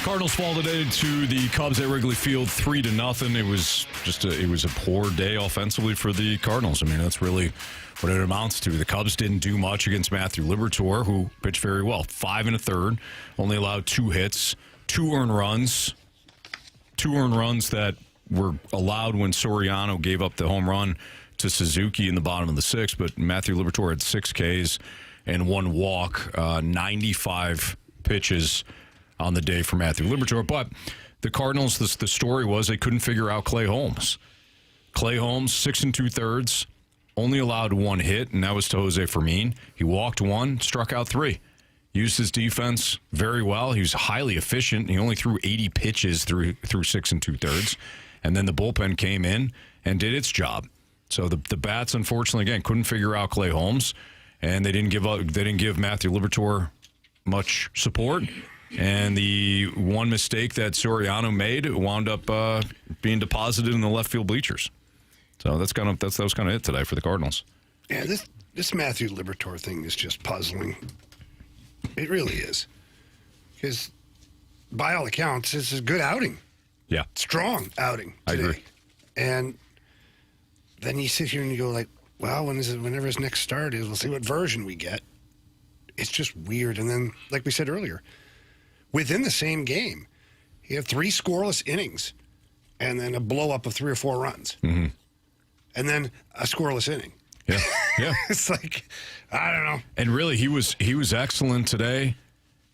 Cardinals fall today to the Cubs at Wrigley Field 3-0. It was a poor day offensively for the Cardinals. I mean, that's really what it amounts to. The Cubs didn't do much against Matthew Liberatore, who pitched very well. 5 1/3, only allowed 2 hits, 2 earned runs. 2 earned runs that were allowed when Soriano gave up the home run to Suzuki in the bottom of the 6th. But Matthew Liberatore had 6 Ks and 1 walk, 95 pitches on the day for Matthew Liberatore. But the Cardinals, the story was they couldn't figure out Clay Holmes. Clay Holmes, 6 2/3, only allowed 1 hit, and that was to Jose Fermin. He walked 1, struck out 3. Used his defense very well. He was highly efficient. He only threw 80 pitches through 6 2/3. And then the bullpen came in and did its job. So the bats, unfortunately, again, couldn't figure out Clay Holmes, and they didn't give Matthew Liberatore much support. And the one mistake that Soriano made wound up being deposited in the left field bleachers. So that was kind of it today for the Cardinals. Yeah, this Matthew Liberatore thing is just puzzling. It really is, because by all accounts, this is a good outing. Yeah, strong outing today. I agree. And then you sit here and you go like, well, whenever his next start is, we'll see what version we get. It's just weird. And then, like we said earlier, within the same game, he had 3 scoreless innings and then a blow-up of 3 or 4 runs. Mm-hmm. And then a scoreless inning. Yeah, yeah. It's like, I don't know. And really, he was excellent today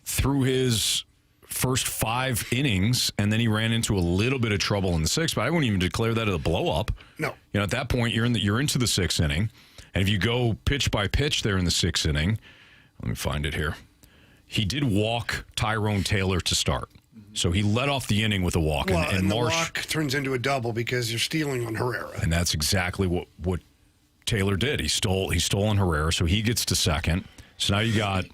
through his first 5 innings, and then he ran into a little bit of trouble in the 6th, but I wouldn't even declare that a blow-up. No. At that point, you're into the 6th inning, and if you go pitch by pitch there in the 6th inning, let me find it here. He did walk Tyrone Taylor to start. So he led off the inning with a walk. Well, and Marsh, the walk turns into a double because you're stealing on Herrera. And that's exactly what Taylor did. He stole on Herrera, so he gets to second. So now you got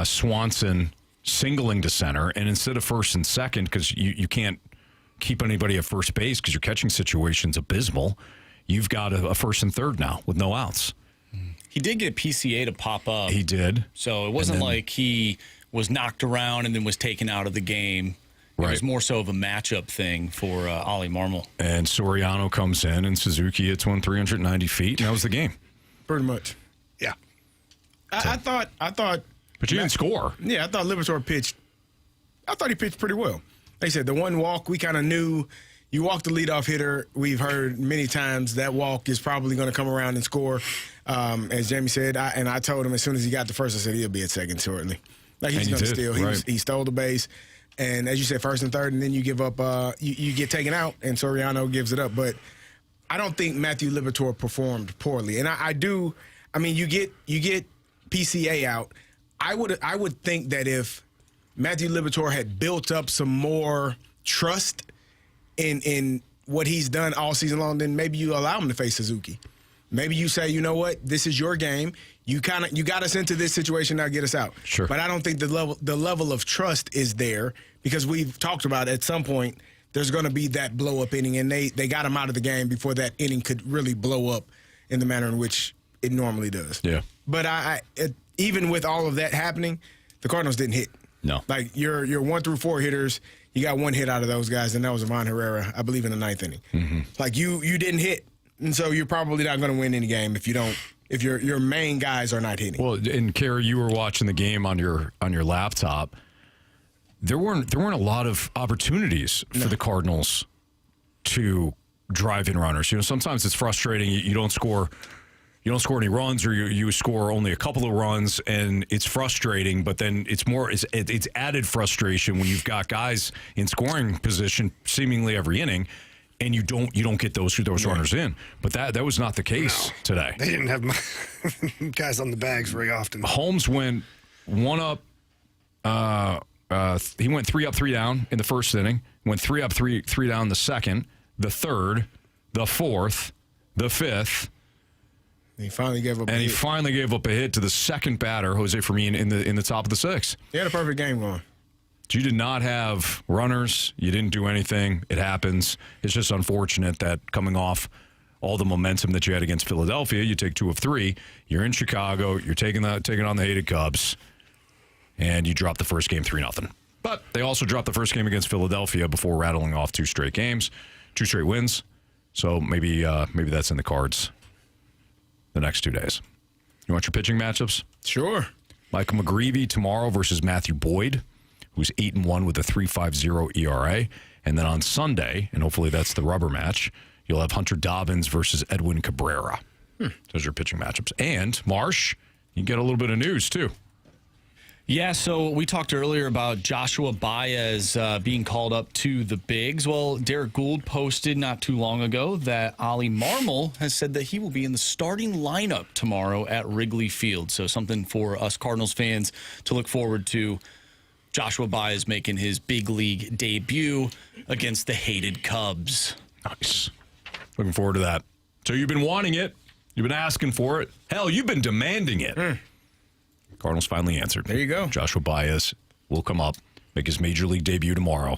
Swanson singling to center, and instead of first and second, because you can't keep anybody at first base because your catching situation's abysmal, you've got a first and third now with no outs. He did get PCA to pop up. He did. So it wasn't like he was knocked around and then was taken out of the game. It was more so of a matchup thing for Ollie Marmol. And Soriano comes in, and Suzuki hits one 390 feet, and that was the game. Pretty much. Yeah. I thought. But you didn't score. Yeah, I thought Liberatore pitched. I thought he pitched pretty well. Like I said, the one walk, we kind of knew. You walk the leadoff hitter. We've heard many times that walk is probably going to come around and score. As Jamie said, I told him as soon as he got the first, I said he'll be at second shortly. Like he's going to steal. He stole the base. And as you said, first and third, and then you give up, you get taken out, and Soriano gives it up. But I don't think Matthew Liberatore performed poorly. And I do. I mean, you get PCA out. I would think that if Matthew Liberatore had built up some more trust in what he's done all season long, then maybe you allow him to face Suzuki. Maybe you say, you know what, this is your game. You got us into this situation, now get us out. Sure. But I don't think the level of trust is there, because we've talked about at some point there's going to be that blow up inning, and they got him out of the game before that inning could really blow up in the manner in which it normally does. Yeah. But even with all of that happening, the Cardinals didn't hit. No. Like your 1 through 4 hitters, you got 1 hit out of those guys, and that was Ivan Herrera, I believe, in the 9th inning. Mm-hmm. Like you didn't hit, and so you're probably not going to win any game if you don't. If your main guys are not hitting. Well, and Carey, you were watching the game on your laptop. There weren't a lot of opportunities for the Cardinals to drive in runners. Sometimes it's frustrating. You don't score any runs, or you score only a couple of runs, and it's frustrating. But then it's added frustration when you've got guys in scoring position seemingly every inning, and you don't get those runners in. But that was not the case today. They didn't have guys on the bags very often. Holmes went 1 up. He went 3 up, 3 down in the first inning. Went 3 up, 3 down the second, the third, the fourth, the 5th. He finally gave up. He finally gave up a hit to the second batter, Jose Fermin, in the top of the 6th. He had a perfect game going. You did not have runners. You didn't do anything. It happens. It's just unfortunate that coming off all the momentum that you had against Philadelphia, you take 2 of 3. You're in Chicago. You're taking on the hated Cubs, and you drop the first game 3-0. But they also dropped the first game against Philadelphia before rattling off 2 straight games, 2 straight wins. So maybe that's in the cards the next 2 days. You want your pitching matchups? Sure. Michael McGreevy tomorrow versus Matthew Boyd, who's 8-1 with a 3.50 ERA. And then on Sunday, and hopefully that's the rubber match, you'll have Hunter Dobbins versus Edwin Cabrera. Those are your pitching matchups. And Marsh, you get a little bit of news too. Yeah, so we talked earlier about Joshua Báez being called up to the bigs. Well, Derek Gould posted not too long ago that Ollie Marmol has said that he will be in the starting lineup tomorrow at Wrigley Field. So something for us Cardinals fans to look forward to. Joshua Báez making his big league debut against the hated Cubs. Nice. Looking forward to that. So you've been wanting it. You've been asking for it. Hell, you've been demanding it. Cardinals finally answered. There you go. Joshua Báez will come up, make his major league debut tomorrow,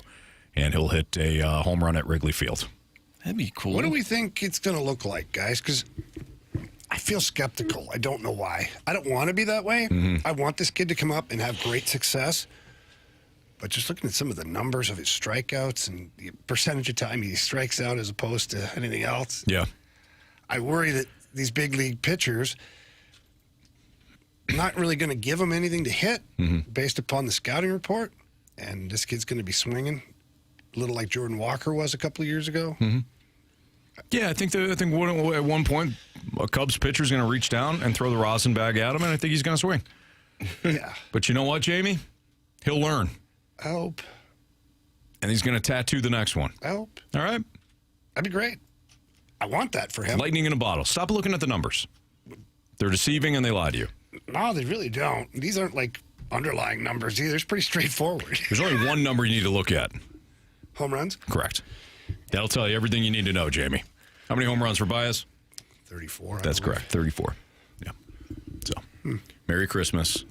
and he'll hit a home run at Wrigley Field. That'd be cool. What do we think it's going to look like, guys? Because I feel skeptical. I don't know why. I don't want to be that way. I want this kid to come up and have great success. But just looking at some of the numbers of his strikeouts and the percentage of time he strikes out as opposed to anything else, I worry that these big league pitchers not really going to give him anything to hit based upon the scouting report. And this kid's going to be swinging a little like Jordan Walker was a couple of years ago. Yeah, I think at one point a Cubs pitcher is going to reach down and throw the rosin bag at him, and I think he's going to swing. Yeah. But you know what, Jamie? He'll learn. I hope. And he's going to tattoo the next one. I hope. All right? That'd be great. I want that for him. Lightning in a bottle. Stop looking at the numbers. They're deceiving and they lie to you. No, they really don't. These aren't like underlying numbers either. It's pretty straightforward. There's only one number you need to look at. Home runs? Correct. That'll tell you everything you need to know, Jamie. How many home runs for Báez? 34. That's correct. 34. Yeah. So, Merry Christmas.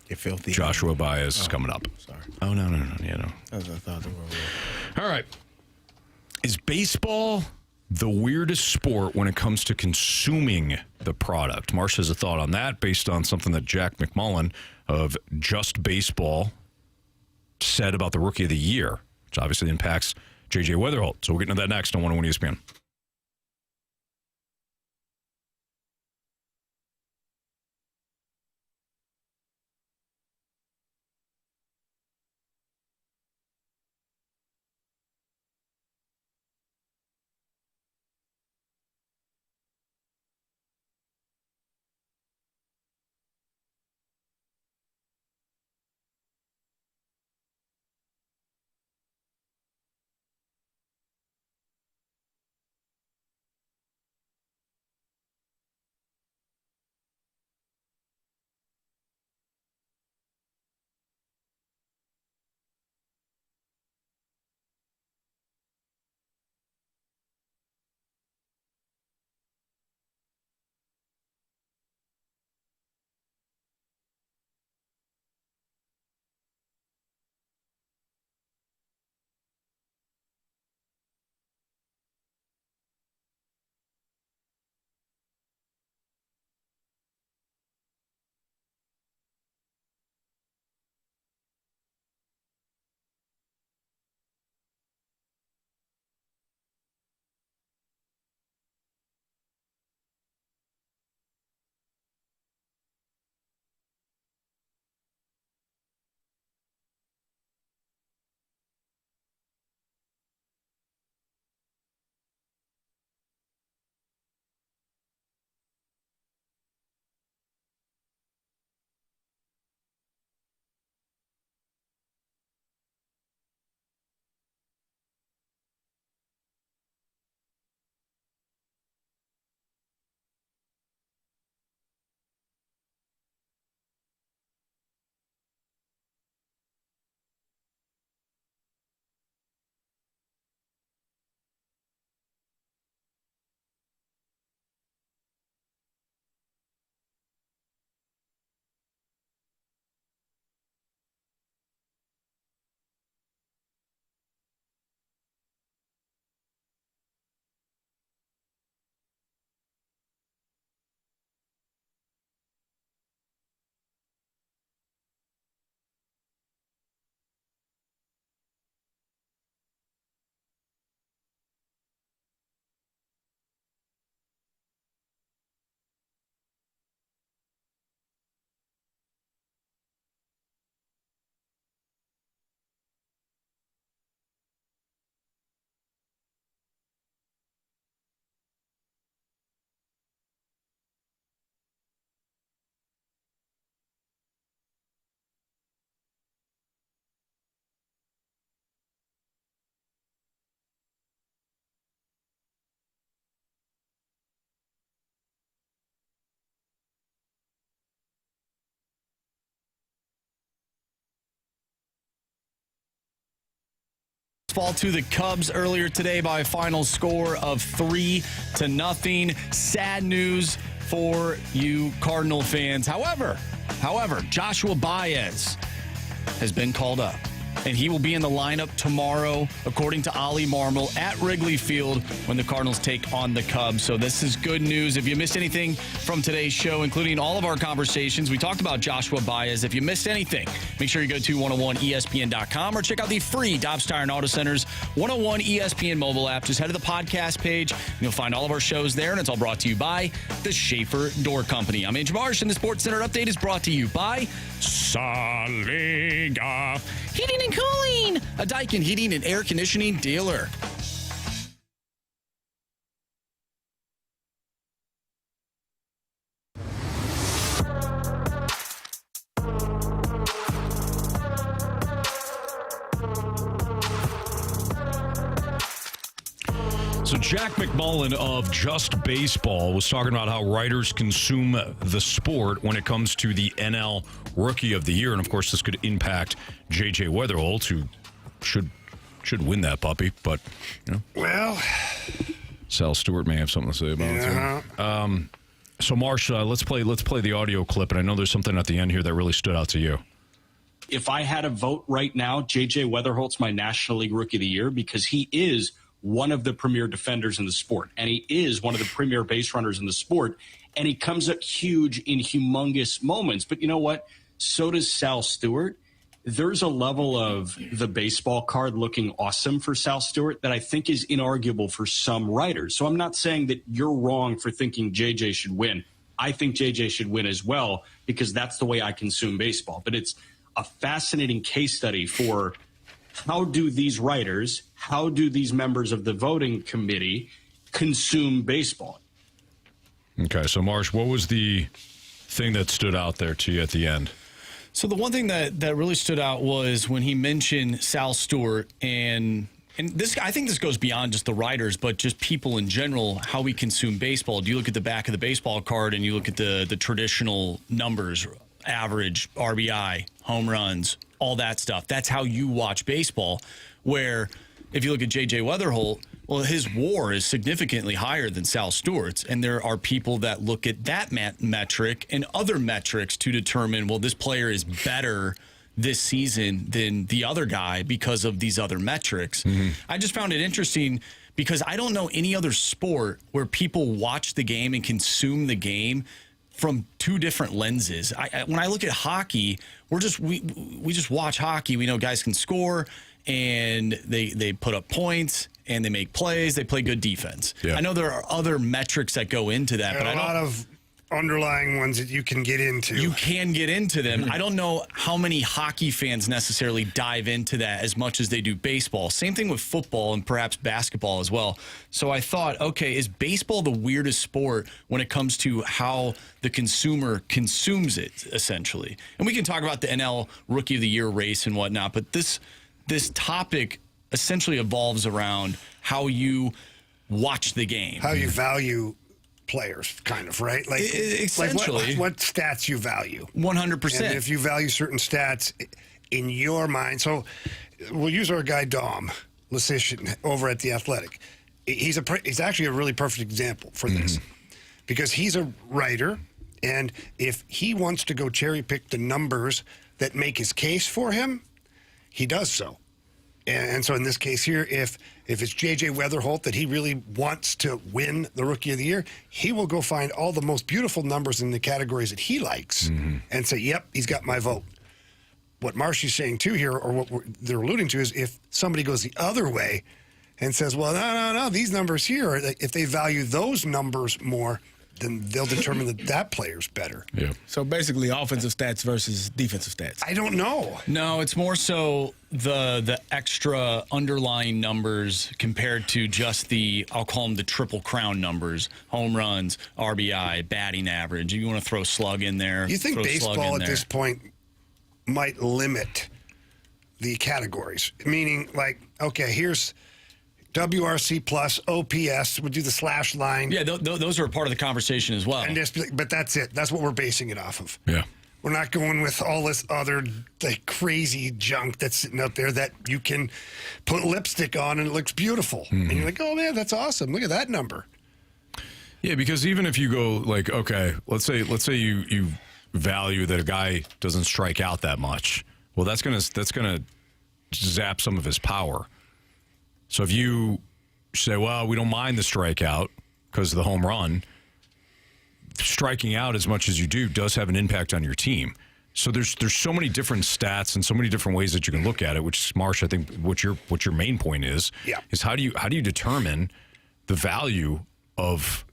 You filthy. Joshua Báez is coming up. Sorry. Oh, no. Yeah, no. I thought they were. All right. Is baseball the weirdest sport when it comes to consuming the product? Marsh has a thought on that based on something that Jack McMullen of Just Baseball said about the Rookie of the Year, which obviously impacts J.J. Weatherholt. So we'll get into that next on 101 ESPN. fall to the Cubs earlier today by a final score of 3-0. Sad news for you Cardinal fans. However, Joshua Báez has been called up, and he will be in the lineup tomorrow, according to Ollie Marmol, at Wrigley Field when the Cardinals take on the Cubs. So this is good news. If you missed anything from today's show, including all of our conversations, we talked about Joshua Báez. If you missed anything, make sure you go to 101ESPN.com or check out the free Dobbs Tire and Auto Center's 101 ESPN mobile app. Just head to the podcast page. You'll find all of our shows there, and it's all brought to you by the Schaefer Door Company. I'm Andrew Marsh, and the Sports Center update is brought to you by Saliga Heating and Cooling, a Daikin heating and air conditioning dealer. So Jack McMullen of Just Baseball was talking about how writers consume the sport when it comes to the NL Rookie of the Year. And, of course, this could impact J.J. Weatherholt, who should win that puppy. But, well, Sal Stewart may have something to say about it, too. So, Marsh, let's play the audio clip. And I know there's something at the end here that really stood out to you. If I had a vote right now, J.J. Weatherholt's my National League Rookie of the Year because he is one of the premier defenders in the sport, and he is one of the premier base runners in the sport, and he comes up huge in humongous moments. But you know what? So does Sal Stewart. There's a level of the baseball card looking awesome for Sal Stewart that I think is inarguable for some writers. So I'm not saying that you're wrong for thinking JJ should win. I think JJ should win as well because that's the way I consume baseball. But it's a fascinating case study for how do these writers, how do these members of the voting committee consume baseball? Okay, so Marsh, what was the thing that stood out there to you at the end? So the one thing that really stood out was when he mentioned Sal Stewart, and this, I think this goes beyond just the writers, but just people in general, how we consume baseball. Do you look at the back of the baseball card and you look at the traditional numbers, average, RBI, home runs, all that stuff? That's how you watch baseball, where if you look at J.J. Weatherholt, well, his WAR is significantly higher than Sal Stewart's, and there are people that look at that metric and other metrics to determine, well, this player is better this season than the other guy because of these other metrics. Mm-hmm. I just found it interesting because I don't know any other sport where people watch the game and consume the game from two different lenses. When I look at hockey, we just watch hockey. We know guys can score, and they put up points, and they make plays. They play good defense. Yeah. I know there are other metrics that go into that, but a lot of underlying ones that you can get into. You can get into them. I don't know how many hockey fans necessarily dive into that as much as they do baseball. Same thing with football and perhaps basketball as well. So I thought, okay, is baseball the weirdest sport when it comes to how the consumer consumes it, essentially? And we can talk about the NL Rookie of the Year race and whatnot, but this topic essentially evolves around how you watch the game. How you value players, kind of, right? Like, essentially. Like what stats you value. 100%. And if you value certain stats in your mind. So we'll use our guy Dom Lasician over at The Athletic. He's actually a really perfect example for this because he's a writer, and if he wants to go cherry pick the numbers that make his case for him, he does so. And so in this case here, if it's J.J. Weatherholt that he really wants to win the Rookie of the Year, he will go find all the most beautiful numbers in the categories that he likes and say, yep, he's got my vote. What Marshy's saying too here, or what they're alluding to, is if somebody goes the other way and says, well, no, these numbers here, if they value those numbers more, then they'll determine that player's better. Yeah. So basically offensive stats versus defensive stats. I don't know. No, it's more so the extra underlying numbers compared to just I'll call them the Triple Crown numbers: home runs, RBI, batting average. You want to throw slug in there. You think baseball at this point might limit the categories? Meaning, like, okay, here's WRC plus, OPS, we'll do the slash line. Yeah, those are part of the conversation as well. But that's it. That's what we're basing it off of. Yeah. We're not going with all this other crazy junk that's sitting out there that you can put lipstick on and it looks beautiful. And you're like, oh, man, that's awesome. Look at that number. Yeah, because even if you go like, okay, let's say you value that a guy doesn't strike out that much. Well, that's gonna zap some of his power. So if you say, well, we don't mind the strikeout because of the home run, striking out as much as you do does have an impact on your team. So there's so many different stats and so many different ways that you can look at it, which is, Marsh, I think what your main point is how do you determine the value of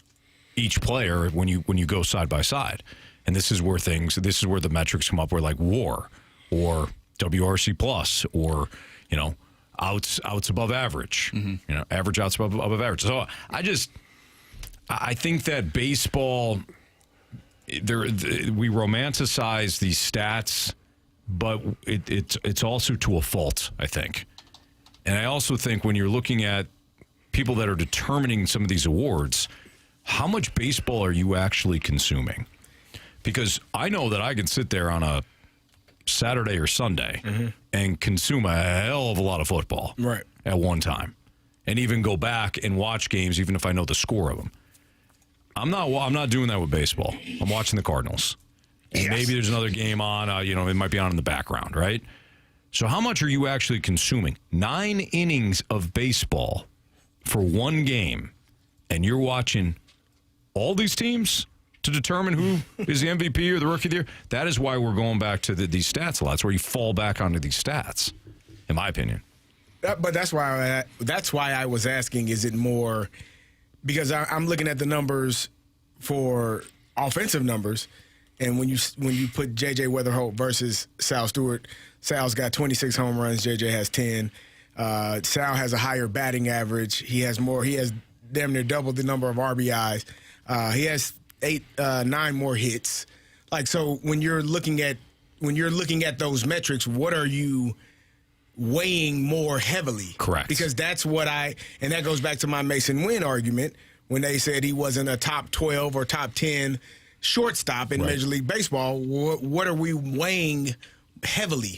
each player when you go side by side. And this is where the metrics come up where like WAR or WRC plus or, outs above average, average outs above average. So I think that baseball, we romanticize these stats, but it's also to a fault, I think. And I also think when you're looking at people that are determining some of these awards, how much baseball are you actually consuming? Because I know that I can sit there on a Saturday or Sunday and consume a hell of a lot of football at one time, and even go back and watch games, even if I know the score of them. I'm not doing that with baseball. I'm watching the Cardinals, and maybe there's another game on. It might be on in the background, right? So how much are you actually consuming? 9 innings of baseball for one game, and you're watching all these teams to determine who is the MVP or the Rookie of the Year. That is why we're going back to these stats a lot. That's where you fall back onto these stats, in my opinion. But that's why I was asking, is it more because I'm looking at the numbers for offensive numbers, and when you put J.J. Weatherholt versus Sal Stewart, Sal's got 26 home runs, J.J. has 10. Sal has a higher batting average. He has damn near double the number of RBIs. He has 9 more hits. Like, so when you're looking at those metrics, what are you weighing more heavily? Correct. Because that's what and that goes back to my Mason Wynn argument when they said he wasn't a top 12 or top 10 shortstop in Major League Baseball. What are we weighing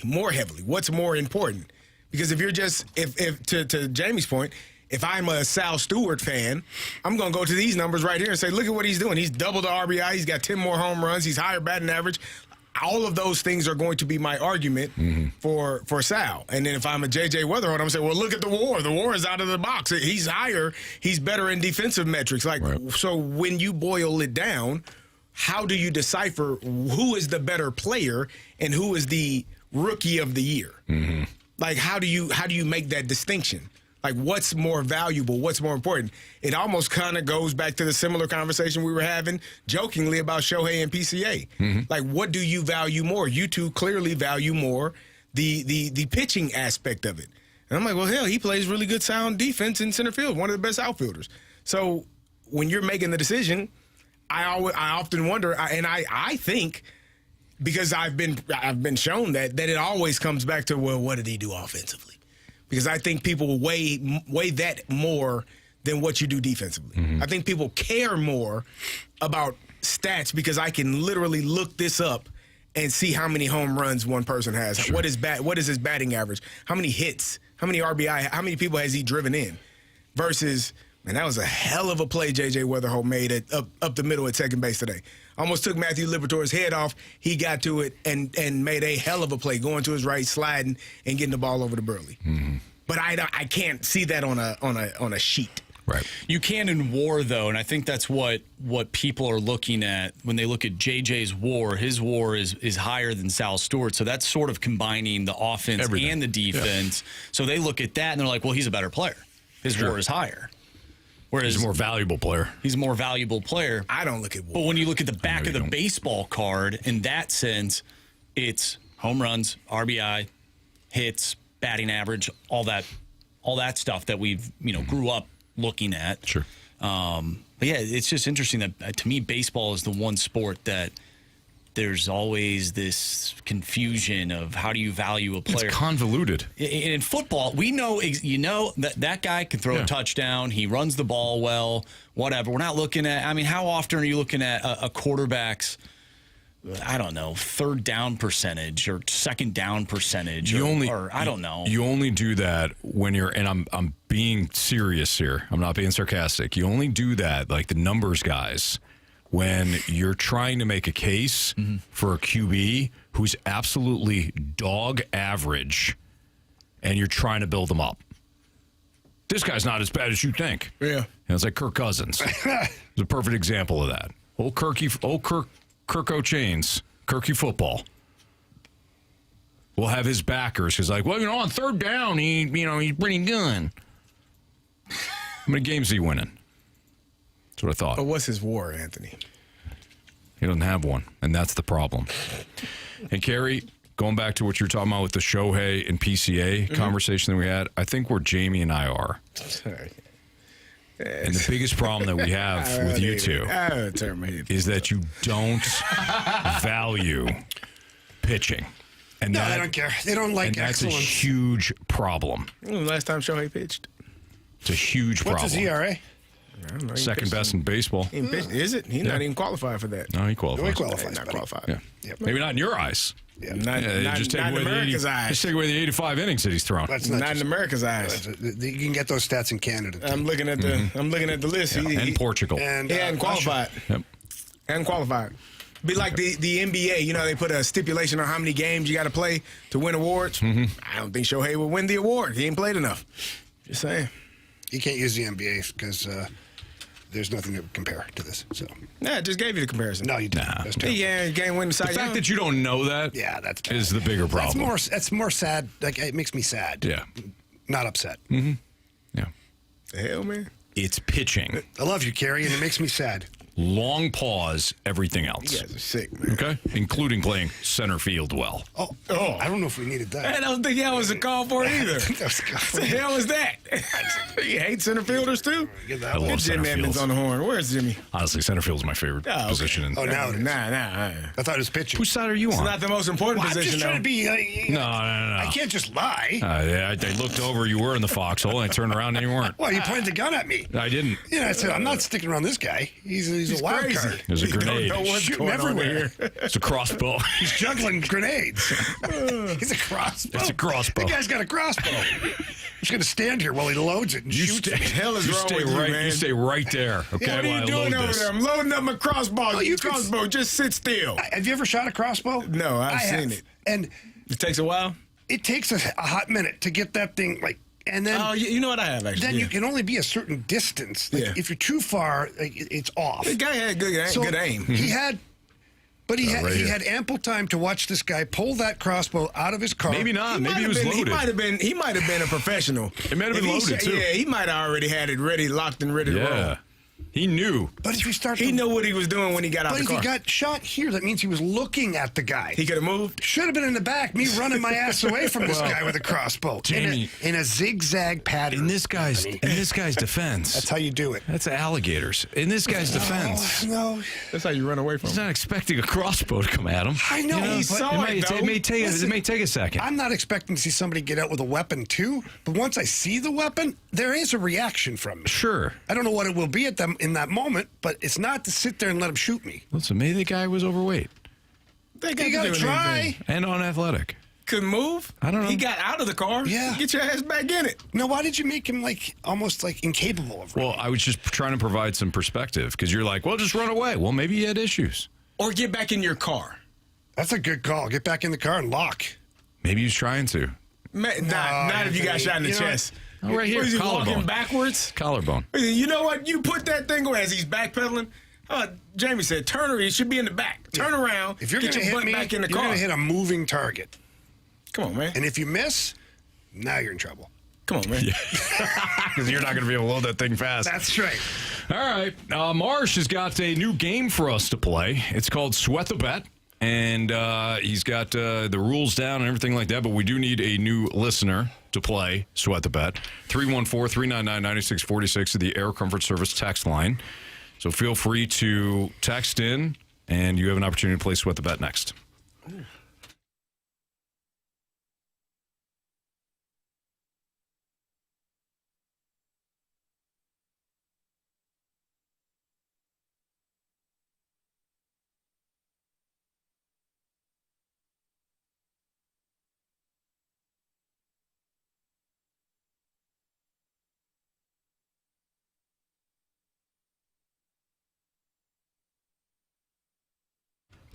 more heavily? What's more important? Because if you're just, if to Jamie's point, if I'm a Sal Stewart fan, I'm going to go to these numbers right here and say, look at what he's doing. He's doubled the RBI. He's got 10 more home runs. He's higher batting average. All of those things are going to be my argument for Sal. And then if I'm a J.J. Weatherholt, I'm going to say, well, look at the WAR. The WAR is out of the box. He's higher. He's better in defensive metrics. So when you boil it down, how do you decipher who is the better player and who is the Rookie of the Year? Like, how do you make that distinction? Like, what's more valuable? What's more important? It almost kind of goes back to the similar conversation we were having jokingly about Shohei and PCA. Like, what do you value more? You two clearly value more the pitching aspect of it. And I'm like, well, hell, he plays really good sound defense in center field, one of the best outfielders. So when you're making the decision, I often wonder, and I think, because I've been shown that it always comes back to, well, what did he do offensively? Because I think people weigh that more than what you do defensively. I think people care more about stats because I can literally look this up and see how many home runs one person has. Sure. What is his batting average? How many hits? How many RBI? How many people has he driven in? Versus, man, that was a hell of a play J.J. Weatherholt made up the middle at second base today. Almost took Matthew Liberatore's head off. He got to it and made a hell of a play, going to his right, sliding, and getting the ball over to Burley. But I can't see that on a sheet. Right. You can in WAR, though, and I think that's what people are looking at when they look at JJ's WAR. His WAR is higher than Sal Stewart, so that's sort of combining the offense and the defense. Yeah. So they look at that and they're like, well, he's a better player. His WAR is higher. Whereas he's a more valuable player. He's a more valuable player. I don't look at WAR. But when you look at the back of the baseball card, in that sense, it's home runs, RBI, hits, batting average, all that stuff that we've grew up looking at. Sure. But yeah, it's just interesting that to me, baseball is the one sport that there's always this confusion of how do you value a player. It's convoluted. In football, we know that guy can throw a touchdown. He runs the ball well, whatever. We're not looking at, how often are you looking at a quarterback's I don't know, third down percentage or second down percentage, or I don't know. You only do that when you're, and I'm being serious here. I'm not being sarcastic. You only do that, like the numbers guys, when you're trying to make a case for a QB who's absolutely dog average, and you're trying to build them up. This guy's not as bad as you think. Yeah. It's like Kirk Cousins. It's a perfect example of that. Old Kirko Chains, Kirky football. We'll have his backers because, like, well, on third down, he's pretty good. How many games is he winning? That's what I thought. But what's his war, Anthony? He doesn't have one, and that's the problem. And Carey, going back to what you were talking about with the Shohei and PCA conversation that we had, I think where Jamie and I are. And the biggest problem that we have with you two is that you don't value pitching. And no, they don't care. They don't like excellence. That's a huge problem. When was the last time Shohei pitched? It's a huge problem. What's his ERA? Second best in baseball. Is it? He's not even qualified for that. No, he qualifies. He qualifies. Not qualified. Yeah. Yep. Maybe not in your eyes. Yeah. Not in America's eyes. Just take away the 85 innings that he's thrown. That's not in America's eyes. You can get those stats in Canada. Too. I'm looking at the list. Yeah. And Portugal. And he hadn't qualified. Yep. Hadn't qualified. Be like the NBA. They put a stipulation on how many games you got to play to win awards. I don't think Shohei will win the award. He ain't played enough. Just saying. You can't use the NBA because there's nothing to compare to this. So. Nah, just gave you the comparison. No, you didn't. Nah. That's terrible. Yeah, you can't win the Cy The Young. fact that you don't know that is the bigger problem. That's more sad. Like, it makes me sad. Yeah. Not upset. Yeah. The hell, man? It's pitching. I love you, Carey, and it makes me sad. Long pause, everything else. You guys are sick, man. Okay? Including playing center field well. Oh, I don't know if we needed that. I don't think that was a call for it either. What the hell was that? You hate center fielders, too? I love center Jimmy Edmonds fields. on the horn. Where's Jimmy? Honestly, center field is my favorite position. Nah. I thought it was pitching. Whose side are you It's on? not the most important I'm position, just trying to be. No. I can't just lie. I looked over, you were in the foxhole, and I turned around and you weren't. Well, you pointed the gun at me. I didn't. I said, I'm not sticking around this guy. He's a wild crazy. card. There's a grenade. Don't know what's Shooting going on everywhere. here. It's a crossbow. He's juggling grenades. He's a crossbow. It's a crossbow. The guy's got a crossbow. I'm just going to stand here while he loads it and shoots it. hell is wrong with you, man? You stay right there, okay? What are while you I doing load over this. there? I'm loading up my crossbow. Oh, Your crossbow, just sit still. Have you ever shot a crossbow? No, I've seen it. And it takes a while? It takes a hot minute to get that thing, and then... Oh, you know what I have, actually. Then you can only be a certain distance. If you're too far, it's off. The guy had good aim. He had... But he here. had ample time to watch this guy pull that crossbow out of his car. Maybe not. Maybe he was loaded. He might have been a professional. It might have been loaded, too. Yeah, he might have already had it ready, locked and ready to roll. He knew. But if you start, he knew what he was doing when he got out But the if car. he got shot here, that means he was looking at the guy. He could have moved. Should have been in the back. Me running my ass away from this guy with a crossbow. Jamie, in a zigzag pattern. In this guy's defense. That's how you do it. That's alligators. In this guy's defense. No. That's how you run away from He's him. not expecting a crossbow to come at him. I know. He but saw it, though. It may take a second. I'm not expecting to see somebody get out with a weapon too, but once I see the weapon, there is a reaction from me. Sure. I don't know what it will be at them in that moment, but it's not to sit there and let him shoot me. Listen, maybe the guy was overweight You gotta try. and unathletic. Couldn't move. I don't know. He got out of the car. Yeah. Get your ass back in it. Now, why did you make him almost incapable of running? Well, I was just trying to provide some perspective because you're like, well, just run away. Well, maybe he had issues. Or get back in your car. That's a good call. Get back in the car and lock. Maybe he was trying to. Not if you got shot in the chest. Oh, right here, Was he collarbone. walking backwards? Collarbone. You know what? You put that thing away as he's backpedaling. Jamie said, turn around. He should be in the back. Turn around. If you're get going to your hit butt me, back in the you're car. going to hit a moving target. Come on, man. And if you miss, now you're in trouble. Come on, man. Because you're not going to be able to load that thing fast. That's right. All right. Marsh has got a new game for us to play. It's called Sweat the Bet. And he's got the rules down and everything like that. But we do need a new listener to play Sweat the Bet. 314-399-9646 to the Air Comfort Service text line. So feel free to text in, and you have an opportunity to play Sweat the Bet next. Ooh.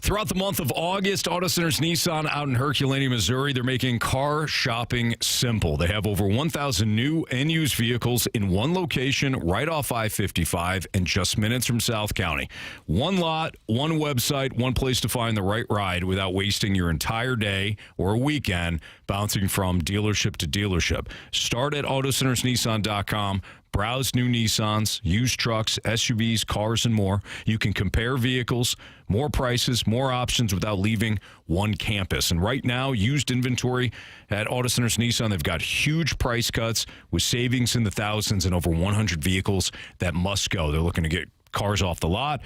Throughout the month of August, Auto Centers Nissan out in Herculaneum, Missouri, they're making car shopping simple. They have over 1,000 new and used vehicles in one location right off I-55 and just minutes from South County. One lot, one website, one place to find the right ride without wasting your entire day or weekend bouncing from dealership to dealership. Start at AutoCentersNissan.com. Browse new Nissans, used trucks, SUVs, cars, and more. You can compare vehicles, more prices, more options without leaving one campus. And right now, used inventory at Auto Centers Nissan, they've got huge price cuts with savings in the thousands and over 100 vehicles that must go. They're looking to get cars off the lot,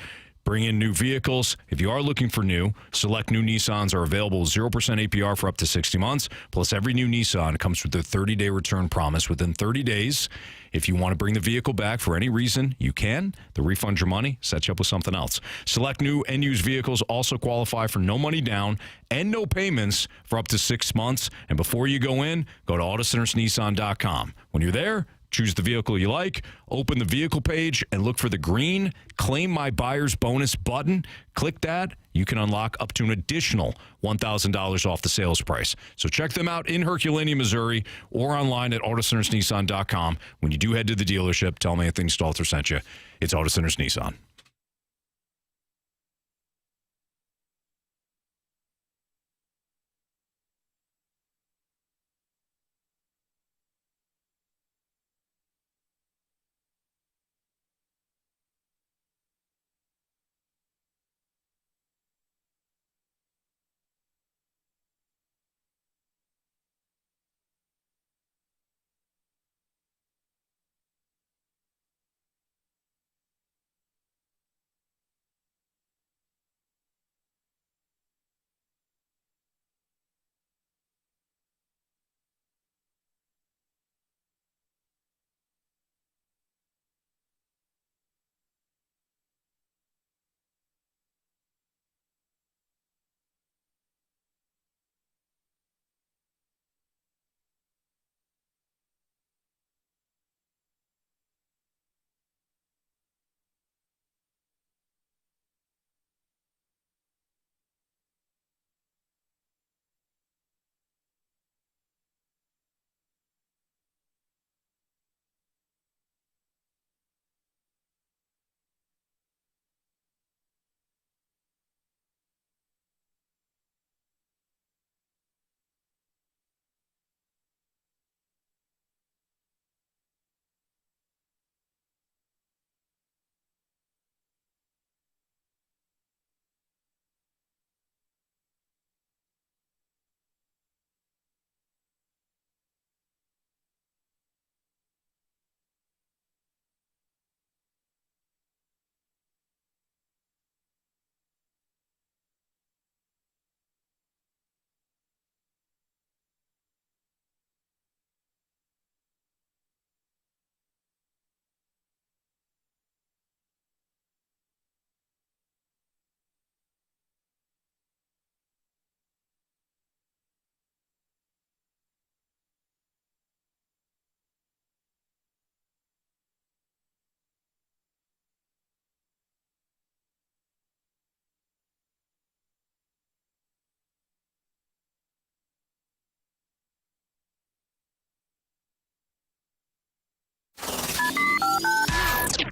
bring in new vehicles. If you are looking for new, select new Nissans are available 0% APR for up to 60 months. Plus, every new Nissan comes with a 30-day return promise within 30 days. If you want to bring the vehicle back for any reason, you can. They'll refund your money, set you up with something else. Select new and used vehicles also qualify for no money down and no payments for up to 6 months. And before you go in, go to AutoCentersNissan.com. When you're there, choose the vehicle you like, open the vehicle page, and look for the green Claim My Buyer's Bonus button. Click that. You can unlock up to an additional $1,000 off the sales price. So check them out in Herculaneum, Missouri, or online at AutoCentersNissan.com. When you do head to the dealership, tell me Anthony Stalter sent you. It's Auto Centers Nissan.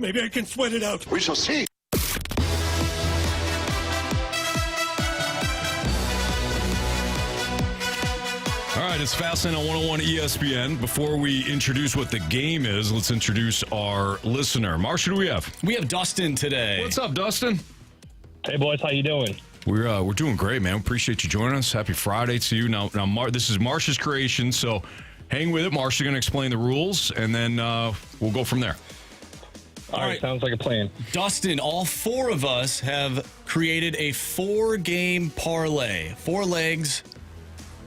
Maybe I can sweat it out. We shall see. All right, it's Fastlane on 101 ESPN. Before we introduce what the game is, let's introduce our listener. Marsh, who do we have? We have Dustin today. What's up, Dustin? Hey, boys. How you doing? We're doing great, man. Appreciate you joining us. Happy Friday to you. Now, this is Marsh's creation, so hang with it. Marsh is going to explain the rules, and then we'll go from there. All right, sounds like a plan. Dustin, all four of us have created a 4-game parlay, 4 legs,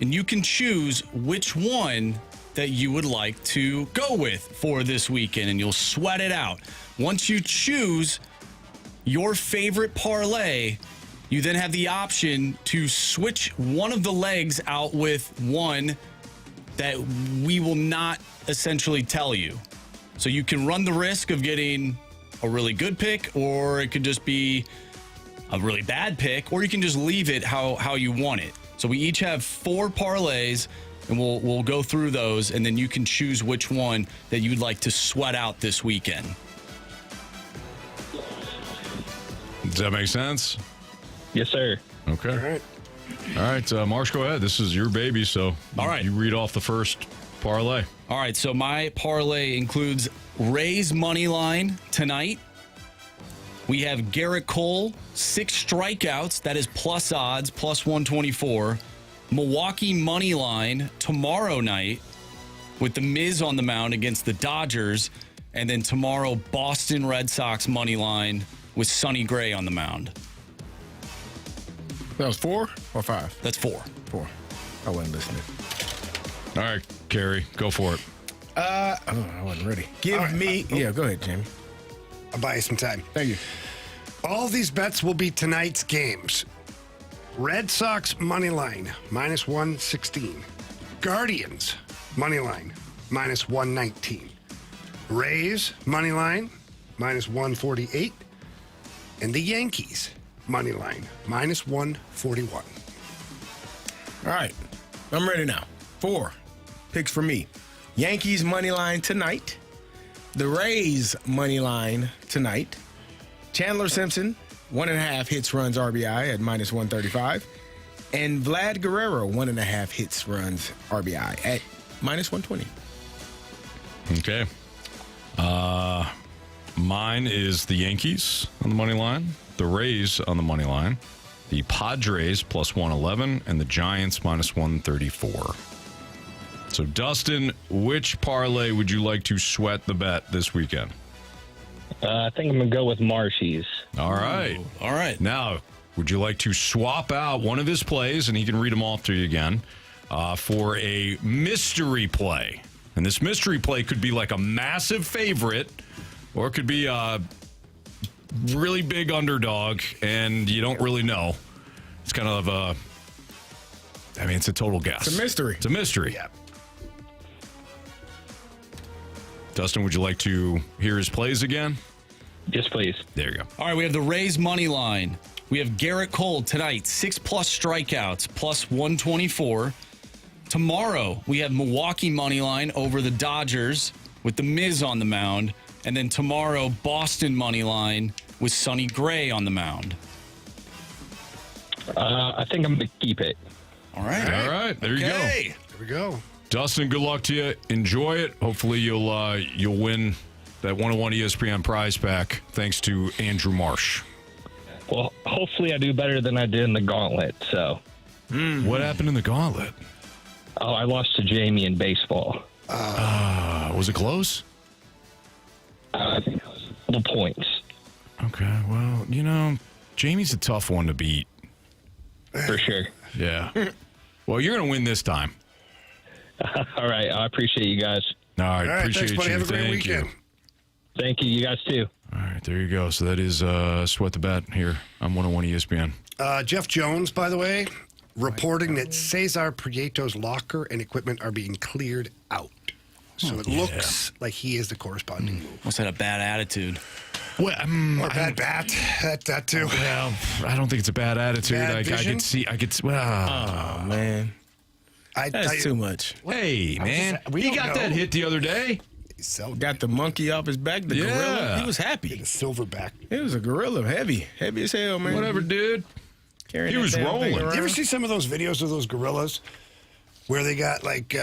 and you can choose which one that you would like to go with for this weekend, and you'll sweat it out. Once you choose your favorite parlay, you then have the option to switch one of the legs out with one that we will not essentially tell you. So you can run the risk of getting a really good pick, or it could just be a really bad pick, or you can just leave it how you want it. So we each have 4 parlays, and we'll go through those, and then you can choose which one that you'd like to sweat out this weekend. Does that make sense? Yes, sir. Okay. All right, Marsh, go ahead. This is your baby, so all right. You read off the first parlay. All right, so my parlay includes Rays money line tonight. We have Garrett Cole, 6 strikeouts. That is plus odds, plus 124. Milwaukee money line tomorrow night with the Miz on the mound against the Dodgers. And then tomorrow, Boston Red Sox money line with Sonny Gray on the mound. That was 4 or 5? That's 4. 4. I wasn't listening. All right, Carey, go for it. I wasn't ready. Give me. Yeah, go ahead, Jamie. I'll buy you some time. Thank you. All these bets will be tonight's games. Red Sox money line, minus 116. Guardians money line, minus 119. Rays money line, minus 148. And the Yankees money line, minus 141. All right. I'm ready now. 4 picks for me. Yankees money line tonight. The Rays money line tonight. Chandler Simpson, 1.5 hits, runs, RBI at minus 135. And Vlad Guerrero, 1.5 hits, runs, RBI at minus 120. Okay. Mine is the Yankees on the money line, the Rays on the money line, the Padres plus 111, and the Giants minus 134. So, Dustin, which parlay would you like to sweat the bet this weekend? I think I'm going to go with Marshy's. All right. Ooh, all right. Now, would you like to swap out one of his plays, and he can read them off to you again, for a mystery play? And this mystery play could be like a massive favorite, or it could be a really big underdog, and you don't really know. It's kind of it's a total guess. It's a mystery. It's a mystery. Yeah. Dustin, would you like to hear his plays again? Yes, please. There you go. All right, we have the Rays money line. We have Garrett Cole tonight, 6+ strikeouts, plus 124. Tomorrow, we have Milwaukee money line over the Dodgers with the Miz on the mound. And then tomorrow, Boston money line with Sonny Gray on the mound. I think I'm going to keep it. All right. All right. There you go. There we go. Dustin, good luck to you. Enjoy it. Hopefully you'll win that 101 ESPN prize pack thanks to Andrew Marsh. Well, hopefully I do better than I did in the Gauntlet, so. What happened in the Gauntlet? Oh, I lost to Jamie in baseball. Was it close? The points. Okay, well, Jamie's a tough one to beat. For sure. Yeah. Well, you're going to win this time. All right. I appreciate you guys. All right. Appreciate thanks, buddy. you. Have a great Thank weekend. you. Thank you. You guys too. All right. There you go. So that is Sweat the Bet here on 101 ESPN. Jeff Jones, by the way, reporting that Cesar Prieto's locker and equipment are being cleared out. So it looks like he is the corresponding move. Must have had a bad attitude. Well, or bad bat. That too. Well, I don't think it's a bad attitude. Bad I vision? could see. Well, Oh, man. That's too much. Hey, man. We He don't got know. that hit the other day. Got the monkey off his back, the gorilla. He was happy. The silverback. It was a gorilla, heavy as hell, man. Whatever, dude. Carrying He that was damn thing rolling. around. You ever see some of those videos of those gorillas where they got like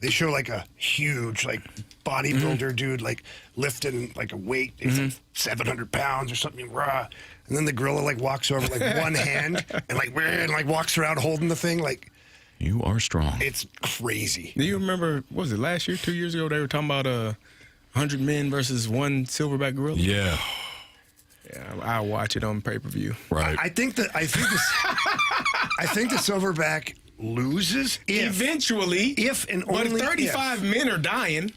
they show like a huge like bodybuilder dude like lifting like a weight, it's like 700 pounds or something raw, and then the gorilla like walks over like one hand and like walks around holding the thing like. You are strong. It's crazy. Do you remember? What was it last year? 2 years ago, they were talking about 100 men versus one silverback gorilla. Yeah. Yeah, I'll watch it on pay-per-view. Right. I think the silverback loses eventually, if and only but 35 men are dying.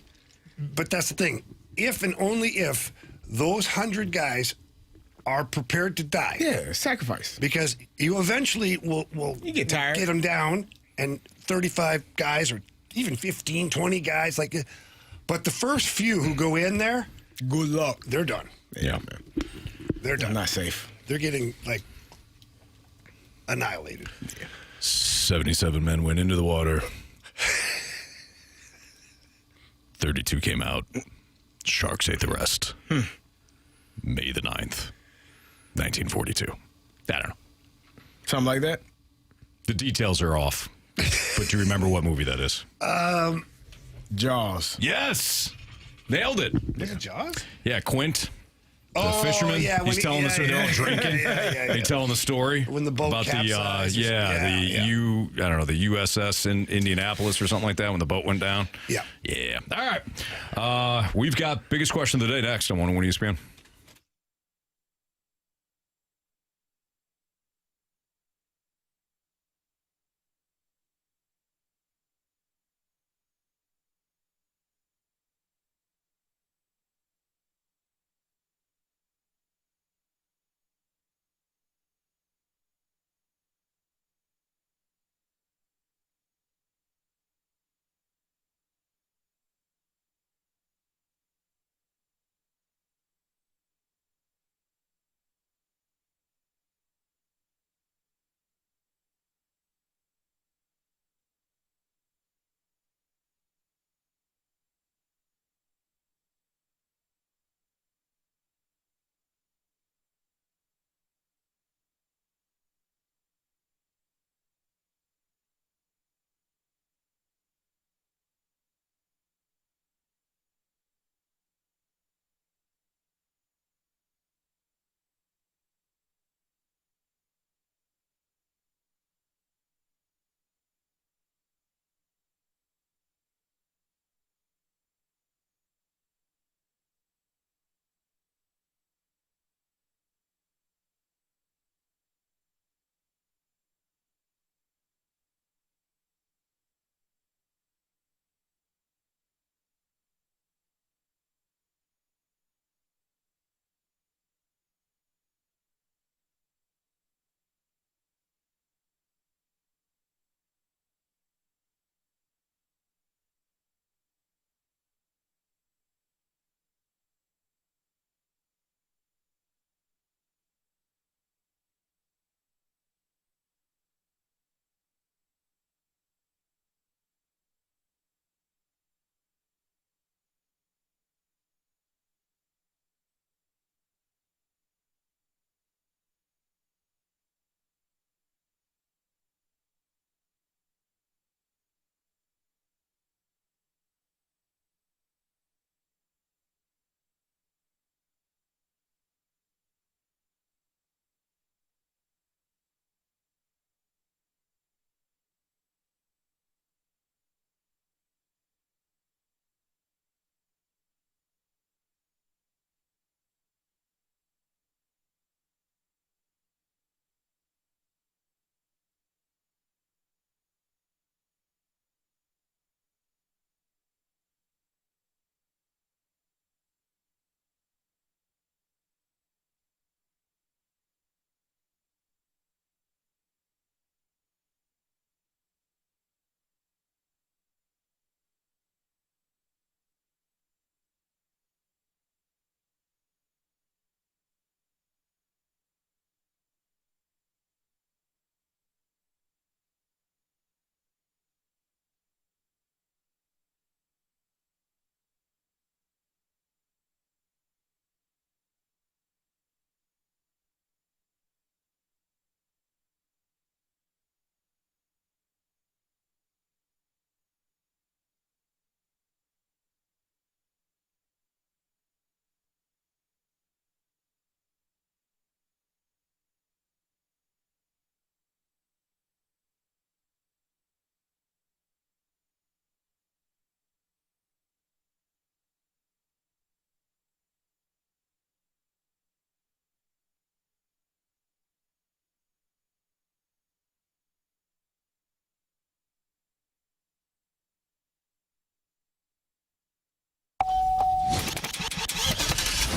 But that's the thing. If and only if those 100 guys are prepared to die. Yeah, sacrifice. Because you eventually will you get tired. Get them down, and 35 guys or even 15, 20 guys like. But the first few who go in there, good luck. They're done. Yeah. They're done. Not safe. they're getting, like, annihilated. 77 men went into the water. 32 came out. Sharks ate the rest. May the 9th, 1942. I don't know. Something like that? The details are off. But do you remember what movie that is? Jaws. Yes! Nailed it. Is it Jaws? Yeah, Quint. The fisherman. Yeah, he's telling the story. They're all drinking. He's telling the story when the boat about capsized. the USS in Indianapolis or something like that when the boat went down. Yeah. Yeah. All right. We've got biggest question of the day next on 101 ESPN.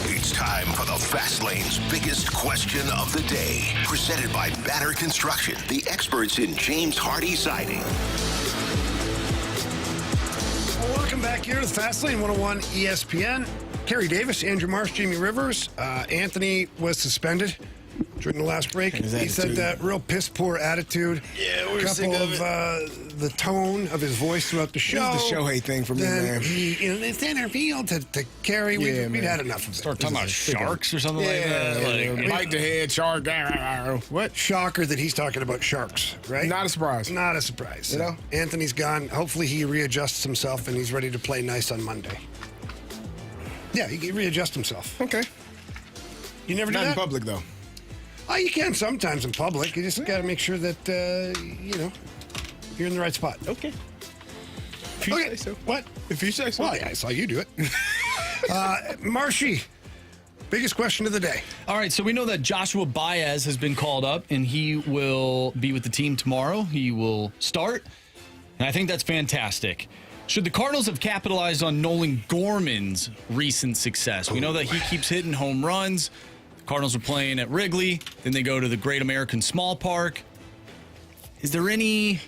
It's time for the Fast Lane's biggest question of the day. Presented by Banner Construction, the experts in James Hardy siding. Welcome back here to the Fast Lane 101 ESPN. Carey Davis, Andrew Marsh, Jamie Rivers. Anthony was suspended during the last break. He said that real piss-poor attitude. Yeah, we're sick of the tone of his voice throughout the show. This is the Shohei thing for me, man. The center field to carry. We'd had enough of it. Start talking about sharks or something like that. Bite the head, shark. What? Shocker that he's talking about sharks, right? Not a surprise. Not a surprise. You know? Anthony's gone. Hopefully he readjusts himself and he's ready to play nice on Monday. Yeah, he can readjust himself. Okay. You never do Not that? in public, though. Oh, you can sometimes in public. You just got to make sure that, you're in the right spot. Okay. If you say so. What? If you say so. Well, yeah, I saw you do it. Marshy, biggest question of the day. All right, so we know that Joshua Báez has been called up, and he will be with the team tomorrow. He will start, and I think that's fantastic. Should the Cardinals have capitalized on Nolan Gorman's recent success? We know that he keeps hitting home runs. The Cardinals are playing at Wrigley. Then they go to the Great American Small Park. Is there any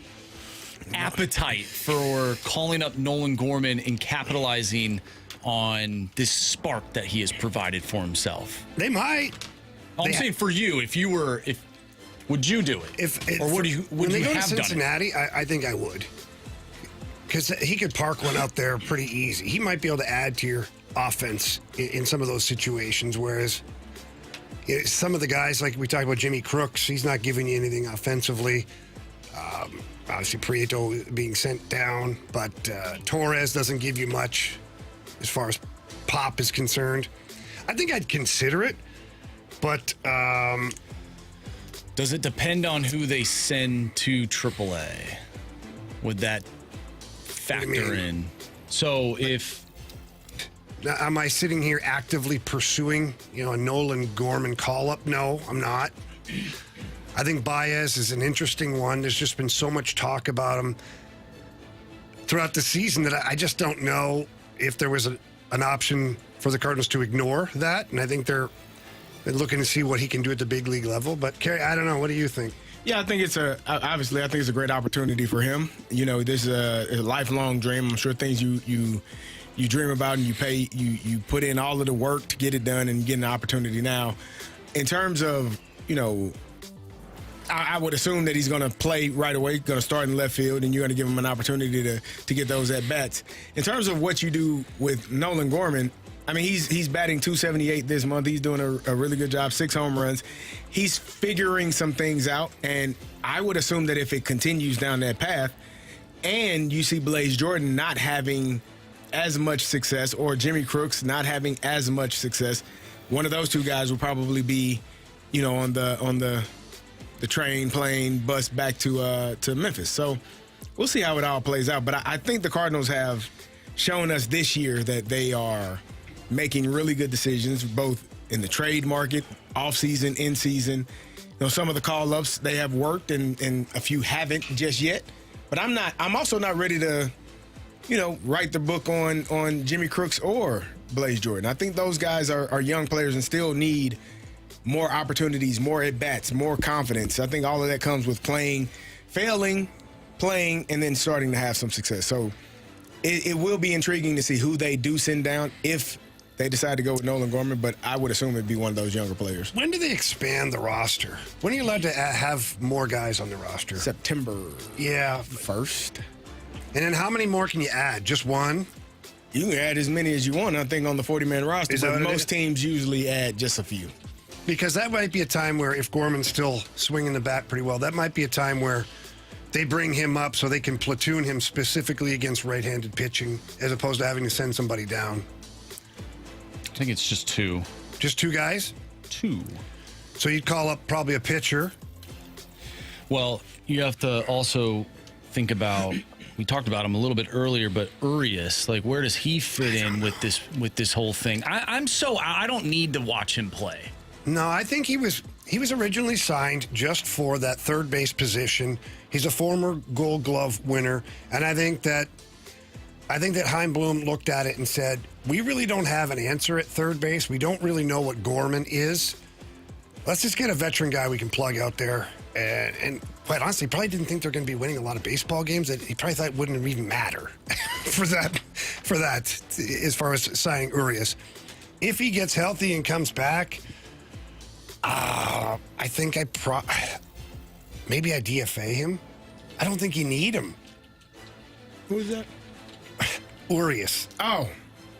appetite for calling up Nolan Gorman and capitalizing on this spark that he has provided for himself? They might. I'm saying for you, would you do it? Would you go to have Cincinnati, done it? I think I would. Because he could park one out there pretty easy. He might be able to add to your offense in some of those situations, whereas some of the guys, like we talked about Jimmy Crooks, he's not giving you anything offensively. Obviously, Prieto being sent down, but Torres doesn't give you much as far as pop is concerned. I think I'd consider it, but does it depend on who they send to AAA? Would that factor in? So if now, am I sitting here actively pursuing, a Nolan Gorman call-up? No, I'm not. I think Báez is an interesting one. There's just been so much talk about him throughout the season that I just don't know if there was an option for the Cardinals to ignore that. And I think they're looking to see what he can do at the big league level. But, Carey, I don't know. What do you think? Yeah, I think it's a great opportunity for him. This is a lifelong dream. I'm sure things you dream about and you put in all of the work to get it done and get an opportunity now. In terms of, I would assume that he's going to play right away, going to start in left field, and you're going to give him an opportunity to get those at-bats. In terms of what you do with Nolan Gorman, I mean, he's batting .278 this month. He's doing a really good job, 6 home runs. He's figuring some things out, and I would assume that if it continues down that path and you see Blaze Jordan not having as much success or Jimmy Crooks not having as much success, one of those two guys will probably be, on the train, plane, bus back to Memphis. So we'll see how it all plays out. But I think the Cardinals have shown us this year that they are making really good decisions, both in the trade market, off-season, in-season. Some of the call-ups, they have worked, and a few haven't just yet. But I'm also not ready to, write the book on Jimmy Crooks or Blaze Jordan. I think those guys are young players and still need more opportunities, more at-bats, more confidence. I think all of that comes with failing, playing, and then starting to have some success. So it will be intriguing to see who they do send down if they decide to go with Nolan Gorman, but I would assume it'd be one of those younger players. When do they expand the roster? When are you allowed to have more guys on the roster? September 1st. And then how many more can you add? Just one? You can add as many as you want, I think, on the 40-man roster, but most teams usually add just a few. Because that might be a time where, if Gorman's still swinging the bat pretty well, that might be a time where they bring him up so they can platoon him specifically against right-handed pitching, as opposed to having to send somebody down. I think it's just 2. Just 2 guys? 2. So you'd call up probably a pitcher. Well, you have to also think about, we talked about him a little bit earlier, but Urias, like, where does he fit in with this whole thing? I don't need to watch him play. No, I think he was originally signed just for that third base position. He's a former Gold Glove winner, and I think that Chaim Bloom looked at it and said, we really don't have an answer at third base. We don't really know what Gorman is. Let's just get a veteran guy we can plug out there. And quite honestly, probably didn't think they're going to be winning a lot of baseball games. That he probably thought it wouldn't even matter for that as far as signing Urias. If he gets healthy and comes back, I I think maybe I DFA him. I don't think you need him. Who's that? Urias. Oh.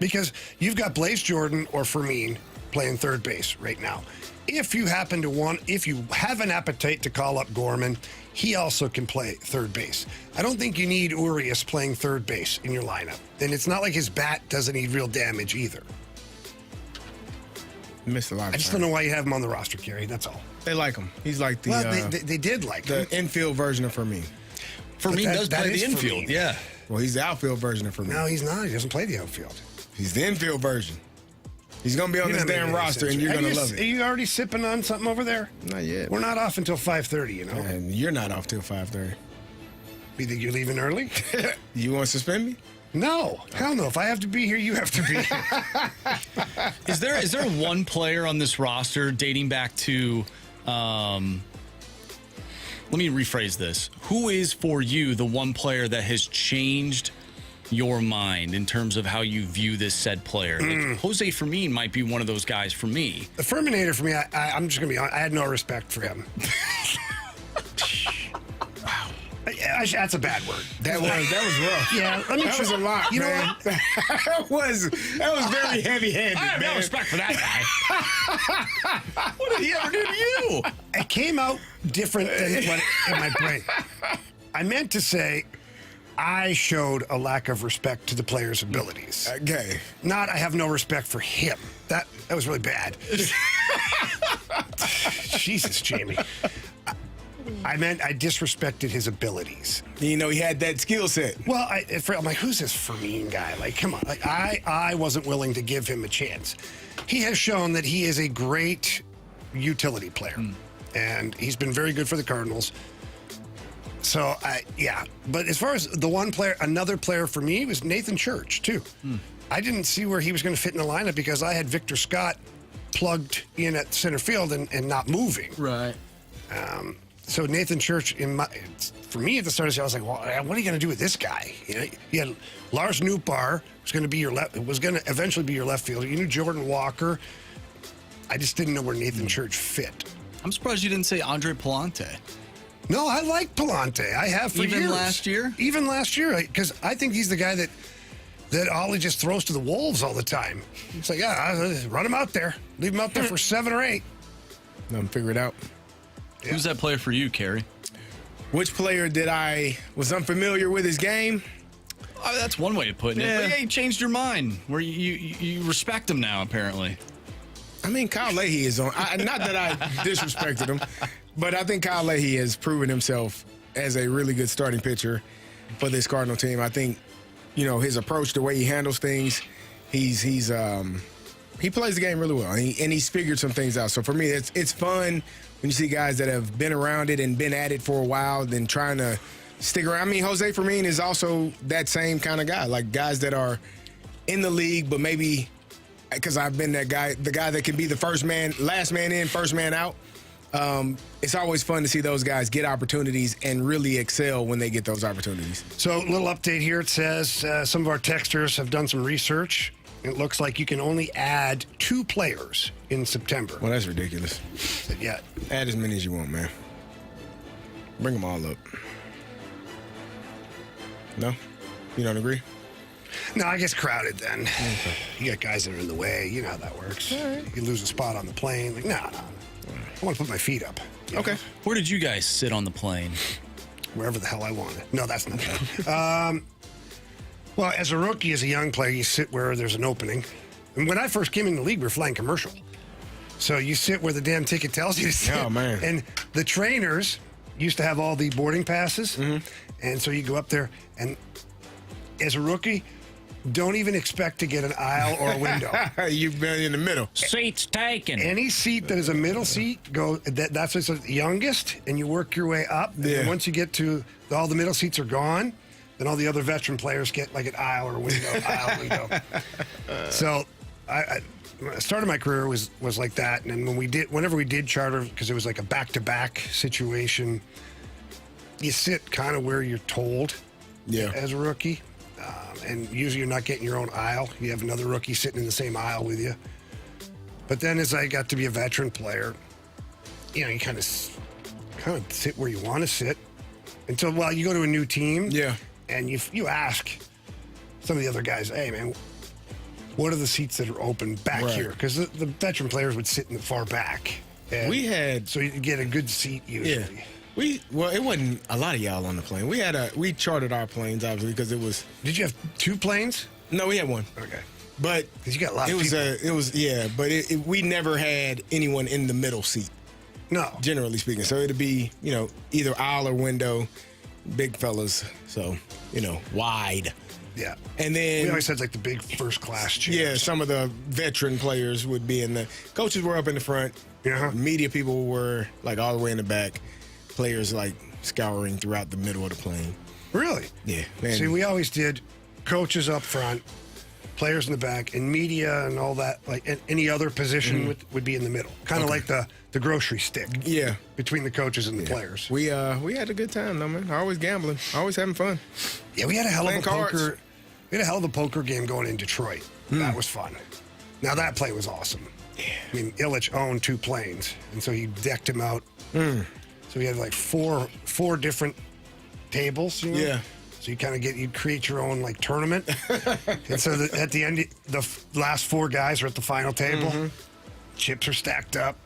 Because you've got Blaze Jordan or Fermin playing third base right now. If you have an appetite to call up Gorman, he also can play third base. I don't think you need Urias playing third base in your lineup. And it's not like his bat doesn't need real damage either. Missed a lot of I just don't know why you have him on the roster, Carey. That's all. They like him. He's like the... Well, they did like him. The infield version of Fermin. Fermin does play the infield, yeah. Well, he's the outfield version of Fermin. No, he's not. He doesn't play the outfield. He's the infield version. He's going to be on this damn roster, and you're going to love it. Are you already sipping on something over there? Not yet. We're not off until 5:30, you know? And you're not off till 5:30. You think you're leaving early? You want to suspend me? No. Hell no. If I have to be here, you have to be here. Is there one player on this roster dating back to... let me rephrase this. Who is, for you, the one player that has changed your mind in terms of how you view this said player? Like, Jose Fermin might be one of those guys for me. The Ferminator for me, I'm just going to be honest, I had no respect for him. Wow. That's a bad word. That was rough. Yeah, that was a lot, you man. know what? that was very heavy-handed. I have no respect for that guy. What did he ever do to you? It came out different than what in my brain. I meant to say I showed a lack of respect to the player's abilities. Okay. Not I have no respect for him. That was really bad. Jesus, Jamie. I meant I disrespected his abilities. You know, he had that skill set. Well, I'm like, who's this Fermin guy? Like, come on. Like, I wasn't willing to give him a chance. He has shown that he is a great utility player, and he's been very good for the Cardinals. So, yeah. But as far as the one player, another player for me was Nathan Church, too. I didn't see where he was going to fit in the lineup because I had Victor Scott plugged in at center field and not moving. Right. So Nathan Church, for me at the start of the season, I was like, well, what are you going to do with this guy? You know, you had Lars Nootbaar was going to eventually be your left fielder. You knew Jordan Walker. I just didn't know where Nathan Church fit. I'm surprised you didn't say Andre Palante. No, I like Palante. I have for years. Even last year? Even last year, because I think he's the guy that Ollie just throws to the wolves all the time. It's like, run him out there. Leave him out there for 7 or 8. Let him figure it out. Yeah. Who's that player for you, Carey? Which player was unfamiliar with his game? Oh, that's one way of putting it. But yeah, you changed your mind. Where you respect him now, apparently. I mean, Kyle Leahy is on. Not that I disrespected him, but I think Kyle Leahy has proven himself as a really good starting pitcher for this Cardinal team. I think, you know, his approach, the way he handles things, he plays the game really well, and he's figured some things out. So for me, it's fun when you see guys that have been around it and been at it for a while, then trying to stick around. I mean, Jose Fermin is also that same kind of guy, like guys that are in the league, but maybe because I've been that guy, the guy that can be the last man in, first man out. It's always fun to see those guys get opportunities and really excel when they get those opportunities. So a little update here. It says some of our texters have done some research. It looks like you can only add 2 players in September. Well, that's ridiculous. Yeah. Add as many as you want, man. Bring them all up. No? You don't agree? No, I guess crowded then. Okay. You got guys that are in the way. You know how that works. Right. You lose a spot on the plane. Like, no. I want to put my feet up. Okay. Where did you guys sit on the plane? Wherever the hell I wanted. No, that's not that. Well, as a rookie, as a young player, you sit where there's an opening. And when I first came in the league, we were flying commercial. So you sit where the damn ticket tells you to sit. Oh, man. And the trainers used to have all the boarding passes. Mm-hmm. And so you go up there, and as a rookie, don't even expect to get an aisle or a window. You've been in the middle. Seats taken. Any seat that is a middle seat, that's what's the youngest, and you work your way up. And then once you get to all the middle seats are gone, then all the other veteran players get like an aisle or a window, So I started my career was like that. And then whenever we did charter, because it was like a back-to-back situation, you sit kind of where you're told as a rookie. And usually you're not getting your own aisle. You have another rookie sitting in the same aisle with you. But then as I got to be a veteran player, you kind of sit where you want to sit until you go to a new team. Yeah. And you ask some of the other guys, hey, man, what are the seats that are open back here? Because the veteran players would sit in the far back. And so you get a good seat usually. Yeah. It wasn't a lot of y'all on the plane. We chartered our planes, obviously, because it was... Did you have 2 planes? No, we had 1. Okay. But... Because you got a lot of people. But we never had anyone in the middle seat. No. Generally speaking. So it'd be, either aisle or window, big fellas. So, wide. Yeah. And then... We always had, the big first-class chairs. Yeah, some of the veteran players would be in the... Coaches were up in the front. Media people were, all the way in the back. Players, scouring throughout the middle of the plane. Really? Yeah. Man. See, we always did coaches up front, players in the back, and media and all that, any other position would be in the middle. Kind of like the grocery stick. Yeah. Between the coaches and the players. We had a good time, though, man. Always gambling. Always having fun. Yeah, we had a hell of a cards. poker. We had a hell of a poker game going in Detroit. That was fun. Now, that play was awesome. Yeah. I mean, Illich owned 2 planes, and so he decked him out. So we had four different tables, Yeah. So you kind of you create your own tournament. And so at the end, the last 4 guys are at the final table. Chips are stacked up.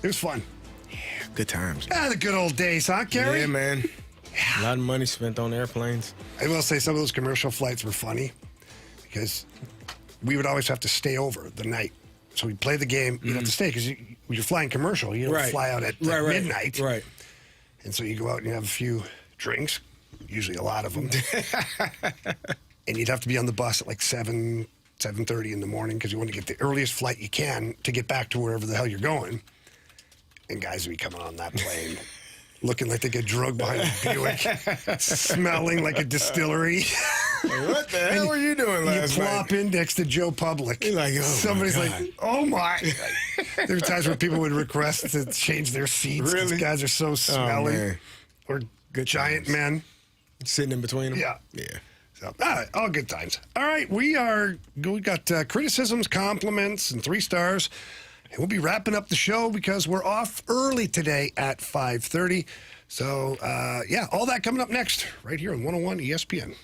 It was fun. Yeah, good times. The good old days, huh, Carey? Yeah, man. A lot of money spent on airplanes. I will say some of those commercial flights were funny because we would always have to stay over the night. So we'd play the game. You'd have to stay because you're flying commercial. You don't fly out at midnight. Right. And so you go out and you have a few drinks, usually a lot of them. And you'd have to be on the bus at 7:30 in the morning because you want to get the earliest flight you can to get back to wherever the hell you're going. And guys would be coming on that plane looking like they get drugged behind a Buick, smelling like a distillery. What the hell were you doing last night? You plop in next to Joe Public. You're like, somebody's oh my. There were times where people would request to change their seats. Really? These guys are so smelly. Or good giant men. Sitting in between them? Yeah. Yeah. So, all good times. All right, we got criticisms, compliments, and 3 stars. And we'll be wrapping up the show because we're off early today at 5:30. So, all that coming up next right here on 101 ESPN.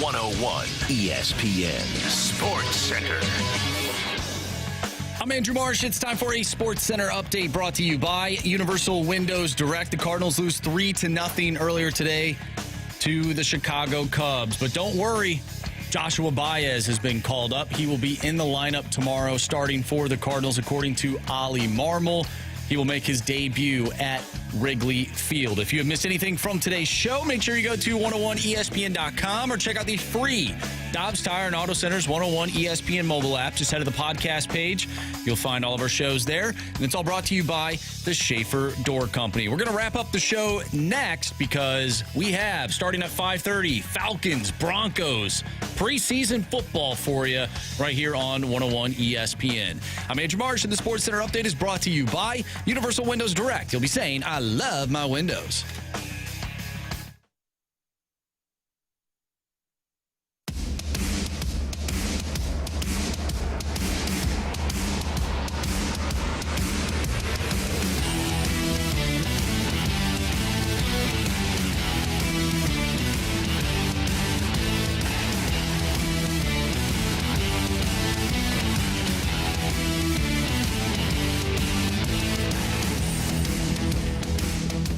101 ESPN Sports Center. I'm Andrew Marsh. It's time for a Sports Center update brought to you by Universal Windows Direct. The Cardinals lose 3-0 earlier today to the Chicago Cubs. But don't worry, Joshua Báez has been called up. He will be in the lineup tomorrow starting for the Cardinals, according to Ollie Marmol. He will make his debut at Wrigley Field. If you have missed anything from today's show, make sure you go to 101ESPN.com or check out the free Dobbs Tire and Auto Center's 101 ESPN mobile app. Just head to the podcast page. You'll find all of our shows there. And it's all brought to you by the Schaefer Door Company. We're going to wrap up the show next because we have, starting at 5:30, Falcons, Broncos, preseason football for you right here on 101 ESPN. I'm Andrew Marsh, and the Sports Center update is brought to you by Universal Windows Direct. You'll be saying, I love my windows.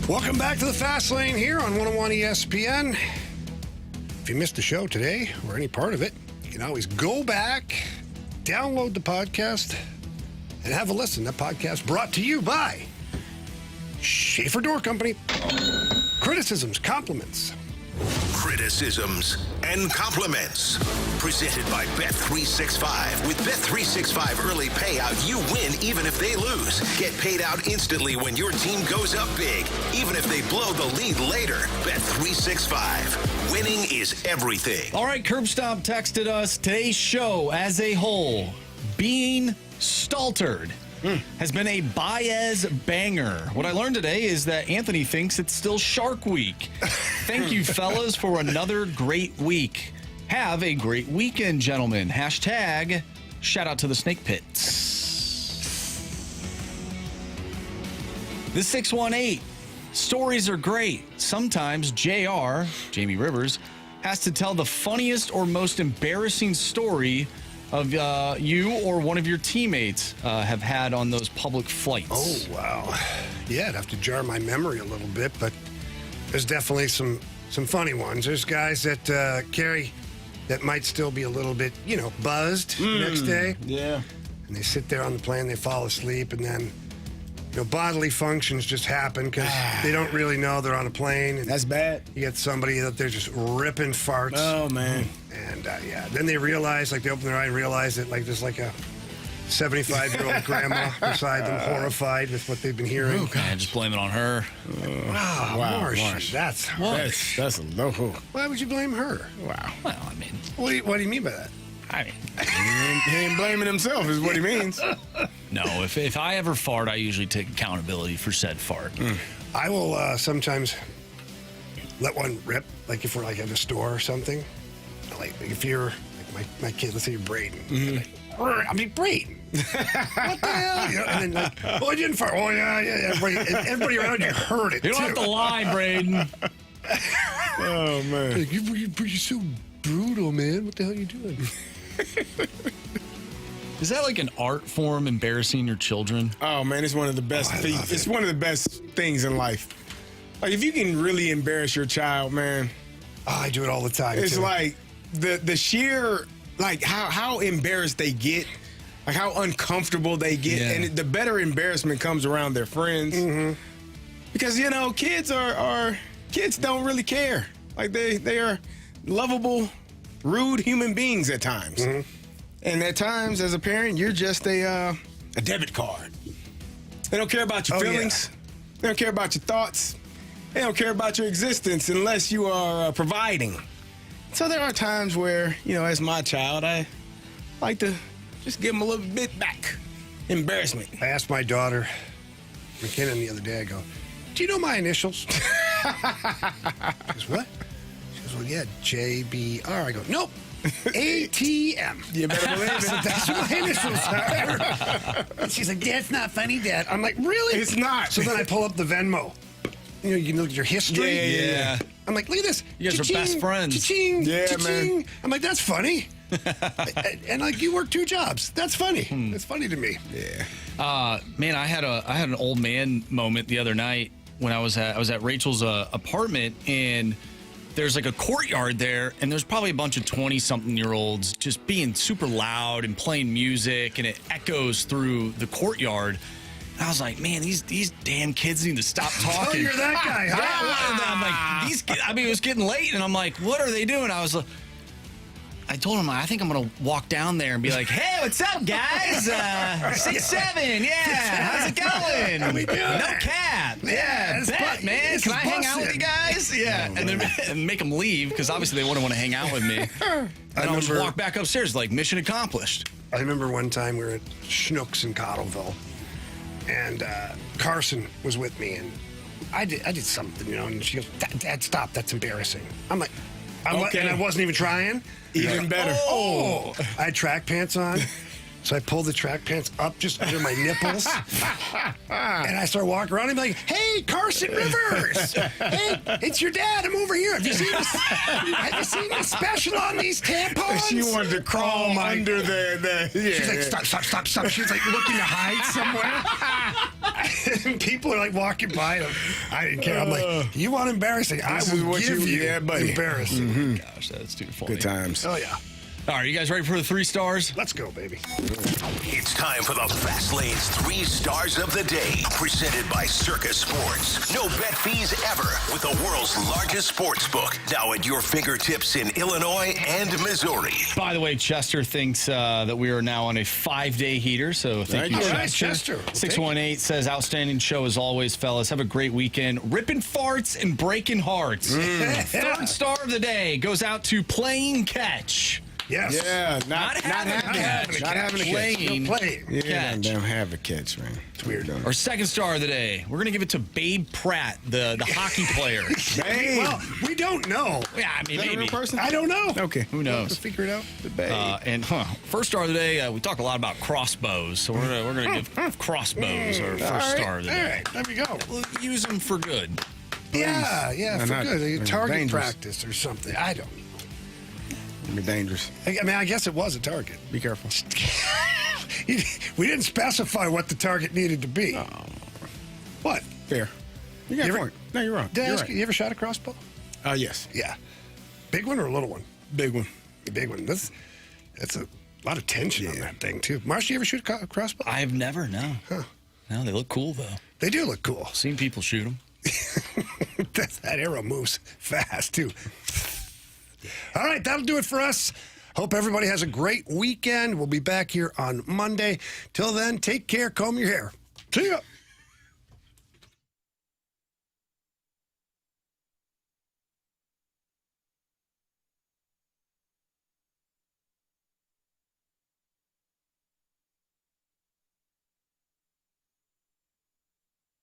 Welcome back to the Fast Lane here on 101 ESPN. If you missed the show today or any part of it, you can always go back, download the podcast, and have a listen. That podcast brought to you by Schaefer Door Company. Criticisms, compliments. Criticisms and compliments. Presented by Bet365. With Bet365 early payout, you win even if they lose. Get paid out instantly when your team goes up big, even if they blow the lead later. Bet365. Winning is everything. All right, Curb Stomp texted us today's show as a whole being staltered. Has been a Báez banger. What I learned today is that Anthony thinks it's still Shark Week. Thank you, fellas, for another great week. Have a great weekend, gentlemen. Hashtag shout out to the Snake Pits. The 618. Stories are great. Sometimes JR, Jamie Rivers, has to tell the funniest or most embarrassing story of you or one of your teammates have had on those public flights. Oh, wow. Yeah, I'd have to jar my memory a little bit, but there's definitely some funny ones. There's guys that carry that might still be a little bit, buzzed next day. Yeah. And they sit there on the plane, they fall asleep, and then, bodily functions just happen because they don't really know they're on a plane. And that's bad. You get somebody that they're just ripping farts. Oh, man. And, then they realize, they open their eye and realize that, there's a 75-year-old grandma beside them, horrified with what they've been hearing. Okay, just blame it on her. Wow, Marsh. That's a low. Why would you blame her? Wow. Well, I mean, what do you mean by that? I mean, he ain't blaming himself is what he means. No, if I ever fart, I usually take accountability for said fart. I will sometimes let one rip, if we're at a store or something. If you're my kid, let's say you're Braden. I mean, Braden. What the hell? And then I didn't fart. Oh yeah. Everybody around you heard it. You don't have to lie, Braden. Oh man, you're so brutal, man. What the hell are you doing? Is that an art form, embarrassing your children? Oh man, it's one of the best things. It's one of the best things in life. If you can really embarrass your child, man. Oh, I do it all the time. It's too. The sheer how embarrassed they get, how uncomfortable they get, and the better embarrassment comes around their friends. Mm-hmm. Because kids don't really care. They are lovable, rude human beings at times. Mm-hmm. And at times, as a parent, you're just a debit card. They don't care about your feelings. Yeah. They don't care about your thoughts. They don't care about your existence unless you are providing. So there are times where, as my child, I like to just give them a little bit back. Embarrassment. I asked my daughter, McKinnon, the other day, I go, do you know my initials? She goes, what? She goes, well, yeah, JBR. I go, nope. ATM. You better believe it. That's what my initials are. And she's like, Dad's not funny, Dad. I'm like, really? It's not. So then I pull up the Venmo. you look at your history. Yeah. I'm like, look at this. You guys are best friends. Cha-ching, Yeah, cha-ching. man. I'm like, that's funny. and like, you work 2 jobs. That's funny. It's funny to me. Yeah. Man, I had an old man moment the other night when I was at Rachel's apartment, and there's like a courtyard there, and there's probably a bunch of 20-something-year-olds just being super loud and playing music, and it echoes through the courtyard. And I was like, man, these damn kids need to stop talking. Oh, you're that guy, huh? Yeah, I'm like, these kids, I mean, it was getting late, and I'm like, what are they doing? I told him, I think I'm going to walk down there and be like, hey, what's up, guys? 6'7", yeah, how's it going? How we doing? No cap. Yeah, bet, man. Can I hang out with you guys? Yeah, and then make them leave, because obviously they wouldn't want to hang out with me. And I'll just walk back upstairs like, mission accomplished. I remember one time we were at Schnucks in Cottleville, and Carson was with me, and I did something, and she goes, Dad, stop, that's embarrassing. I'm like, and I wasn't even trying. Even better. Oh, I had track pants on, so I pulled the track pants up just under my nipples, and I started walking around and be like, hey, Carson Rivers, hey, it's your dad, I'm over here. Have you seen the special on these tampons? She wanted to crawl under the She's like, stop. She's like looking to hide somewhere. And people are like walking by them. I didn't care. I'm like, you want embarrassing? I will give you embarrassing. Mm-hmm. Gosh, that's too funny. Good times. Oh, yeah. All right, you guys ready for the 3 stars? Let's go, baby. It's time for the Fast Lane's 3 Stars of the Day, presented by Circus Sports. No bet fees ever with the world's largest sports book, now at your fingertips in Illinois and Missouri. By the way, Chester thinks that we are now on a 5-day heater, so thank you, All Chester. right, Chester. We'll 618 says, outstanding show as always, fellas. Have a great weekend. Ripping farts and breaking hearts. 3rd star of the day goes out to Playing Catch. Yes. Yeah, not having a catch. Not having a catch. Playing. Playing. Yeah, Catch. don't have a catch, man. It's weird. Our 2nd star of the day, we're going to give it to Babe Pratt, the hockey player. Babe. Well, we don't know. Yeah, I mean, Is that a maybe. real person? I don't know. Okay. Who knows? Let's figure it out. The Babe. And 1st star of the day, we talk a lot about crossbows, so we're gonna give crossbows our 1st star of the day. All right, there we go. We'll use them for good. Yeah, They're for not- good. they're Target dangerous. practice or something. I don't know. Be dangerous. I mean, I guess it was a target. Be careful. We didn't specify what the target needed to be. What? Fair. You got a point. No, you're wrong. Did I You're ask right. you ever shot a crossbow? Yes. Yeah. Big one or a little one? Big one. A big one. That's a lot of tension on that thing, too. Marsh, you ever shoot a crossbow? I've never, no. Huh. No, they look cool, though. They do look cool. Seen people shoot them. That arrow moves fast, too. All right, that'll do it for us. Hope everybody has a great weekend. We'll be back here on Monday. Till then, take care, comb your hair. See ya.